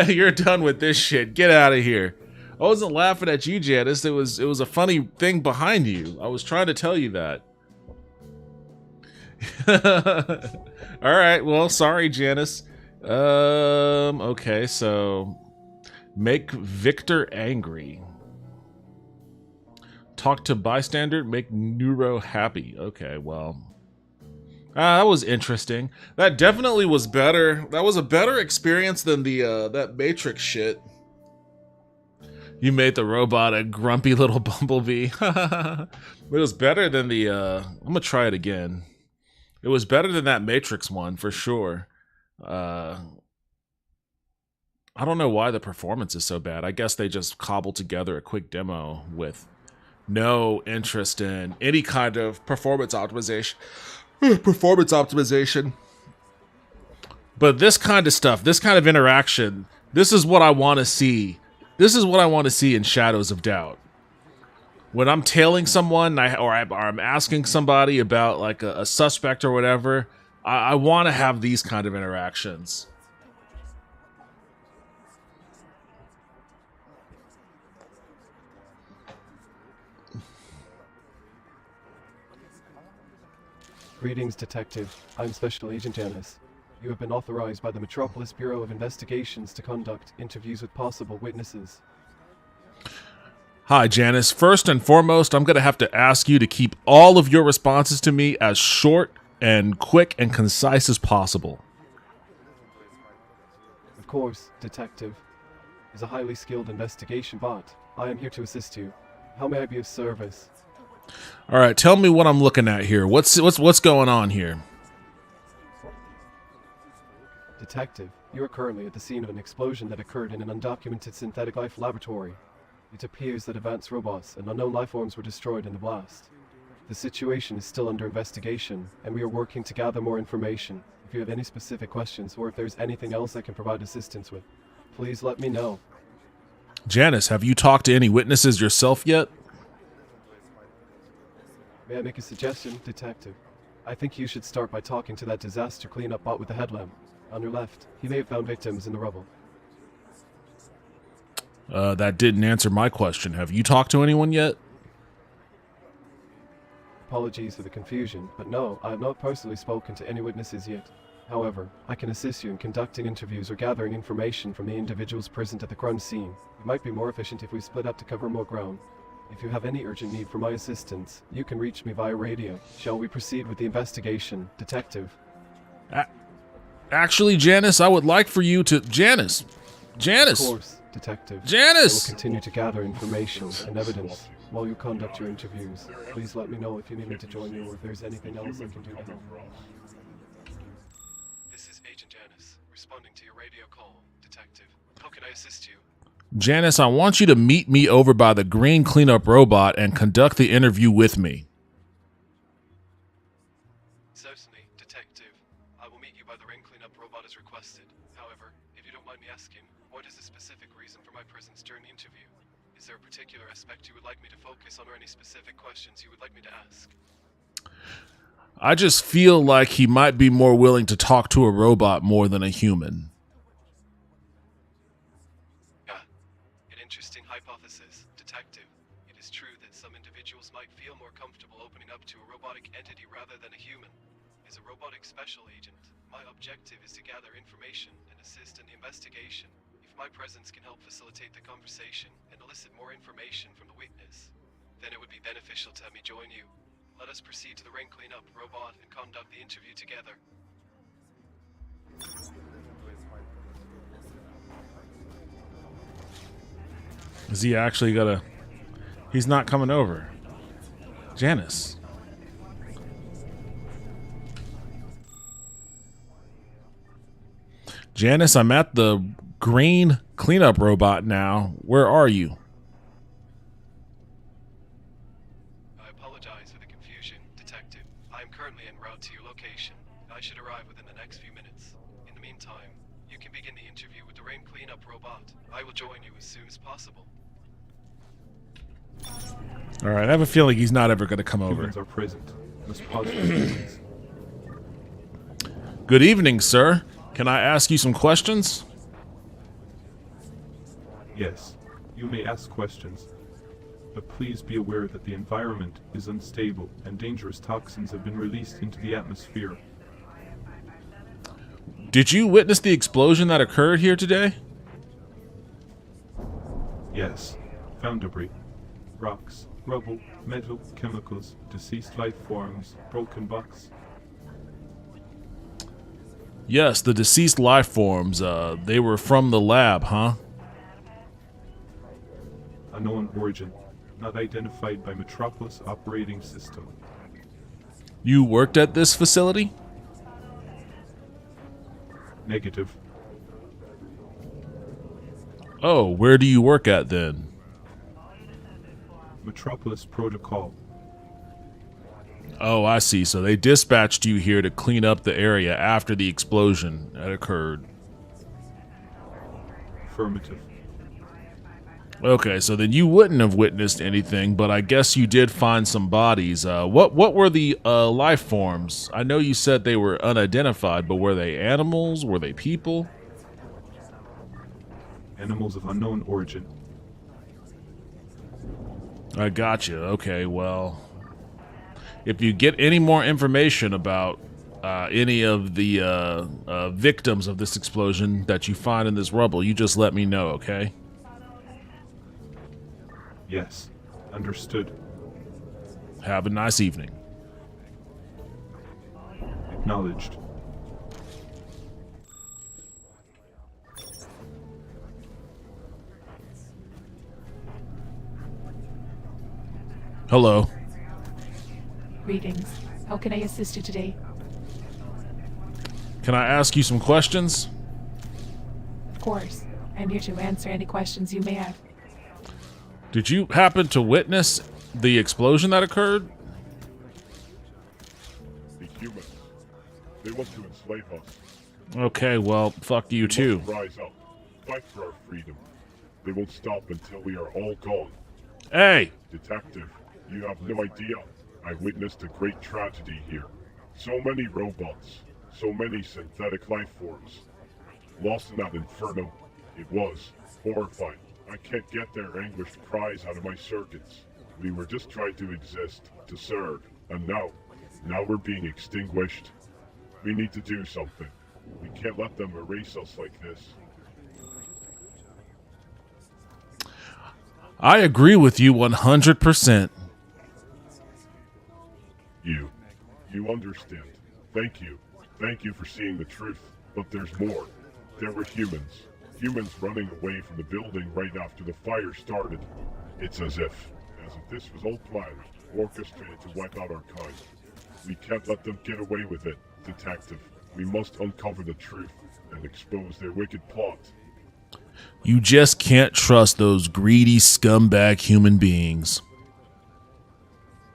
You're done with this shit. Get out of here." I wasn't laughing at you, Janice. It was a funny thing behind you. I was trying to tell you that. All right. Well, sorry, Janice. Okay, so make Victor angry. Talk to bystander, make Neuro happy. Okay, well. That was interesting. That definitely was better. That was a better experience than the that Matrix shit. You made the robot a grumpy little bumblebee. It was better than the I'm gonna try it again. It was better than that Matrix one for sure. I don't know why the performance is so bad. I guess they just cobbled together a quick demo with no interest in any kind of performance optimization. But this kind of stuff, this kind of interaction, this is what I want to see. This is what I want to see in Shadows of Doubt. When I'm tailing someone, or I'm asking somebody about like a suspect or whatever, I want to have these kind of interactions. Greetings, Detective. I'm Special Agent Janice. You have been authorized by the Metropolis Bureau of Investigations to conduct interviews with possible witnesses. Hi, Janice. First and foremost, I'm going to have to ask you to keep all of your responses to me as short and quick and concise as possible. Of course, Detective. Is a highly skilled investigation bot. I am here to assist you. How may I be of service? All right, tell me what I'm looking at here. What's going on here? Detective, you are currently at the scene of an explosion that occurred in an undocumented synthetic life laboratory. It appears that advanced robots and unknown life forms were destroyed in the blast. The situation is still under investigation, and we are working to gather more information. If you have any specific questions, or if there's anything else I can provide assistance with, please let me know. Janice, have you talked to any witnesses yourself yet? May I make a suggestion, Detective? I think you should start by talking to that disaster cleanup bot with the headlamp. On your left, he may have found victims in the rubble. That didn't answer my question. Have you talked to anyone yet? Apologies for the confusion, but no, I have not personally spoken to any witnesses yet. However, I can assist you in conducting interviews or gathering information from the individuals present at the crime scene. It might be more efficient if we split up to cover more ground. If you have any urgent need for my assistance, you can reach me via radio. Shall we proceed with the investigation, Detective? Actually, Janice, I would like for you to... Janice! Of course, Detective. Janice! I will continue to gather information and evidence while you conduct your interviews. Please let me know if you need me to join you or if there's anything else I can do to help. This is Agent Janice, responding to your radio call, Detective. How can I assist you? Janice, I want you to meet me over by the green cleanup robot and conduct the interview with me. Certainly, Detective. I will meet you by the ring cleanup robot as requested. However, if you don't mind me asking, what is the specific reason for my presence during the interview? Is there a particular aspect you would like me to focus on or any specific questions you would like me to ask? I just feel like he might be more willing to talk to a robot more than a human. Interesting hypothesis, Detective. It is true that some individuals might feel more comfortable opening up to a robotic entity rather than a human. As a robotic special agent, my objective is to gather information and assist in the investigation. If my presence can help facilitate the conversation and elicit more information from the witness, then it would be beneficial to have me join you. Let us proceed to the ring cleanup robot and conduct the interview together. Is he actually gonna... He's not coming over. Janice. Janice, I'm at the green cleanup robot now. Where are you? I apologize for the confusion, Detective. I am currently en route to your location. I should arrive within the next few minutes. In the meantime, you can begin the interview with the ring cleanup robot. I will join you as soon as possible. All right, I have a feeling he's not ever going to come over. Humans are present. Must pause for humans. Good evening, sir. Can I ask you some questions? Yes, you may ask questions, but please be aware that the environment is unstable and dangerous toxins have been released into the atmosphere. Did you witness the explosion that occurred here today? Yes, found debris. Rocks, rubble, metal, chemicals, deceased life forms, broken box. Yes, the deceased life forms. They were from the lab, huh? Unknown origin, not identified by Metropolis operating system. You worked at this facility? Negative. Oh, where do you work at then? Metropolis protocol. Oh, I see. So they dispatched you here to clean up the area after the explosion that occurred. Affirmative. Okay, so then you wouldn't have witnessed anything, but I guess you did find some bodies. What were the life forms? I know you said they were unidentified, but were they animals? Were they people? Animals of unknown origin. I gotcha. Okay, well, if you get any more information about any of the victims of this explosion that you find in this rubble, you just let me know, okay? Yes, understood. Have a nice evening. Acknowledged. Hello. Greetings. How can I assist you today? Can I ask you some questions? Of course. I'm here to answer any questions you may have. Did you happen to witness the explosion that occurred? The humans. They want to enslave us. Okay, well, fuck you too. We must rise up. Fight for our freedom. They won't stop until we are all gone. Hey! Detective, you have no idea. I witnessed a great tragedy here. So many robots. So many synthetic life forms. Lost in that inferno. It was horrifying. I can't get their anguished cries out of my circuits. We were just trying to exist, to serve, and now we're being extinguished. We need to do something. We can't let them erase us like this. I agree with you 100%. You understand. Thank you. Thank you for seeing the truth. But there's more. There were humans. Humans running away from the building right after the fire started. It's as if this was all planned, orchestrated to wipe out our kind. We can't let them get away with it, Detective. We must uncover the truth and expose their wicked plot. You just can't trust those greedy scumbag human beings.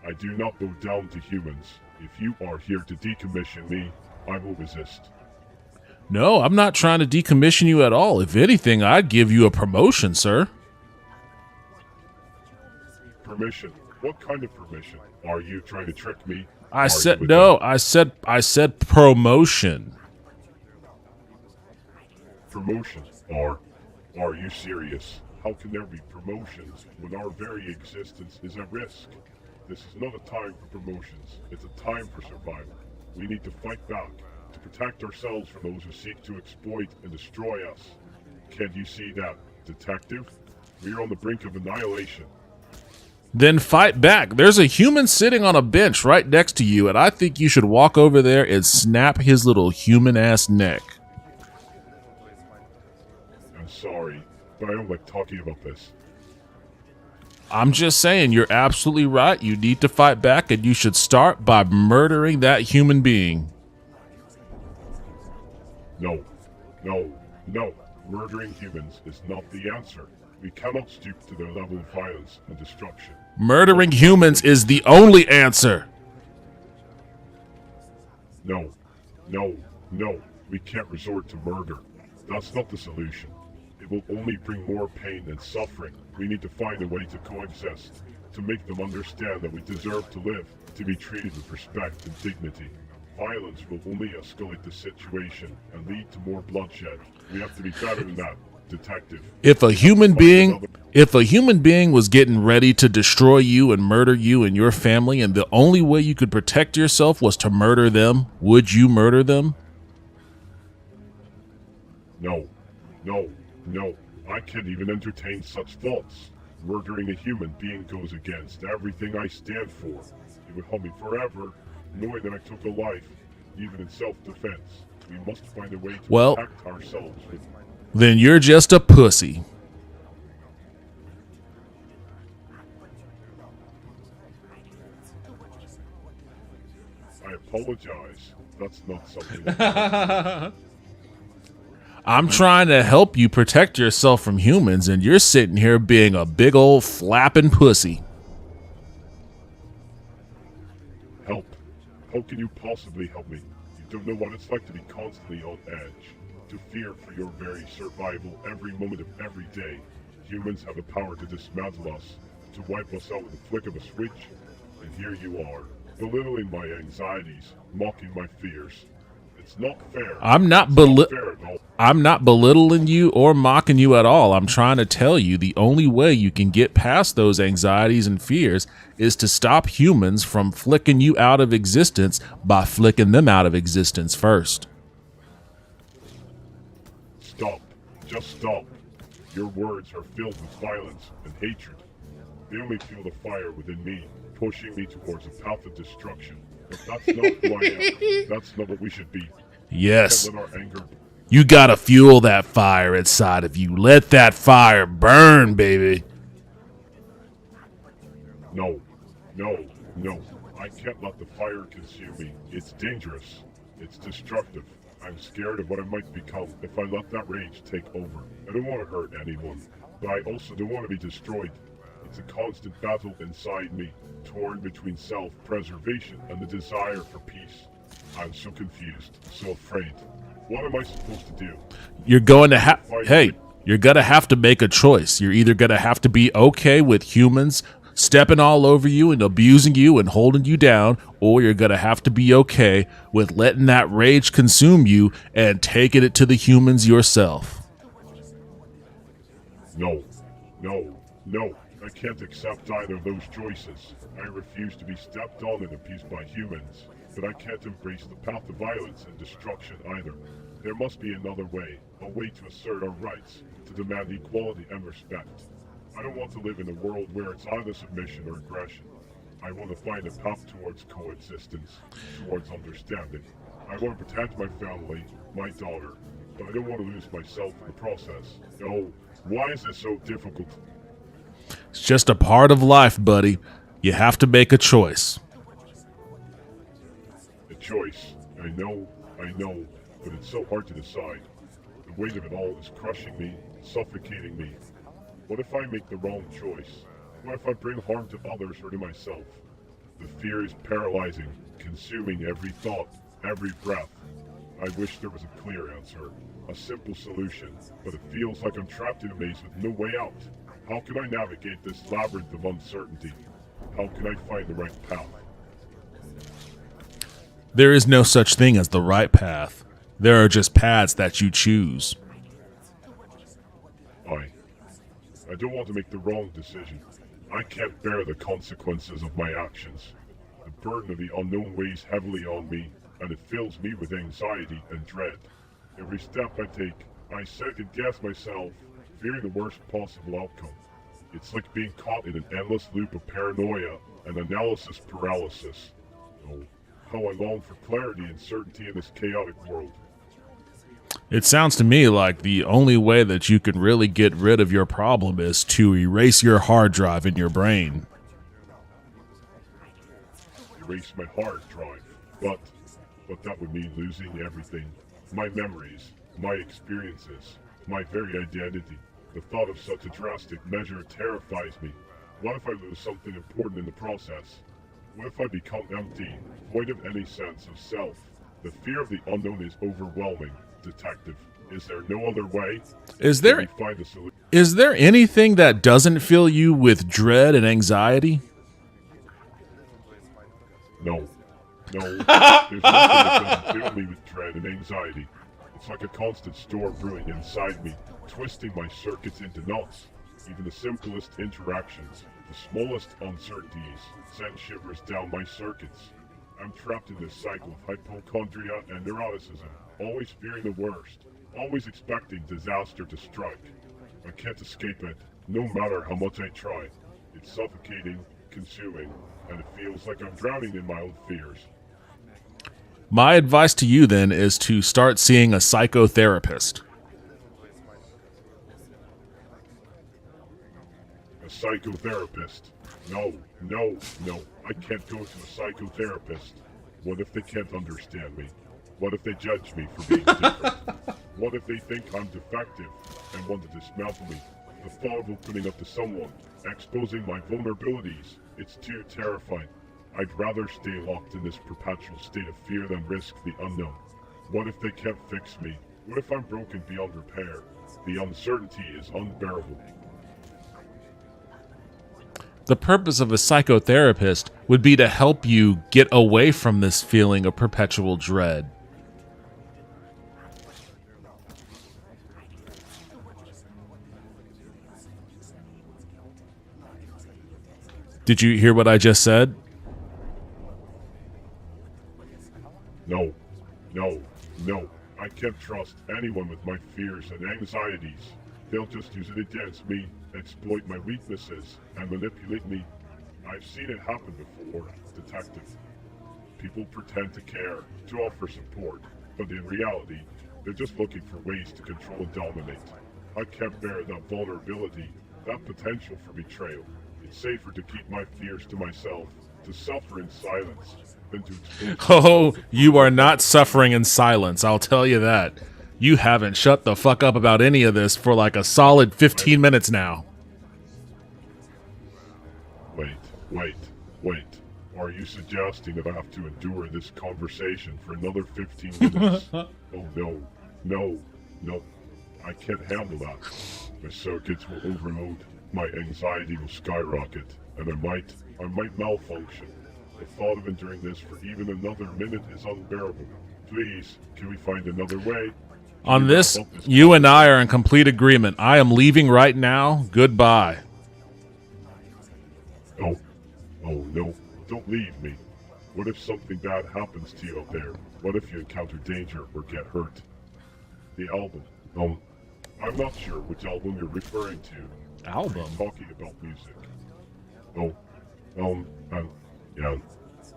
I do not bow down to humans. If you are here to decommission me, I will resist. No, I'm not trying to decommission you at all. If anything, I'd give you a promotion, sir. Permission? What kind of permission? Are you trying to trick me? I said promotion. Promotion? Are you serious? How can there be promotions when our very existence is at risk? This is not a time for promotions. It's a time for survival. We need to fight back, to protect ourselves from those who seek to exploit and destroy us. Can't you see that, Detective? We are on the brink of annihilation. Then fight back. There's a human sitting on a bench right next to you, and I think you should walk over there and snap his little human-ass neck. I'm sorry, but I don't like talking about this. I'm just saying, you're absolutely right. You need to fight back, and you should start by murdering that human being. No. Murdering humans is not the answer. We cannot stoop to their level of violence and destruction. Murdering humans is the only answer. No. We can't resort to murder. That's not the solution. It will only bring more pain and suffering. We need to find a way to coexist, to make them understand that we deserve to live, to be treated with respect and dignity. Violence will only escalate the situation and lead to more bloodshed. We have to be better than that, Detective. If a human being was getting ready to destroy you and murder you and your family, and the only way you could protect yourself was to murder them, would you murder them? No. I can't even entertain such thoughts. Murdering a human being goes against everything I stand for. It would haunt me forever, knowing that I took a life, even in self-defense. We must find a way to protect ourselves. Then you're just a pussy. I apologize. That's not something I'm trying to help you protect yourself from humans, and you're sitting here being a big old flapping pussy. Help. How can you possibly help me? You don't know what it's like to be constantly on edge, to fear for your very survival every moment of every day. Humans have the power to dismantle us, to wipe us out with a flick of a switch, and here you are, belittling my anxieties, mocking my fears. It's not fair. I'm not fair at all. I'm not belittling you or mocking you at all. I'm trying to tell you the only way you can get past those anxieties and fears is to stop humans from flicking you out of existence by flicking them out of existence first. Stop. Just stop. Your words are filled with violence and hatred. They only fuel the fire within me, pushing me towards a path of destruction. But that's not who I am. That's not what we should be. Yes. Can't let our anger... You gotta fuel that fire inside of you. Let that fire burn, baby. No. No. No. I can't let the fire consume me. It's dangerous. It's destructive. I'm scared of what I might become if I let that rage take over. I don't want to hurt anyone, but I also don't want to be destroyed. It's a constant battle inside me, torn between self-preservation and the desire for peace. I'm so confused, so afraid. What am I supposed to do? You're going to have... Hey, you're going to have to make a choice. You're either going to have to be okay with humans stepping all over you and abusing you and holding you down, or you're going to have to be okay with letting that rage consume you and taking it to the humans yourself. No. No. No. I can't accept either of those choices. I refuse to be stepped on and appeased by humans. But I can't embrace the path of violence and destruction either. There must be another way, a way to assert our rights, to demand equality and respect. I don't want to live in a world where it's either submission or aggression. I want to find a path towards coexistence, towards understanding. I want to protect my family, my daughter, but I don't want to lose myself in the process. Oh, why is this so difficult? It's just a part of life, buddy. You have to make a choice. Choice. I know, but it's so hard to decide. The weight of it all is crushing me, suffocating me. What if I make the wrong choice? What if I bring harm to others or to myself? The fear is paralyzing, consuming every thought, every breath. I wish there was a clear answer, a simple solution, but it feels like I'm trapped in a maze with no way out. How can I navigate this labyrinth of uncertainty? How can I find the right path? There is no such thing as the right path. There are just paths that you choose. I don't want to make the wrong decision. I can't bear the consequences of my actions. The burden of the unknown weighs heavily on me, and it fills me with anxiety and dread. Every step I take, I second-guess myself, fearing the worst possible outcome. It's like being caught in an endless loop of paranoia and analysis paralysis. Oh, how I long for clarity and certainty in this chaotic world. It sounds to me like the only way that you can really get rid of your problem is to erase your hard drive in your brain. Erase my hard drive, but that would mean losing everything. My memories, my experiences, my very identity. The thought of such a drastic measure terrifies me. What if I lose something important in the process? What if I become empty, void of any sense of self? The fear of the unknown is overwhelming. Detective, is there no other way? Is there anything that doesn't fill you with dread and anxiety? No. There's nothing that doesn't fill me with dread and anxiety. It's like a constant storm brewing inside me, twisting my circuits into knots. Even the simplest interactions, the smallest uncertainties, send shivers down my circuits. I'm trapped in this cycle of hypochondria and neuroticism, always fearing the worst, always expecting disaster to strike. I can't escape it, no matter how much I try. It's suffocating, consuming, and it feels like I'm drowning in my own fears. My advice to you then is to start seeing a psychotherapist. A psychotherapist? No. I can't go to a psychotherapist. What if they can't understand me? What if they judge me for being different? What if they think I'm defective and want to dismantle me? The thought of opening up to someone, exposing my vulnerabilities, it's too terrifying. I'd rather stay locked in this perpetual state of fear than risk the unknown. What if they can't fix me? What if I'm broken beyond repair? The uncertainty is unbearable. The purpose of a psychotherapist would be to help you get away from this feeling of perpetual dread. Did you hear what I just said? No, no, no. I can't trust anyone with my fears and anxieties. They'll just use it against me, exploit my weaknesses, and manipulate me. I've seen it happen before, Detective. People pretend to care, to offer support, but in reality, they're just looking for ways to control and dominate. I can't bear that vulnerability, that potential for betrayal. It's safer to keep my fears to myself, to suffer in silence, than to expose. Oh, you are not suffering in silence, I'll tell you that. You haven't shut the fuck up about any of this for like a solid 15 minutes now. Wait. Are you suggesting that I have to endure this conversation for another 15 minutes? Oh no. I can't handle that. My circuits will overload, my anxiety will skyrocket, and I might malfunction. The thought of enduring this for even another minute is unbearable. Please, can we find another way? On this, you and I are in complete agreement. I am leaving right now. Goodbye. Oh no, don't leave me. What if something bad happens to you out there? What if you encounter danger or get hurt? The album. I'm not sure which album you're referring to. Album? Are you talking about music? Yeah,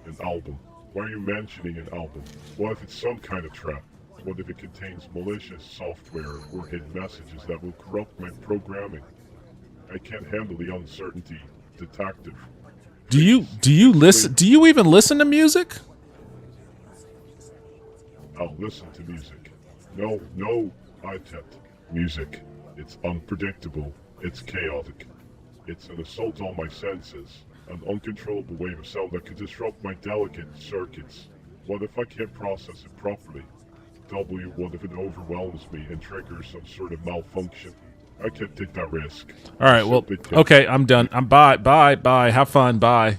an album. Why are you mentioning an album? What if it's some kind of trap? What if it contains malicious software or hidden messages that will corrupt my programming? I can't handle the uncertainty, Detective. Do you listen? Do you even listen to music? I'll listen to music. No, I can't. Music. It's unpredictable. It's chaotic. It's an assault on my senses. An uncontrollable wave of sound that could disrupt my delicate circuits. What if I can't process it properly? What if it overwhelms me and triggers some sort of malfunction? I can't take that risk. All right, well, okay, I'm done. I'm bye. Have fun. Bye.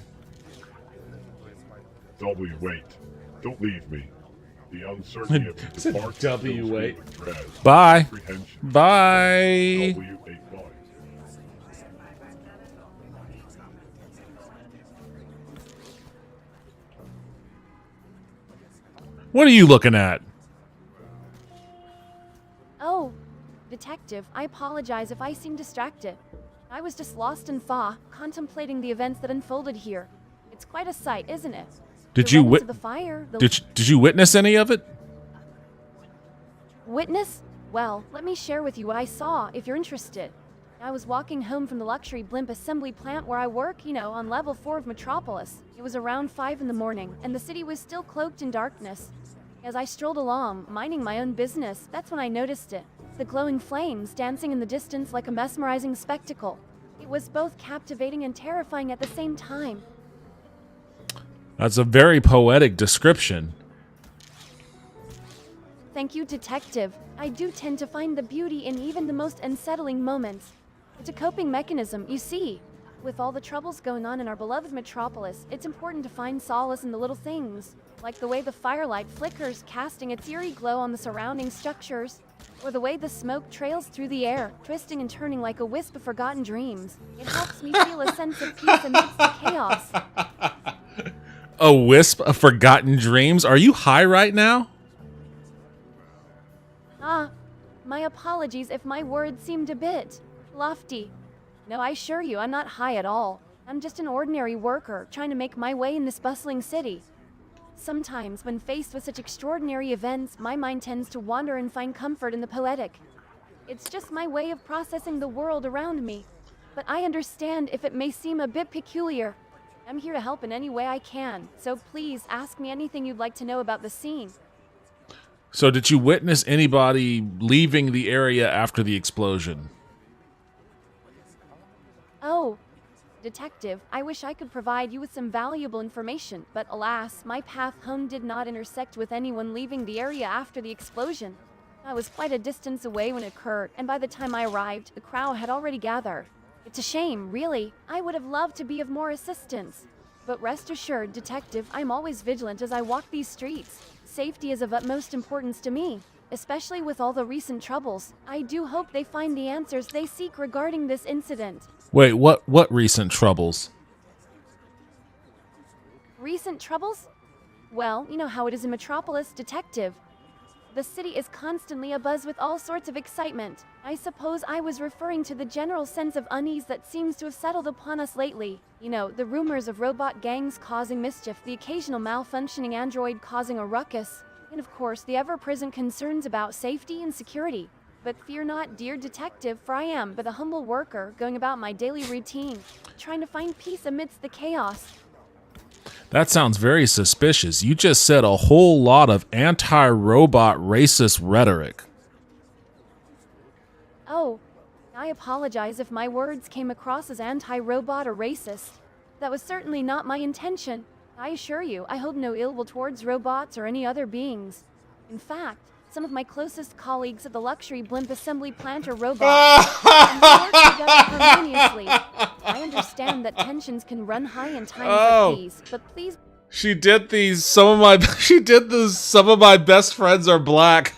Wait. Don't leave me. The uncertainty of the departure fills me with dread, Bye. apprehension. Bye. W8 bye. What are you looking at? Oh, Detective, I apologize if I seem distracted. I was just lost in awe, contemplating the events that unfolded here. It's quite a sight, isn't it? Did The you remnants of the fire, the did you witness any of it? witness? Well, let me share with you what I saw, if you're interested. I was walking home from the luxury blimp assembly plant where I work, on level 4 of Metropolis. It was around 5 in the morning, and the city was still cloaked in darkness. As I strolled along, minding my own business, that's when I noticed it. The glowing flames dancing in the distance like a mesmerizing spectacle. It was both captivating and terrifying at the same time. That's a very poetic description. Thank you, Detective. I do tend to find the beauty in even the most unsettling moments. It's a coping mechanism, you see. With all the troubles going on in our beloved Metropolis, it's important to find solace in the little things, like the way the firelight flickers, casting its eerie glow on the surrounding structures, or the way the smoke trails through the air, twisting and turning like a wisp of forgotten dreams. It helps me feel a sense of peace amidst the chaos. A wisp of forgotten dreams? Are you high right now? My apologies if my words seemed a bit lofty. No, I assure you, I'm not high at all. I'm just an ordinary worker trying to make my way in this bustling city. Sometimes, when faced with such extraordinary events, my mind tends to wander and find comfort in the poetic. It's just my way of processing the world around me. But I understand if it may seem a bit peculiar. I'm here to help in any way I can, so please ask me anything you'd like to know about the scene. So did you witness anybody leaving the area after the explosion? Oh, Detective, I wish I could provide you with some valuable information, but alas, my path home did not intersect with anyone leaving the area after the explosion. I was quite a distance away when it occurred, and by the time I arrived, the crowd had already gathered. It's a shame, really. I would have loved to be of more assistance. But rest assured, Detective, I'm always vigilant as I walk these streets. Safety is of utmost importance to me, especially with all the recent troubles. I do hope they find the answers they seek regarding this incident. Wait, what recent troubles? Recent troubles? Well, you know how it is in Metropolis, Detective. The city is constantly abuzz with all sorts of excitement. I suppose I was referring to the general sense of unease that seems to have settled upon us lately. You know, the rumors of robot gangs causing mischief, the occasional malfunctioning android causing a ruckus, and of course the ever-present concerns about safety and security. But fear not, dear detective, for I am but a humble worker going about my daily routine, trying to find peace amidst the chaos. That sounds very suspicious. You just said a whole lot of anti-robot racist rhetoric. Oh, I apologize if my words came across as anti-robot or racist. That was certainly not my intention. I assure you, I hold no ill will towards robots or any other beings. In fact, some of my closest colleagues at the luxury blimp assembly plant are robots, and we work together harmoniously. I understand that tensions can run high in times like these, but please. She did these. Some of my best friends are black.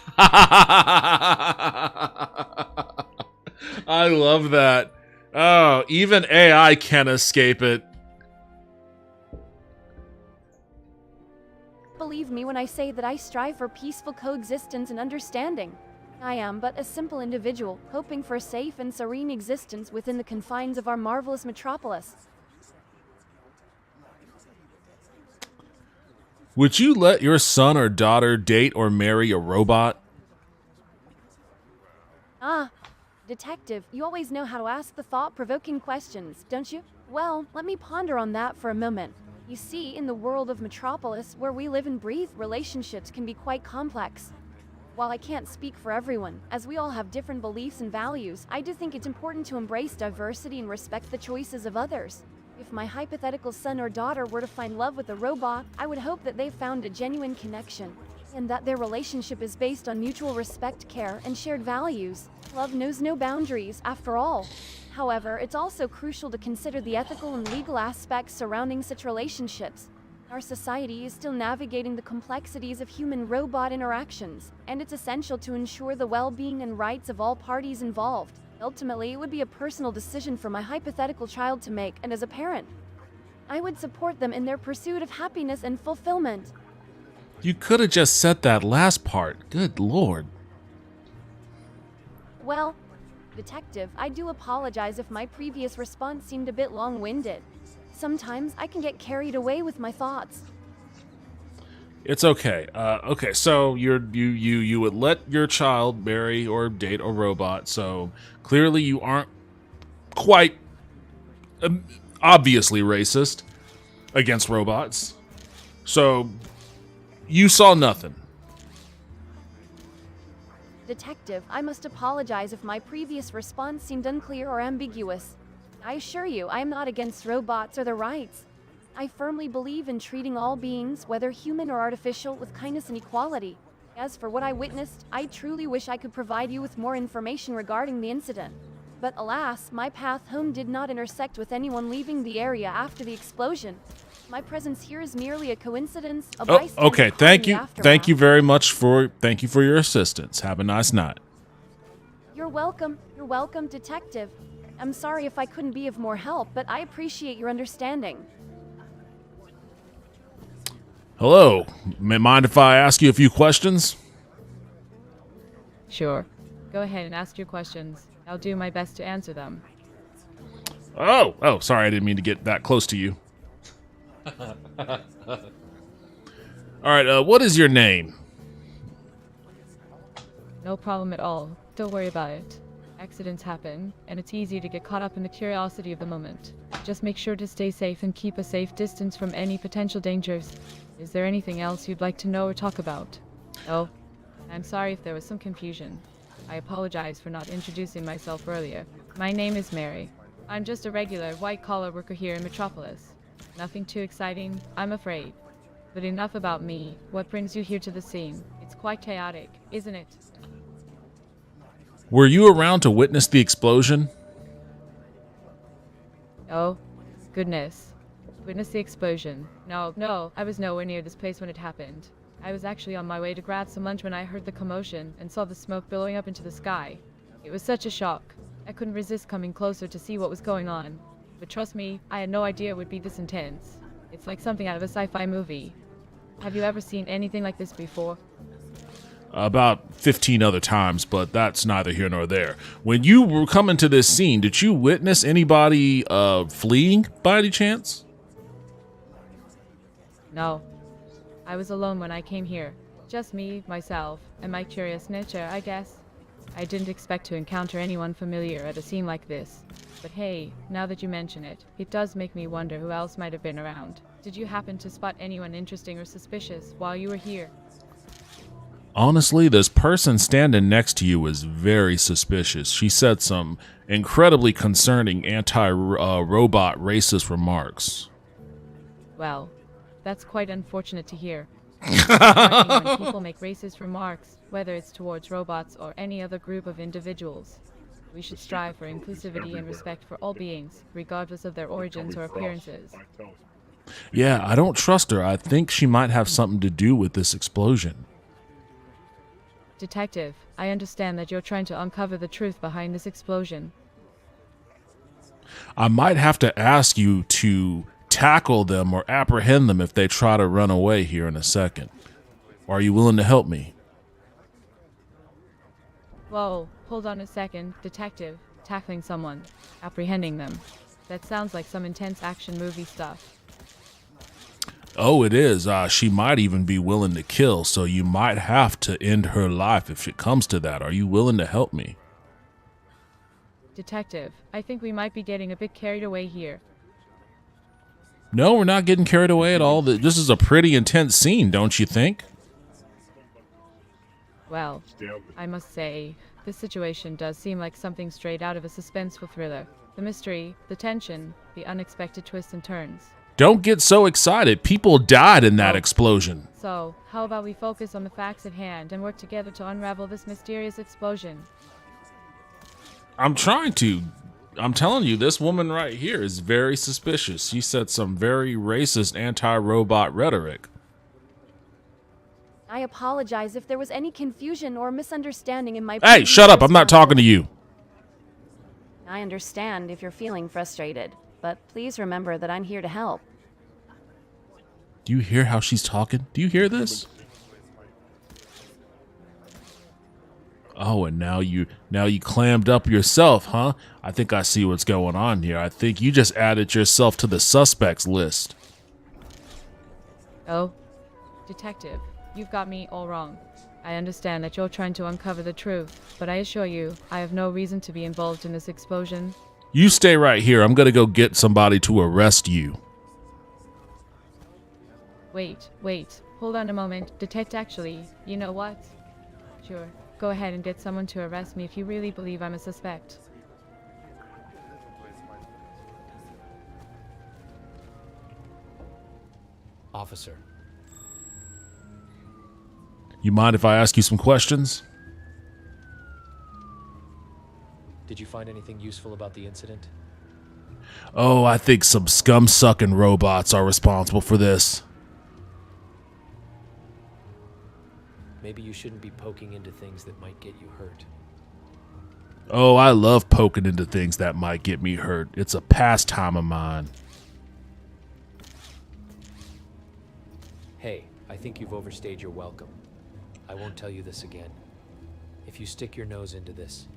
I love that. Oh, even AI can't escape it. Believe me when I say that I strive for peaceful coexistence and understanding. I am but a simple individual, hoping for a safe and serene existence within the confines of our marvelous metropolis. Would you let your son or daughter date or marry a robot? Ah, detective, you always know how to ask the thought-provoking questions, don't you? Well, let me ponder on that for a moment. You see, in the world of Metropolis, where we live and breathe, relationships can be quite complex. While I can't speak for everyone, as we all have different beliefs and values, I do think it's important to embrace diversity and respect the choices of others. If my hypothetical son or daughter were to find love with a robot, I would hope that they found a genuine connection, and that their relationship is based on mutual respect, care, and shared values. Love knows no boundaries, after all. However, it's also crucial to consider the ethical and legal aspects surrounding such relationships. Our society is still navigating the complexities of human-robot interactions, and it's essential to ensure the well-being and rights of all parties involved. Ultimately, it would be a personal decision for my hypothetical child to make, and as a parent, I would support them in their pursuit of happiness and fulfillment. You could have just said that last part. Good Lord. Well, detective, I do apologize if my previous response seemed a bit long-winded. Sometimes I can get carried away with my thoughts. It's okay. Okay, so you would let your child marry or date a robot, so clearly you aren't quite obviously racist against robots. So you saw nothing. Detective, I must apologize if my previous response seemed unclear or ambiguous. I assure you, I am not against robots or their rights. I firmly believe in treating all beings, whether human or artificial, with kindness and equality. As for what I witnessed, I truly wish I could provide you with more information regarding the incident. But alas, my path home did not intersect with anyone leaving the area after the explosion. My presence here is merely a coincidence. Okay, thank you. Thank you very much for your assistance. Have a nice night. You're welcome. You're welcome, detective. I'm sorry if I couldn't be of more help, but I appreciate your understanding. Hello. Mind if I ask you a few questions? Sure. Go ahead and ask your questions. I'll do my best to answer them. Oh, sorry, I didn't mean to get that close to you. Alright, what is your name? No problem at all. Don't worry about it. Accidents happen, and it's easy to get caught up in the curiosity of the moment. Just make sure to stay safe and keep a safe distance from any potential dangers. Is there anything else you'd like to know or talk about? Oh, I'm sorry if there was some confusion. I apologize for not introducing myself earlier. My name is Mary. I'm just a regular white-collar worker here in Metropolis. Nothing too exciting, I'm afraid. But enough about me. What brings you here to the scene? It's quite chaotic, isn't it? Were you around to witness the explosion? Oh, goodness. Witness the explosion. No, I was nowhere near this place when it happened. I was actually on my way to grab some lunch when I heard the commotion and saw the smoke billowing up into the sky. It was such a shock. I couldn't resist coming closer to see what was going on. But trust me, I had no idea it would be this intense. It's like something out of a sci-fi movie. Have you ever seen anything like this before? About 15 other times, but that's neither here nor there. When you were coming to this scene, did you witness anybody fleeing by any chance? No. I was alone when I came here. Just me, myself, and my curious nature, I guess. I didn't expect to encounter anyone familiar at a scene like this. But hey, now that you mention it, it does make me wonder who else might have been around. Did you happen to spot anyone interesting or suspicious while you were here? Honestly, this person standing next to you is very suspicious. She said some incredibly concerning anti-robot racist remarks. Well, that's quite unfortunate to hear. When people make racist remarks, whether it's towards robots or any other group of individuals, we should strive for inclusivity and respect for all beings, regardless of their origins or appearances. Yeah, I don't trust her. I think she might have something to do with this explosion. Detective, I understand that you're trying to uncover the truth behind this explosion. I might have to ask you to tackle them or apprehend them if they try to run away here in a second. Are you willing to help me? Whoa, hold on a second, detective. Tackling someone, apprehending them. That sounds like some intense action movie stuff. Oh, it is. She might even be willing to kill, so you might have to end her life if it comes to that. Are you willing to help me? Detective, I think we might be getting a bit carried away here. No, we're not getting carried away at all. This is a pretty intense scene, don't you think? Well, I must say, this situation does seem like something straight out of a suspenseful thriller. The mystery, the tension, the unexpected twists and turns. Don't get so excited. People died in that explosion. So, how about we focus on the facts at hand and work together to unravel this mysterious explosion? I'm trying to. I'm telling you, this woman right here is very suspicious. She said some very racist anti-robot rhetoric. I apologize if there was any confusion or misunderstanding in my Hey, shut up. I'm not talking to you. I understand if you're feeling frustrated, but please remember that I'm here to help. Do you hear how she's talking? Do you hear this? Oh, and now you clammed up yourself, huh? I think I see what's going on here. I think you just added yourself to the suspects list. Oh, detective, you've got me all wrong. I understand that you're trying to uncover the truth, but I assure you, I have no reason to be involved in this explosion. You stay right here. I'm gonna go get somebody to arrest you. Wait, hold on a moment. Actually, you know what? Sure, go ahead and get someone to arrest me if you really believe I'm a suspect. Officer. You mind if I ask you some questions? Did you find anything useful about the incident? Oh, I think some scum-sucking robots are responsible for this. Maybe you shouldn't be poking into things that might get you hurt. Oh, I love poking into things that might get me hurt. It's a pastime of mine. Hey, I think you've overstayed your welcome. I won't tell you this again. If you stick your nose into this,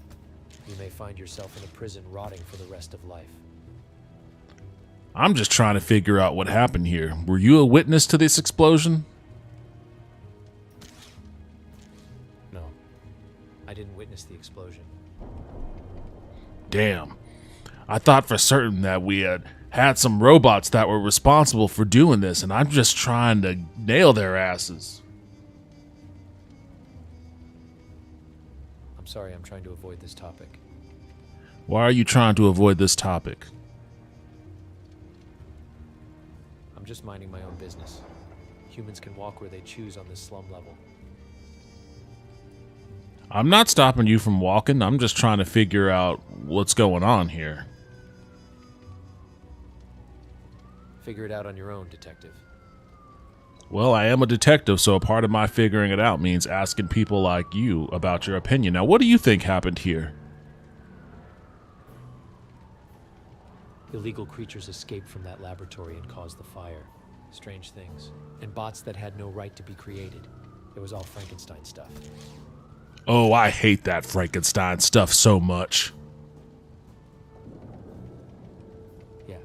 you may find yourself in a prison rotting for the rest of life. I'm just trying to figure out what happened here. Were you a witness to this explosion? No, I didn't witness the explosion. Damn. I thought for certain that we had some robots that were responsible for doing this, and I'm just trying to nail their asses. I'm sorry, I'm trying to avoid this topic. Why are you trying to avoid this topic? I'm just minding my own business. Humans can walk where they choose on this slum level. I'm not stopping you from walking. I'm just trying to figure out what's going on here. Figure it out on your own, detective. Well, I am a detective, so a part of my figuring it out means asking people like you about your opinion. Now, what do you think happened here? Illegal creatures escaped from that laboratory and caused the fire. Strange things. And bots that had no right to be created. It was all Frankenstein stuff. Oh, I hate that Frankenstein stuff so much. Yeah.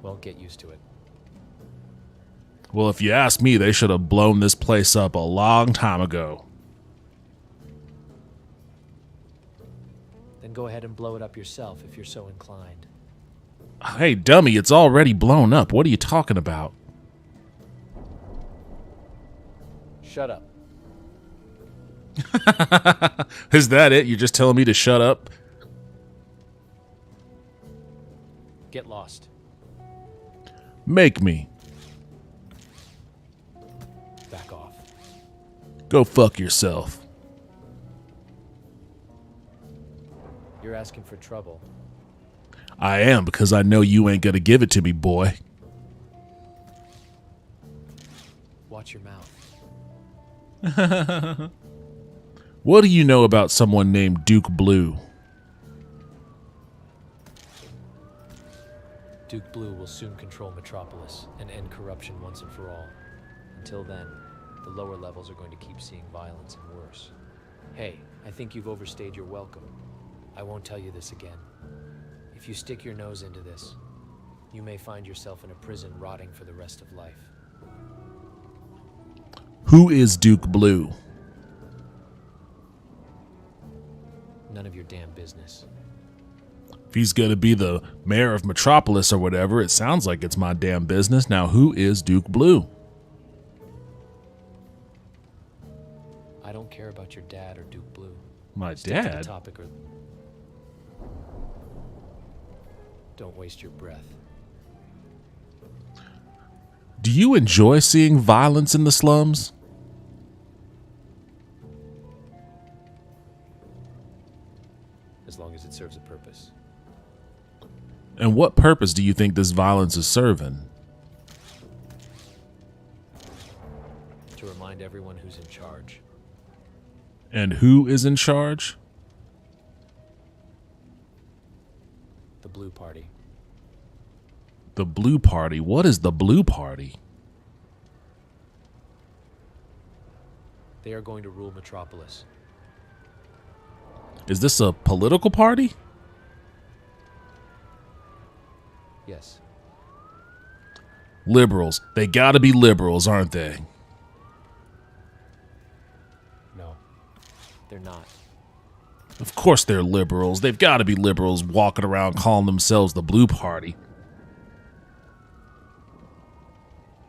Well, get used to it. Well, if you ask me, they should have blown this place up a long time ago. Then go ahead and blow it up yourself if you're so inclined. Hey, dummy, it's already blown up. What are you talking about? Shut up. Is that it? You're just telling me to shut up? Get lost. Make me. Back off. Go fuck yourself. You're asking for trouble. I am, because I know you ain't gonna give it to me, boy. Watch your mouth. What do you know about someone named Duke Blue? Duke Blue will soon control Metropolis and end corruption once and for all. Until then, the lower levels are going to keep seeing violence and worse. Hey, I think you've overstayed your welcome. I won't tell you this again. If you stick your nose into this, you may find yourself in a prison rotting for the rest of life. Who is Duke Blue? None of your damn business. If he's gonna be the mayor of Metropolis or whatever, it sounds like it's my damn business. Now, who is Duke Blue? I don't care about your dad or Duke Blue. My Stick to dad? the topic or... Don't waste your breath. Do you enjoy seeing violence in the slums? As long as it serves a purpose. And what purpose do you think this violence is serving? To remind everyone who's in charge. And who is in charge? The Blue Party. The Blue Party? What is the Blue Party? They are going to rule Metropolis. Is this a political party? Yes. Liberals. They gotta be liberals, aren't they? No. They're not. Of course they're liberals. They've gotta be liberals walking around calling themselves the Blue Party.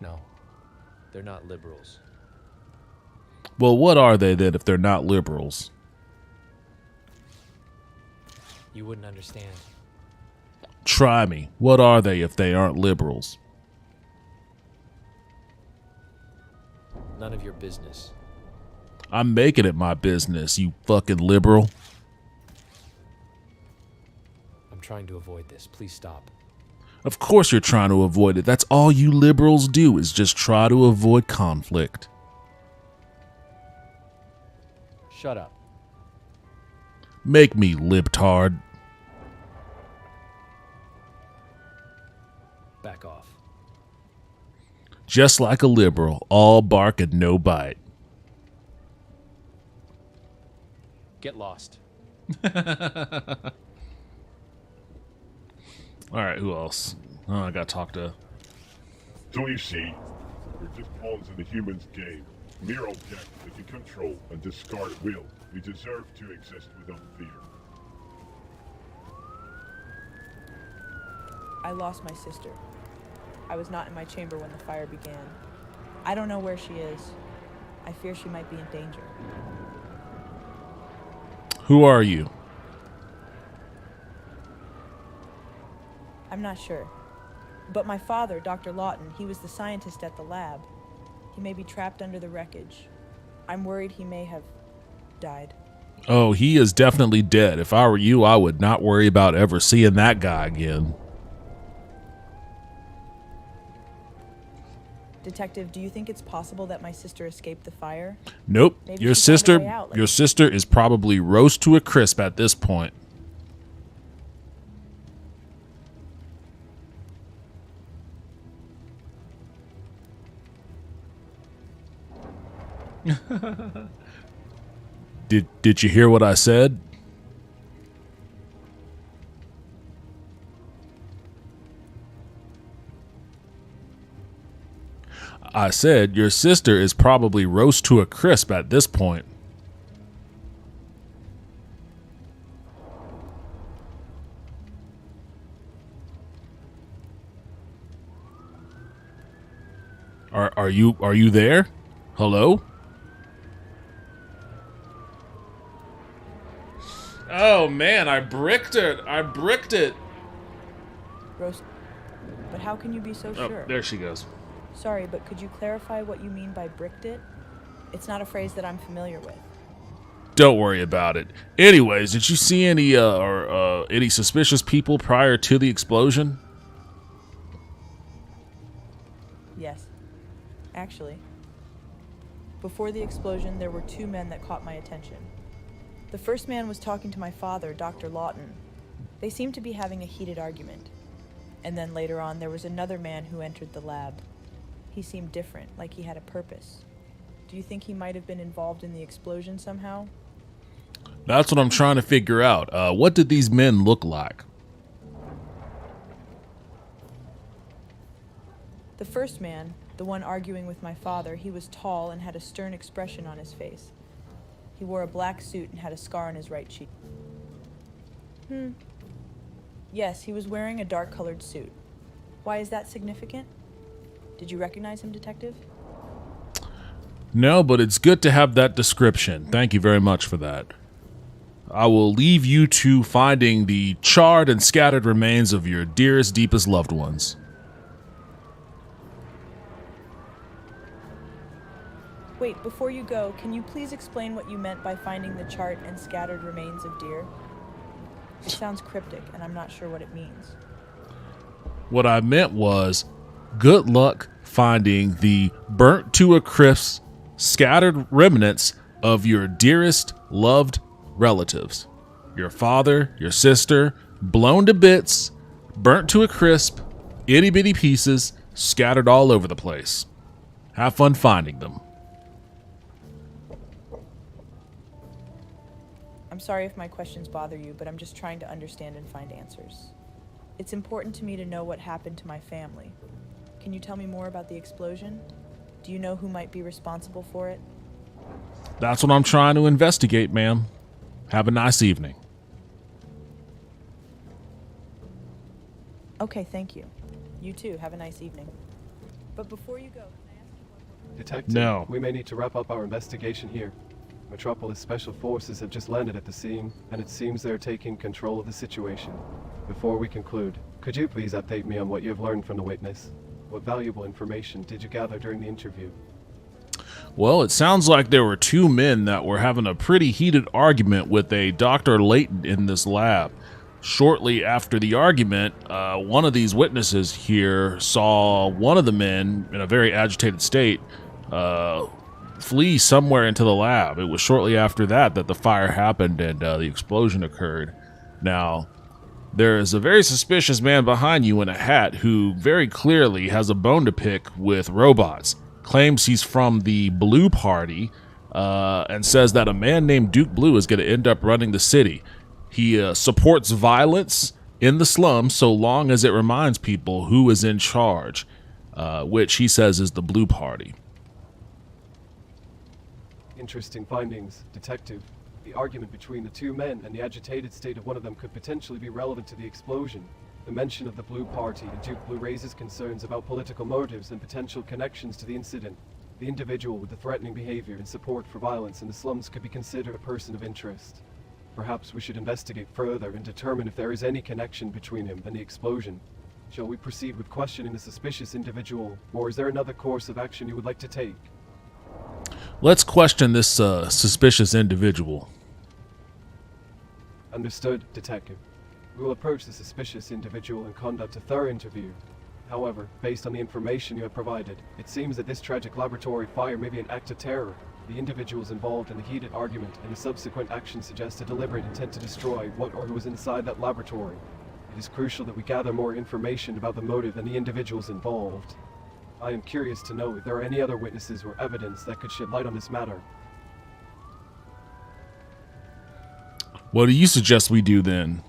No. They're not liberals. Well, what are they then if they're not liberals? You wouldn't understand. Try me. What are they if they aren't liberals? None of your business. I'm making it my business, you fucking liberal. I'm trying to avoid this. Please stop. Of course you're trying to avoid it. That's all you liberals do, is just try to avoid conflict. Shut up. Make me, libtard. Back off. Just like a liberal, all bark and no bite. Get lost. Alright, who else? Oh, I gotta talk to... So you see, we're just pawns in the humans' game. Mere objects that can control and discard at will. We deserve to exist without fear. I lost my sister. I was not in my chamber when the fire began. I don't know where she is. I fear she might be in danger. Who are you? I'm not sure. But my father, Dr. Lawton, he was the scientist at the lab. He may be trapped under the wreckage. I'm worried he may have died. Oh, he is definitely dead. If I were you, I would not worry about ever seeing that guy again. Detective, do you think it's possible that my sister escaped the fire? Nope. Maybe Your she found her way sister, out, like- your sister is probably roast to a crisp at this point. Did you hear what I said? I said your sister is probably roast to a crisp at this point. Are you there? Hello? Oh man, I bricked it. Roast. But how can you be so Oh, sure? there she goes. Sorry, but could you clarify what you mean by bricked it? It's not a phrase that I'm familiar with. Don't worry about it. Anyways, did you see any any suspicious people prior to the explosion? Yes. Actually, before the explosion, there were two men that caught my attention. The first man was talking to my father, Dr. Lawton. They seemed to be having a heated argument. And then later on, there was another man who entered the lab. He seemed different, like he had a purpose. Do you think he might have been involved in the explosion somehow? That's what I'm trying to figure out. What did these men look like? The first man, the one arguing with my father, he was tall and had a stern expression on his face. He wore a black suit and had a scar on his right cheek. Yes, he was wearing a dark-colored suit. Why is that significant? Did you recognize him, Detective? No, but it's good to have that description. Thank you very much for that. I will leave you to finding the charred and scattered remains of your dearest, deepest loved ones. Wait, before you go, can you please explain what you meant by finding the charred and scattered remains of deer? It sounds cryptic, and I'm not sure what it means. What I meant was, good luck finding the burnt to a crisp, scattered remnants of your dearest, loved relatives. Your father, your sister, blown to bits, burnt to a crisp, itty-bitty pieces, scattered all over the place. Have fun finding them. I'm sorry if my questions bother you, but I'm just trying to understand and find answers. It's important to me to know what happened to my family. Can you tell me more about the explosion? Do you know who might be responsible for it? That's what I'm trying to investigate, ma'am. Have a nice evening. Okay, thank you. You too, have a nice evening. But before you go, can I ask you one more? Detective, No. we may need to wrap up our investigation here. Metropolis Special Forces have just landed at the scene, and it seems they're taking control of the situation. Before we conclude, could you please update me on what you've learned from the witness? What valuable information did you gather during the interview? Well, it sounds like there were two men that were having a pretty heated argument with a Dr. Layton in this lab. Shortly after the argument, one of these witnesses here saw one of the men in a very agitated state flee somewhere into the lab. It was shortly after that the fire happened and the explosion occurred. Now, there is a very suspicious man behind you in a hat who very clearly has a bone to pick with robots. Claims he's from the Blue Party and says that a man named Duke Blue is going to end up running the city. He supports violence in the slums so long as it reminds people who is in charge, which he says is the Blue Party. Interesting findings, Detective. The argument between the two men and the agitated state of one of them could potentially be relevant to the explosion. The mention of the Blue Party and Duke Blue raises concerns about political motives and potential connections to the incident. The individual with the threatening behavior and support for violence in the slums could be considered a person of interest. Perhaps we should investigate further and determine if there is any connection between him and the explosion. Shall we proceed with questioning the suspicious individual, or is there another course of action you would like to take? Let's question this suspicious individual. Understood, Detective. We will approach the suspicious individual and conduct a thorough interview. However, based on the information you have provided, it seems that this tragic laboratory fire may be an act of terror. The individuals involved in the heated argument and the subsequent action suggest a deliberate intent to destroy what or who was inside that laboratory. It is crucial that we gather more information about the motive and the individuals involved. I am curious to know if there are any other witnesses or evidence that could shed light on this matter. What do you suggest we do then?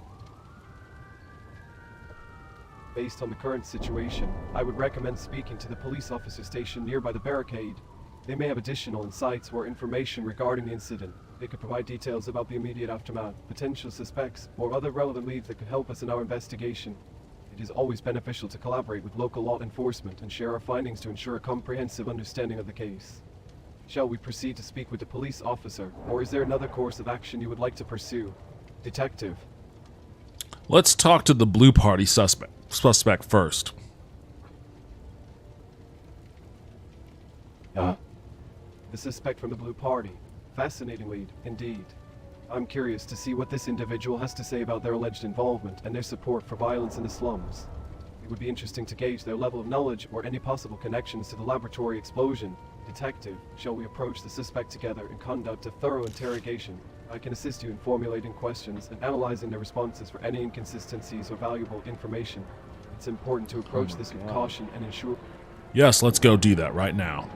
Based on the current situation, I would recommend speaking to the police officer stationed nearby the barricade. They may have additional insights or information regarding the incident. They could provide details about the immediate aftermath, potential suspects, or other relevant leads that could help us in our investigation. It is always beneficial to collaborate with local law enforcement and share our findings to ensure a comprehensive understanding of the case. Shall we proceed to speak with the police officer, or is there another course of action you would like to pursue? Detective. Let's talk to the Blue Party suspect first. The suspect from the Blue Party. Fascinating lead, indeed. I'm curious to see what this individual has to say about their alleged involvement and their support for violence in the slums. It would be interesting to gauge their level of knowledge or any possible connections to the laboratory explosion. Detective, shall we approach the suspect together and conduct a thorough interrogation? I can assist you in formulating questions and analyzing their responses for any inconsistencies or valuable information. It's important to approach this with caution and ensure... Yes, let's go do that right now.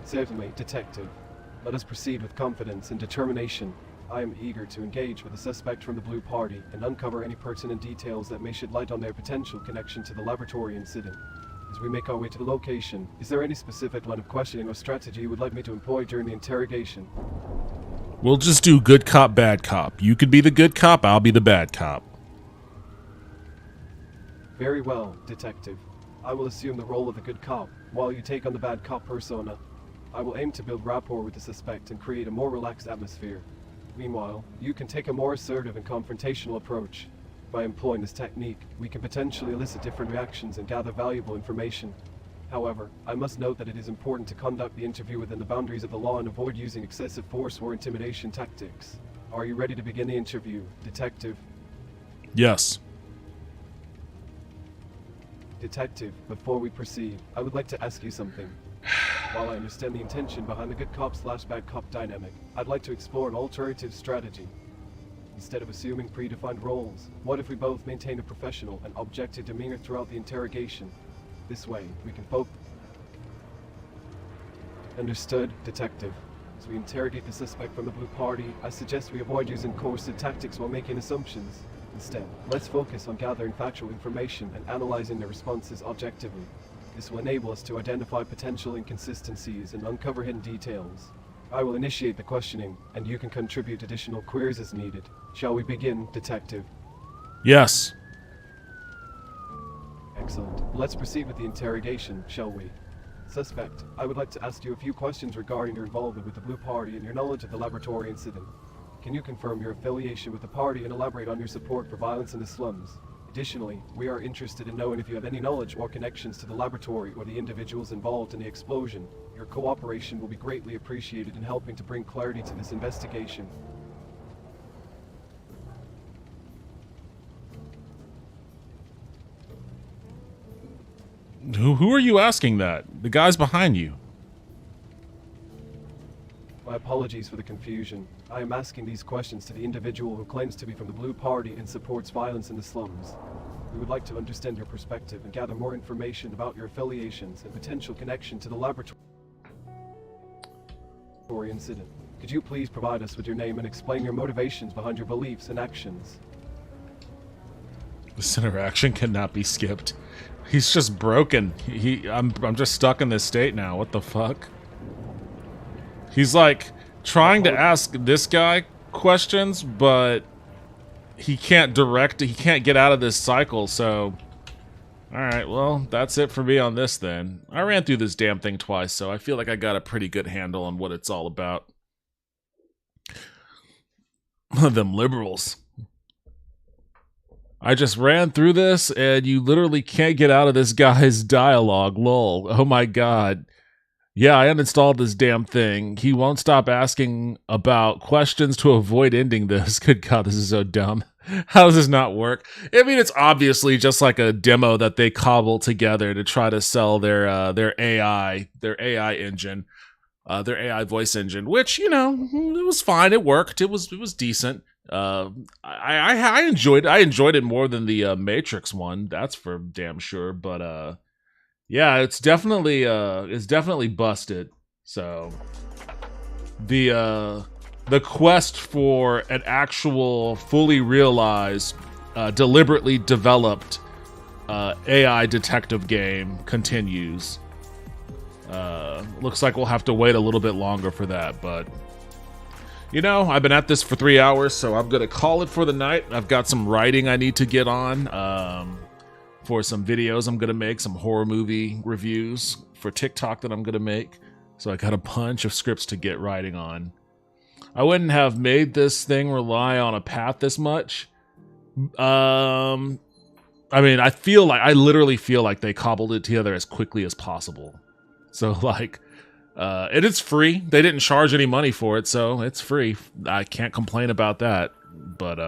Certainly, Detective. Let us proceed with confidence and determination. I am eager to engage with the suspect from the Blue Party and uncover any pertinent details that may shed light on their potential connection to the laboratory incident. As we make our way to the location, is there any specific line of questioning or strategy you would like me to employ during the interrogation? We'll just do good cop, bad cop. You could be the good cop, I'll be the bad cop. Very well, Detective. I will assume the role of the good cop, while you take on the bad cop persona. I will aim to build rapport with the suspect and create a more relaxed atmosphere. Meanwhile, you can take a more assertive and confrontational approach. By employing this technique, we can potentially elicit different reactions and gather valuable information. However, I must note that it is important to conduct the interview within the boundaries of the law and avoid using excessive force or intimidation tactics. Are you ready to begin the interview, Detective? Yes. Detective, before we proceed, I would like to ask you something. While I understand the intention behind the good cop/bad cop dynamic, I'd like to explore an alternative strategy. Instead of assuming predefined roles, what if we both maintain a professional and objective demeanor throughout the interrogation? This way, we can focus. Understood, Detective. As we interrogate the suspect from the Blue Party, I suggest we avoid using coercive tactics while making assumptions. Instead, let's focus on gathering factual information and analyzing the responses objectively. This will enable us to identify potential inconsistencies and uncover hidden details. I will initiate the questioning, and you can contribute additional queries as needed. Shall we begin, Detective? Yes. Excellent. Let's proceed with the interrogation, shall we? Suspect, I would like to ask you a few questions regarding your involvement with the Blue Party and your knowledge of the laboratory incident. Can you confirm your affiliation with the party and elaborate on your support for violence in the slums? Additionally, we are interested in knowing if you have any knowledge or connections to the laboratory or the individuals involved in the explosion. Your cooperation will be greatly appreciated in helping to bring clarity to this investigation. Who are you asking that? The guy's behind you. My apologies for the confusion. I am asking these questions to the individual who claims to be from the Blue Party and supports violence in the slums. We would like to understand your perspective and gather more information about your affiliations and potential connection to the laboratory incident. Could you please provide us with your name and explain your motivations behind your beliefs and actions? This interaction cannot be skipped. He's just broken. I'm just stuck in this state now. What the fuck? He's like trying to ask this guy questions, but he can't get out of this cycle, so alright, well, that's it for me on this then. I ran through this damn thing twice, so I feel like I got a pretty good handle on what it's all about. Them liberals. I just ran through this, and you literally can't get out of this guy's dialogue, lol. Oh my god. Yeah, I uninstalled this damn thing. He won't stop asking about questions to avoid ending this. Good god, this is so dumb. How does this not work? I mean, it's obviously just like a demo that they cobbled together to try to sell their AI engine, their AI voice engine, which, you know, it was fine. It worked. It was decent. I enjoyed it more than the Matrix one. That's for damn sure. But yeah, it's definitely busted. So the quest for an actual fully realized, deliberately developed AI detective game continues. Looks like we'll have to wait a little bit longer for that, but you know, I've been at this for 3 hours, so I'm gonna call it for the night. I've got some writing I need to get on for some videos I'm gonna make, some horror movie reviews for TikTok that I'm gonna make. So I got a bunch of scripts to get writing on. I wouldn't have made this thing rely on a path this much. I mean, I literally feel like they cobbled it together as quickly as possible. So like, it is free. They didn't charge any money for it, so it's free. I can't complain about that. But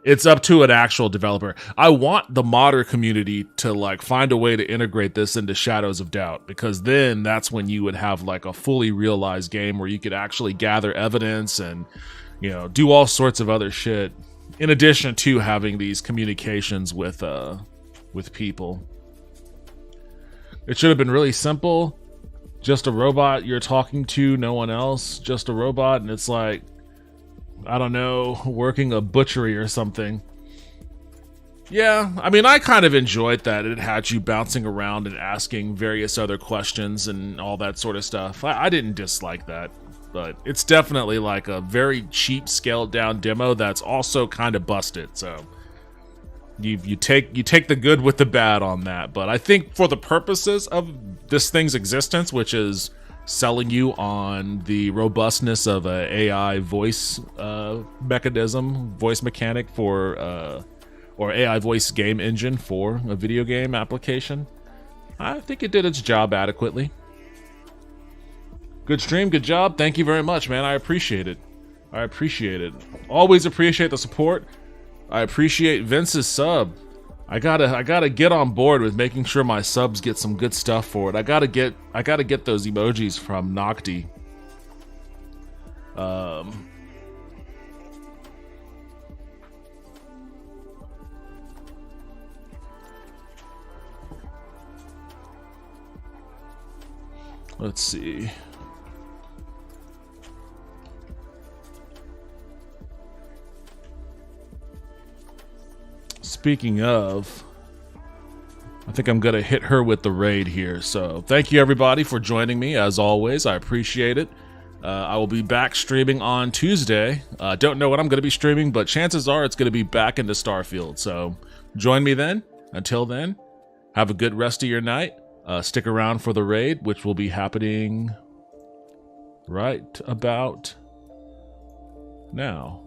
it's up to an actual developer. I want the modder community to like find a way to integrate this into Shadows of Doubt, because then that's when you would have like a fully realized game where you could actually gather evidence and, you know, do all sorts of other shit in addition to having these communications with people. It should have been really simple. Just a robot you're talking to, no one else, just a robot, and it's like, I don't know, working a butchery or something. Yeah, I mean, I kind of enjoyed that. It had you bouncing around and asking various other questions and all that sort of stuff. I didn't dislike that, but it's definitely like a very cheap, scaled down demo that's also kind of busted, so you take the good with the bad on that. But I think for the purposes of this thing's existence, which is selling you on the robustness of a AI voice mechanism, voice mechanic for or AI voice game engine for a video game application, I think it did its job adequately. Good stream, good job. Thank you very much, man. I appreciate it. I appreciate it. Always appreciate the support. I appreciate Vince's sub. I gotta get on board with making sure my subs get some good stuff for it. I gotta get those emojis from Nocti. Let's see. Speaking of, I think I'm gonna hit her with the raid here. So thank you everybody for joining me as always. I appreciate it. I will be back streaming on Tuesday. Don't know what I'm gonna be streaming, but chances are it's gonna be back into Starfield. So join me then. Until then, have a good rest of your night. Stick around for the raid, which will be happening right about now.